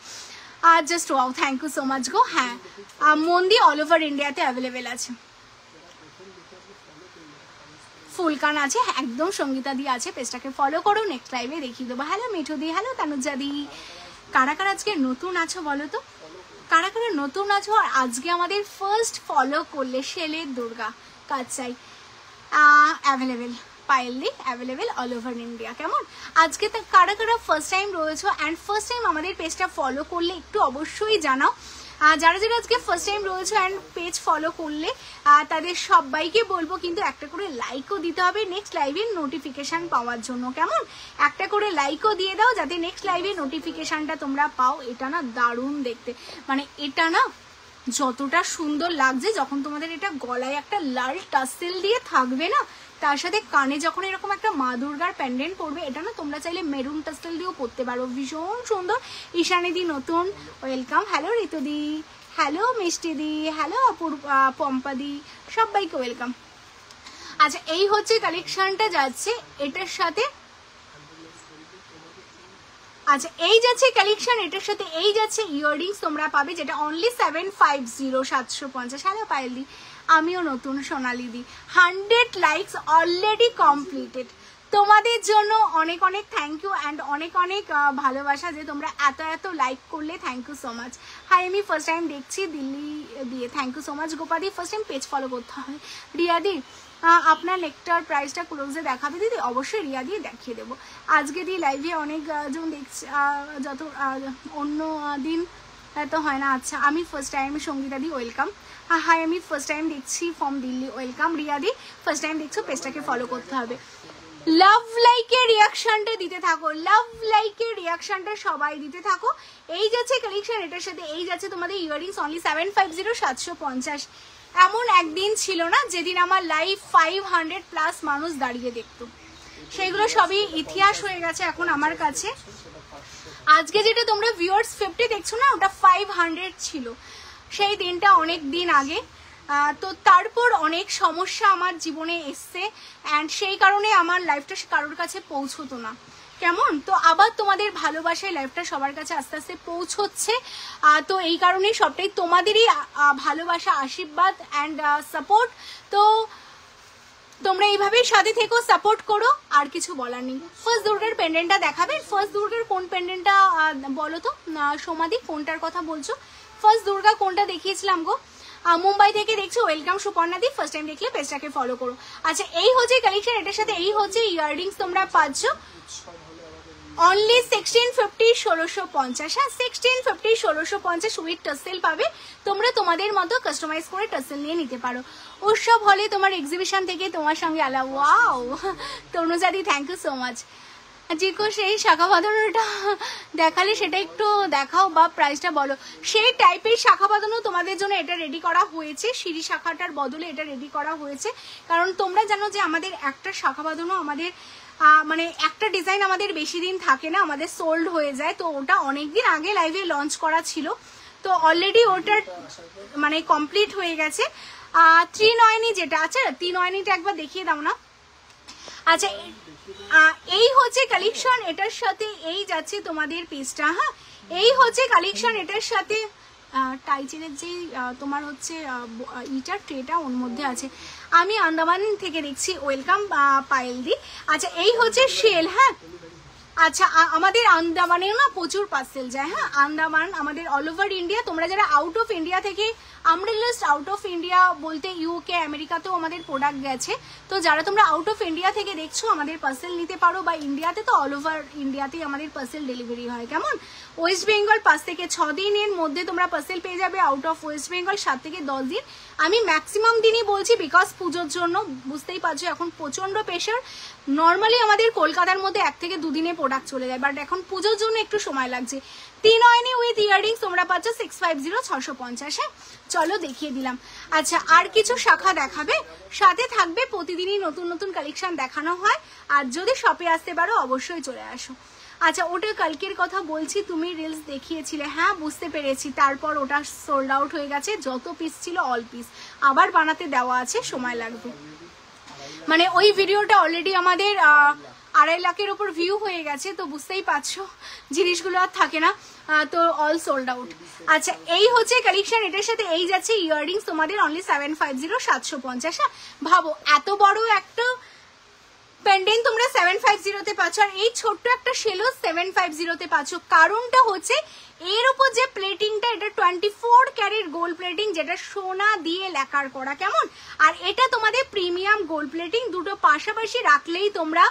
আর just wow, thank you so much গো। হ্যাঁ, মন্দি অল ওভার ইন্ডিয়াতে অ্যাভেলেবেল আছে। ফুলকান আছে একদম, সঙ্গীতা দি আছে, পেজটাকে ফলো করো। নেক্সট লাইভে দেখিয়ে দেবো। হ্যালো মিঠু দি, হ্যালো তানুজা দি। কারা কারা আজকে নতুন আছো বলো তো, কারা কারা নতুন আছো আর আজকে আমাদের ফার্স্ট ফলো করলে? শেলের দুর্গা কাচাই অ্যাভেলেবেল, পায়েলদি অ্যাভেলেবেল অল ওভার ইন্ডিয়া। কেমন আজকে কারা কারা ফার্স্ট টাইম রয়েছো অ্যান্ড ফার্স্ট টাইম আমাদের পেজটা ফলো করলে একটু অবশ্যই জানাও। যারা যারা আজকে ফার্স্ট টাইম রয়েছে অ্যান্ড পেজ ফলো করলে তাদের সবাইকে বলবো কিন্তু একটা করে লাইকও দিতে হবে নেক্সট লাইভের নোটিফিকেশান পাওয়ার জন্য। কেমন, একটা করে লাইকও দিয়ে দাও যাতে নেক্সট লাইভের নোটিফিকেশানটা তোমরা পাও। এটা না দারুণ দেখতে, মানে এটা না যতটা সুন্দর লাগছে যখন তোমাদের এটা গলায় একটা লাল টাসেল দিয়ে থাকবে না, তার সাথে কানে যখন এরকম একটা মা দুর্গার প্যান্ডেন্ট পরবে, এটা না তোমরা চাইলে মেরুন টাসেল দিয়েও পরতে পারো, ভীষণ সুন্দর। ঈশানীদি নতুন, ওয়েলকাম। হ্যালো ঋতুদি, হ্যালো মিষ্টিদি, হ্যালো পম্পাদি, সবাইকে ওয়েলকাম। আচ্ছা, এই হচ্ছে কালেকশনটা যাচ্ছে এটার সাথে। আচ্ছা, এই যাচ্ছে কালেকশন, এটার সাথে এই যাচ্ছে ইয়াররিংস তোমরা পাবে, যেটা অনলি 750, 750। হ্যালো পায়েলদি, আমিও নতুন সোনালি দি। 100 লাইকস অলরেডি কমপ্লিটেড। তোমাদের জন্য অনেক অনেক থ্যাংক ইউ অ্যান্ড অনেক অনেক ভালোবাসা যে তোমরা এত এত লাইক করলে। Thank you so much. Hi, আমি ফার্স্ট টাইম দেখছি দিল্লি দিয়ে, থ্যাংক ইউ সো মাচ। গোপাদি, ফার্স্ট টাইম পেজ ফলো করতে হয়। রিয়াদি, আপনার নেকটার প্রাইসটা ক্লোজে দেখাবে দিদি? অবশ্যই রিয়া দিয়ে দেখিয়ে দেবো। আজকে দিয়ে লাইভে অনেক জন দেখছি, যত অন্য দিন তো হয় না। আচ্ছা, আমি ফার্স্ট টাইম, সঙ্গীতা দি ওয়েলকাম। হাই, আমি ফার্স্ট টাইম দেখছি from Delhi, welcome. Riya the, first time দেখছো, পেজটাকে ফলো করতে হবে। লাভ লাইকের রিয়াকশনটা দিতে থাকো, লাভ লাইকের রিয়াকশনটা সবাই দিতে থাকো। এই যাচ্ছে কালেকশন, এটার সাথে এই যাচ্ছে তোমাদের ইয়াররিংস অনলি 750, 750। এমন একদিন ছিল না যেদিন আমার লাইভ 500+ মানুষ দাঁড়িয়ে দেখতো, সেগুলো সবই ইতিহাস হয়ে গেছে এখন আমার কাছে। আজকে যেটা তোমরা ভিউয়ার্স 50 দেখছো না, ওটা 500 ছিল সেই দিনটা, অনেক দিন আগে। তো তারপর অনেক সমস্যা আমার জীবনে এসছে অ্যান্ড সেই কারণে আমার লাইফটা কারোর কাছে পৌঁছতো না। কেমন, তো আবার তোমাদের ভালোবাসায় লাইফটা সবার কাছে আস্তে আস্তে পৌঁছচ্ছে। তো এই কারণেই সবটাই তোমাদেরই ভালোবাসা, আশীর্বাদ অ্যান্ড সাপোর্ট। তো তোমরা এইভাবেই সাথে থেকো, সাপোর্ট করো, আর কিছু বলার নেই। ফার্স্ট দুর্গার পেন্ডেন্টটা দেখাবে? ফার্স্ট দুর্গার কোন পেন্ডেন্টটা বলো তো সোমাদি, কোনটার কথা বলছো? ফার্স্ট দুর্গা কোনটা দেখিয়েছিলাম গো? মুম্বাই থেকে দেখছো, ওয়েলকাম সুপর্ণা দি। ফার্স্ট টাইম দেখলে পেজটাকে ফলো করো। আচ্ছা, এই হচ্ছে কালেকশন, এটার সাথে এই হচ্ছে ইয়াররিংস তোমরা পাচ্ছ অনলি 1650, 1650। হ্যাঁ, 1650, 1650 উইথ টাসেল পাবে। তোমরা তোমাদের মতো কাস্টমাইজ করে টাসেল নিয়ে নিতে পারো। উৎসব হলে তোমার এক্সিবিশন থেকে তোমার সঙ্গে আলা। ওয়াও তনুজাদি, থ্যাংক ইউ সো মাচ। জিকো, সেই শাখা বাঁধানোটা দেখালে সেটা একটু দেখাও বা প্রাইসটা বলো। সেই টাইপের শাখা বাঁধানো তোমাদের জন্য এটা রেডি করা হয়েছে, সিঁড়ি শাখাটার বদলে এটা রেডি করা হয়েছে। কারণ তোমরা জানো যে আমাদের একটা শাখা বাঁধানো আমাদের মানে একটা ডিজাইন আমাদের বেশি দিন থাকে না, আমাদের সোল্ড হয়ে যায়। তো ওটা অনেক দিন আগে লাইভে লঞ্চ করা ছিল, তো অলরেডি ওটার মানে কমপ্লিট হয়ে গেছে। 3 যেটা আছে, 3 একবার দেখিয়ে দাও না। আচ্ছা, এই হচ্ছে কালেকশন, এটার সাথে এই যাচ্ছে তোমাদের পিসটা। হ্যাঁ, এই হচ্ছে কালেকশন, এটার সাথে টাইচেনের যে তোমার হচ্ছে ইটার ট্রেটা ওর মধ্যে আছে। আমি আন্দামান থেকে দেখছি, ওয়েলকাম পায়েলদি। আচ্ছা, এই হচ্ছে শেল। হ্যাঁ, আচ্ছা, আমাদের আন্দামানেও না প্রচুর পার্সেল যায়। হ্যাঁ, আন্দামান আমাদের অল ওভার ইন্ডিয়া। তোমরা যারা আউট অফ ইন্ডিয়া থেকে, আমরা জাস্ট আউট অফ ইন্ডিয়া বলতে ইউকে, আমেরিকাতেও আমাদের প্রোডাক্ট গেছে। তো যারা তোমরা আউট অফ ইন্ডিয়া থেকে দেখছো, আমাদের পার্সেল নিতে পারো, বা ইন্ডিয়াতে তো অল ওভার ইন্ডিয়াতেই আমাদের পার্সেল ডেলিভারি হয়। কেমন, ওয়েস্ট বেঙ্গল 5 থেকে 6 দিনের মধ্যে তোমরা পার্সেল পেয়ে যাবে। আউট অফ ওয়েস্ট বেঙ্গল 7 থেকে 10 দিন। আমি ম্যাক্সিমাম দিনই বলছি, বিকজ পুজোর জন্য বুঝতেই পারছো এখন প্রচণ্ড প্রেশার। নর্মালি আমাদের কলকাতার মধ্যে 1 থেকে 2 দিনে প্রোডাক্ট চলে যায়, বাট এখন পুজোর জন্য একটু সময় লাগছে। 3 অয়নি উইথ ইয়াররিংস তোমরা পাচ্ছ 650 হ্যাঁ। চলো দেখিয়ে দিলাম। আচ্ছা আর কিছু শাখা দেখাবে, সাথে থাকবে প্রতিদিনই নতুন নতুন কালেকশন দেখানো হয়, আর যদি শপে আসতে পারো অবশ্যই চলে আসো। আচ্ছা ওটা কালকের কথা বলছি, তুমি রিলস দেখিয়েছিলে, হ্যাঁ বুঝতে পেরেছি, তারপর ওটা সোল্ড আউট হয়ে গেছে, যত পিস ছিল অল পিস, আবার বানাতে দেওয়া আছে, সময় লাগবে। মানে ওই ভিডিওটা অলরেডি আমাদের 2.5 লাখের উপর ভিউ হয়ে গেছে, তো বুঝতেই পারছো জিনিসগুলো আর থাকে না, তো অল সোল্ড আউট। আচ্ছা এই হচ্ছে কালেকশন, এটার সাথে এই যাচ্ছে ইয়াররিংস তোমাদের অনলি 750 750। হ্যাঁ ভাবো এত বড় একটা পেন্ডেন্ট তোমরা 750 তে পাচ্ছ, আর এই ছোট্ট একটা শেলো 750 তে পাচ্ছ। কারণটা হচ্ছে এর উপর যে প্লেটিংটা, এটা 24 ক্যারেট গোল্ড প্লেটিং, যেটা সোনা দিয়ে ল্যাকার করা, কেমন, আর এটা তোমাদের প্রিমিয়াম গোল্ড প্লেটিং। দুটো পাশাপাশি রাখলেই তোমরা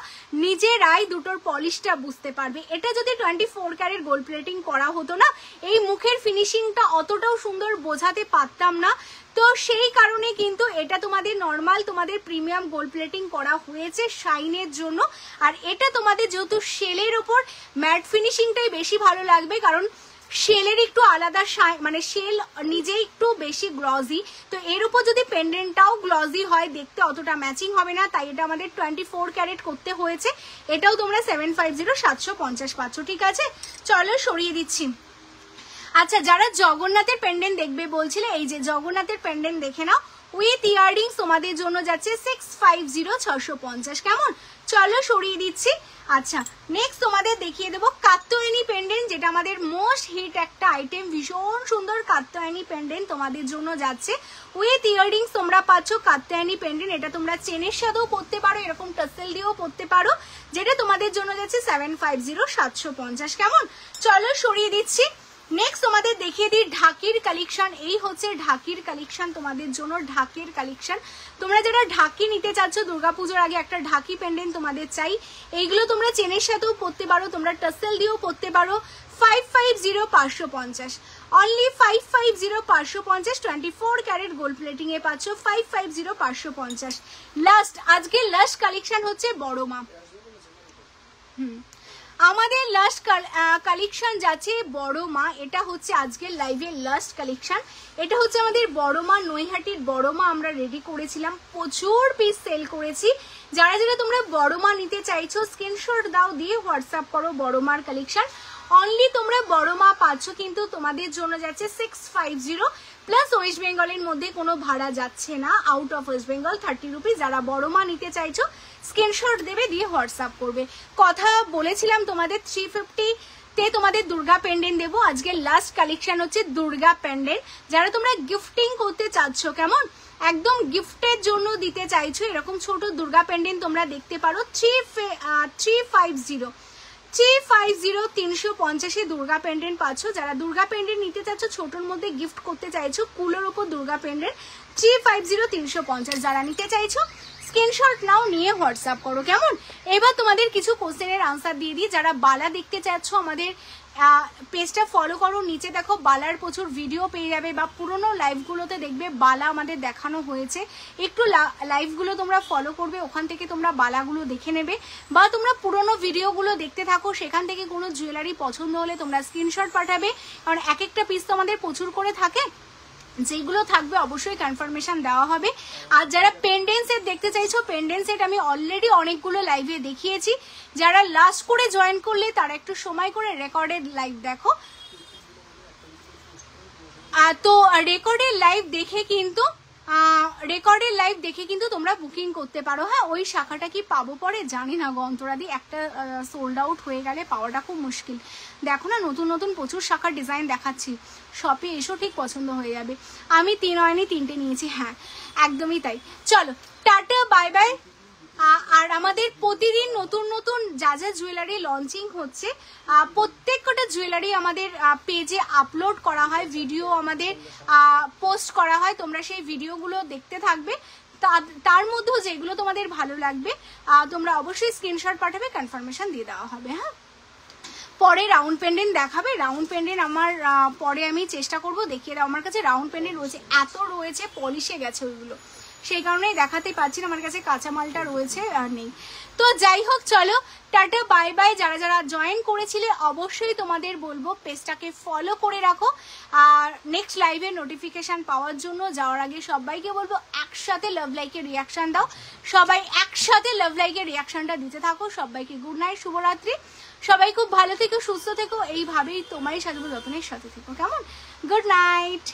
নিজেরাই দুটোর পলিশটা বুঝতে পারবে। এটা যদি 24 ক্যারেট গোল্ড প্লেটিং করা হতো না, এই মুখের ফিনিশিংটা অতটাও সুন্দর বোঝাতে পারতাম না, তো সেই কারণে কিন্তু এটা তোমাদের নর্মাল তোমাদের প্রিমিয়াম গোল্ড প্লেটিং করা হয়েছে শাইনের জন্য। আর এটা তোমাদের যেহেতু শেলের ওপর ম্যাট ফিনিশিংটাই বেশি ভালো লাগবে, কারণ শেলের একটু আলাদা মানে শেল নিজেই একটু বেশি গ্লজি, তো এর উপর যদি পেন্ডেন্টটাও গ্লজি হয় দেখতে অতটা ম্যাচিং হবে না, তাই এটা আমাদের 24 ক্যারেট করতে হয়েছে। এটাও তোমরা 750 750 পাচ্ছ, ঠিক আছে। চলো সরিয়ে দিচ্ছি। আচ্ছা যারা জগন্নাথের পেন্ডেন্ট দেখবে বলছিলে, এই যে জগন্নাথের পেন্ডেন্ট দেখে নাও, উইথ ইয়াররিংস তোমাদের জন্য যাচ্ছে 650 650, কেমন। চলো সরিয়ে দিচ্ছি। আচ্ছা নেক্সট তোমাদের দেখিয়ে দেবো কাত্যায়নী পেন্ডেন্ট, যেটা আমাদের মোস্ট হিট একটা আইটেম, ভীষণ সুন্দর কাত্যায়নী পেন্ডেন্ট তোমাদের জন্য যাচ্ছে উইথ ইয়াররিংস তোমরা পাচ্ছ কাত্যায়নী পেন্ডেন্ট। এটা তোমরা চেনের সাথেও পরতে পারো, এরকম টাসেল দিয়েও পরতে পারো, যেটা তোমাদের জন্য যাচ্ছে 750 750, কেমন। চলো সরিয়ে দিচ্ছি। নেক্সট তোমাদের দেখিয়ে দিই ঢাকির কালেকশন। এই হচ্ছে ঢাকির কালেকশন তোমাদের জন্য, ঢাকির কালেকশন। তোমরা যারা ঢাকি নিতে চাচ্ছ, দুর্গাপুজোর আগে একটা ঢাকি পেন্ডেন্ট তোমাদের চাই, এইগুলো তোমরা চেনের সাথেও পরতে পারো, তোমরা টাসেল দিয়েও পরতে পারো। 550 550, অনলি 550 550, 24 ক্যারেট গোল্ড প্লেটিং এ পাচ্ছ 550 550। লাস্ট আজকে লাস্ট কালেকশন হচ্ছে বড় মা। আমাদের লাস্ট কালেকশন যাচ্ছে বড় মা, এটা হচ্ছে আজকের লাইভের লাস্ট কালেকশন। এটা হচ্ছে আমাদের বড় মা, নৈহাটির বড় মা আমরা রেডি করেছিলাম, প্রচুর পিস সেল করেছি। যারা যারা তোমরা বড় মা নিতে চাইছো স্ক্রিনশট দাও, দিয়ে হোয়াটসঅ্যাপ করো বড় মার কালেকশন। অনলি তোমরা বড় মা পাচ্ছ কিন্তু তোমাদের জন্য যাচ্ছে 650, প্লাস ওয়েস্ট বেঙ্গলের মধ্যে কোনো ভাড়া যাচ্ছে না, out of West Bengal 30 rupees. যারা বড় মা নিতে চাইছো স্ক্রিনশট দেবে, দিয়ে হোয়াটসঅ্যাপ করবে। কথা বলেছিলাম তোমাদের 350 তে তোমাদের দুর্গা পেন্ডেন্ট দেবো, আজকে লাস্ট কালেকশন হচ্ছে দুর্গা পেন্ডেন্ট। যারা তোমরা গিফটিং করতে চাচ্ছ, কেমন একদম গিফটের জন্য দিতে চাইছো, এরকম ছোট দুর্গা পেন্ডেন্ট তোমরা দেখতে পারো। 350 350 দুর্গা পেন্ডেন্ট পাচ্ছ। যারা দুর্গা পেন্ডেন্ট নিতে চাচ্ছ, ছোটর মধ্যে গিফট করতে চাইছো, কুলোর উপর দুর্গা পেন্ডেন্ট 350 350। যারা নিতে চাইছো স্ক্রিনশট নাও, নিয়ে হোয়াটসঅ্যাপ করো, কেমন। এবার তোমাদের কিছু কোশ্চেনের আনসার দিয়ে দিই। যারা বালা দেখতে চাচ্ছ আমাদের পেজটা ফলো করো, নিচে দেখো বালার প্রচুর ভিডিও পেয়ে যাবে, বা পুরোনো লাইভগুলোতে দেখবে বালা আমাদের দেখানো হয়েছে, একটু লাইভগুলো তোমরা ফলো করবে, ওখান থেকে তোমরা বালাগুলো দেখে নেবে, বা তোমরা পুরোনো ভিডিওগুলো দেখতে থাকো, সেখান থেকে কোনো জুয়েলারি পছন্দ হলে তোমরা স্ক্রিনশট পাঠাবে, কারণ এক একটা পিস তো আমাদের প্রচুর করে থাকে, যেগুলো থাকবে অবশ্যই কনফার্মেশন দেওয়া হবে। আর যারা পেন্ডেন্ট সেট দেখতে চাইছো, পেন্ডেন্ট সেট আমি অলরেডি অনেকগুলো লাইভে দেখিয়েছি, যারা লাস্ট করে জয়েন করলে তারা একটু সময় করে রেকর্ডেড লাইভ দেখো। তো রেকর্ডেড লাইভ দেখে কিন্তু তোমরা বুকিং করতে পারো। হ্যাঁ ওই শাখাটা কি পাবো পরে জানি না গো অন্তরাদি, একটা সোল্ড আউট হয়ে গেলে পাওয়াটা খুব মুশকিল। দেখো না নতুন নতুন প্রচুর শাখার ডিজাইন দেখাচ্ছি, শপে এসো ঠিক পছন্দ হয়ে যাবে। আমি 3 অয়নি 3টে নিয়েছি, হ্যাঁ একদমই তাই। চলো টাটা বাই বাই। আর আমাদের প্রতিদিন নতুন নতুন যা যা জুয়েলারি লঞ্চিং হচ্ছে, প্রত্যেকটা জুয়েলারি আমাদের পেজে আপলোড করা হয়, ভিডিও আমাদের পোস্ট করা হয়, তোমরা সেই ভিডিওগুলো দেখতে থাকবে। তার মধ্যেও যেগুলো তোমাদের ভালো লাগবে তোমরা অবশ্যই স্ক্রিনশট পাঠাবে, কনফার্মেশন দিয়ে দেওয়া হবে। হ্যাঁ পরে রাউন্ড পেন্ডেন্ট দেখাবে, রাউন্ড পেন্ডেন্ট আমার পরে আমি চেষ্টা করব দেখিয়ে দাও। আমার কাছে রাউন্ড পেন্ডেন্ট রয়েছে, এত রয়েছে, পলিশে গেছে ওইগুলো, সেই কারণেই দেখাতে পাচ্ছি না, আমার কাছে কাঁচামালটা রয়েছে আর নেই। তো যাই হোক, চলো টাটা বাই বাই। যারা যারা জয়েন করেছিলে অবশ্যই তোমাদের বলবো পেজটাকে ফলো করে রাখো, আর নেক্সট লাইভের নোটিফিকেশান পাওয়ার জন্য যাওয়ার আগে সবাইকে বলবো একসাথে লাভ লাইকের রিয়াকশান দাও, সবাই একসাথে লাভ লাইকের রিয়াকশানটা দিতে থাকো। সবাইকে গুড নাইট, শুভরাত্রি, সবাই খুব ভালো থেকো, সুস্থ থেকো, এইভাবেই তোমারই সাজাবো যত্নের সাথে থেকো, কেমন? Good night.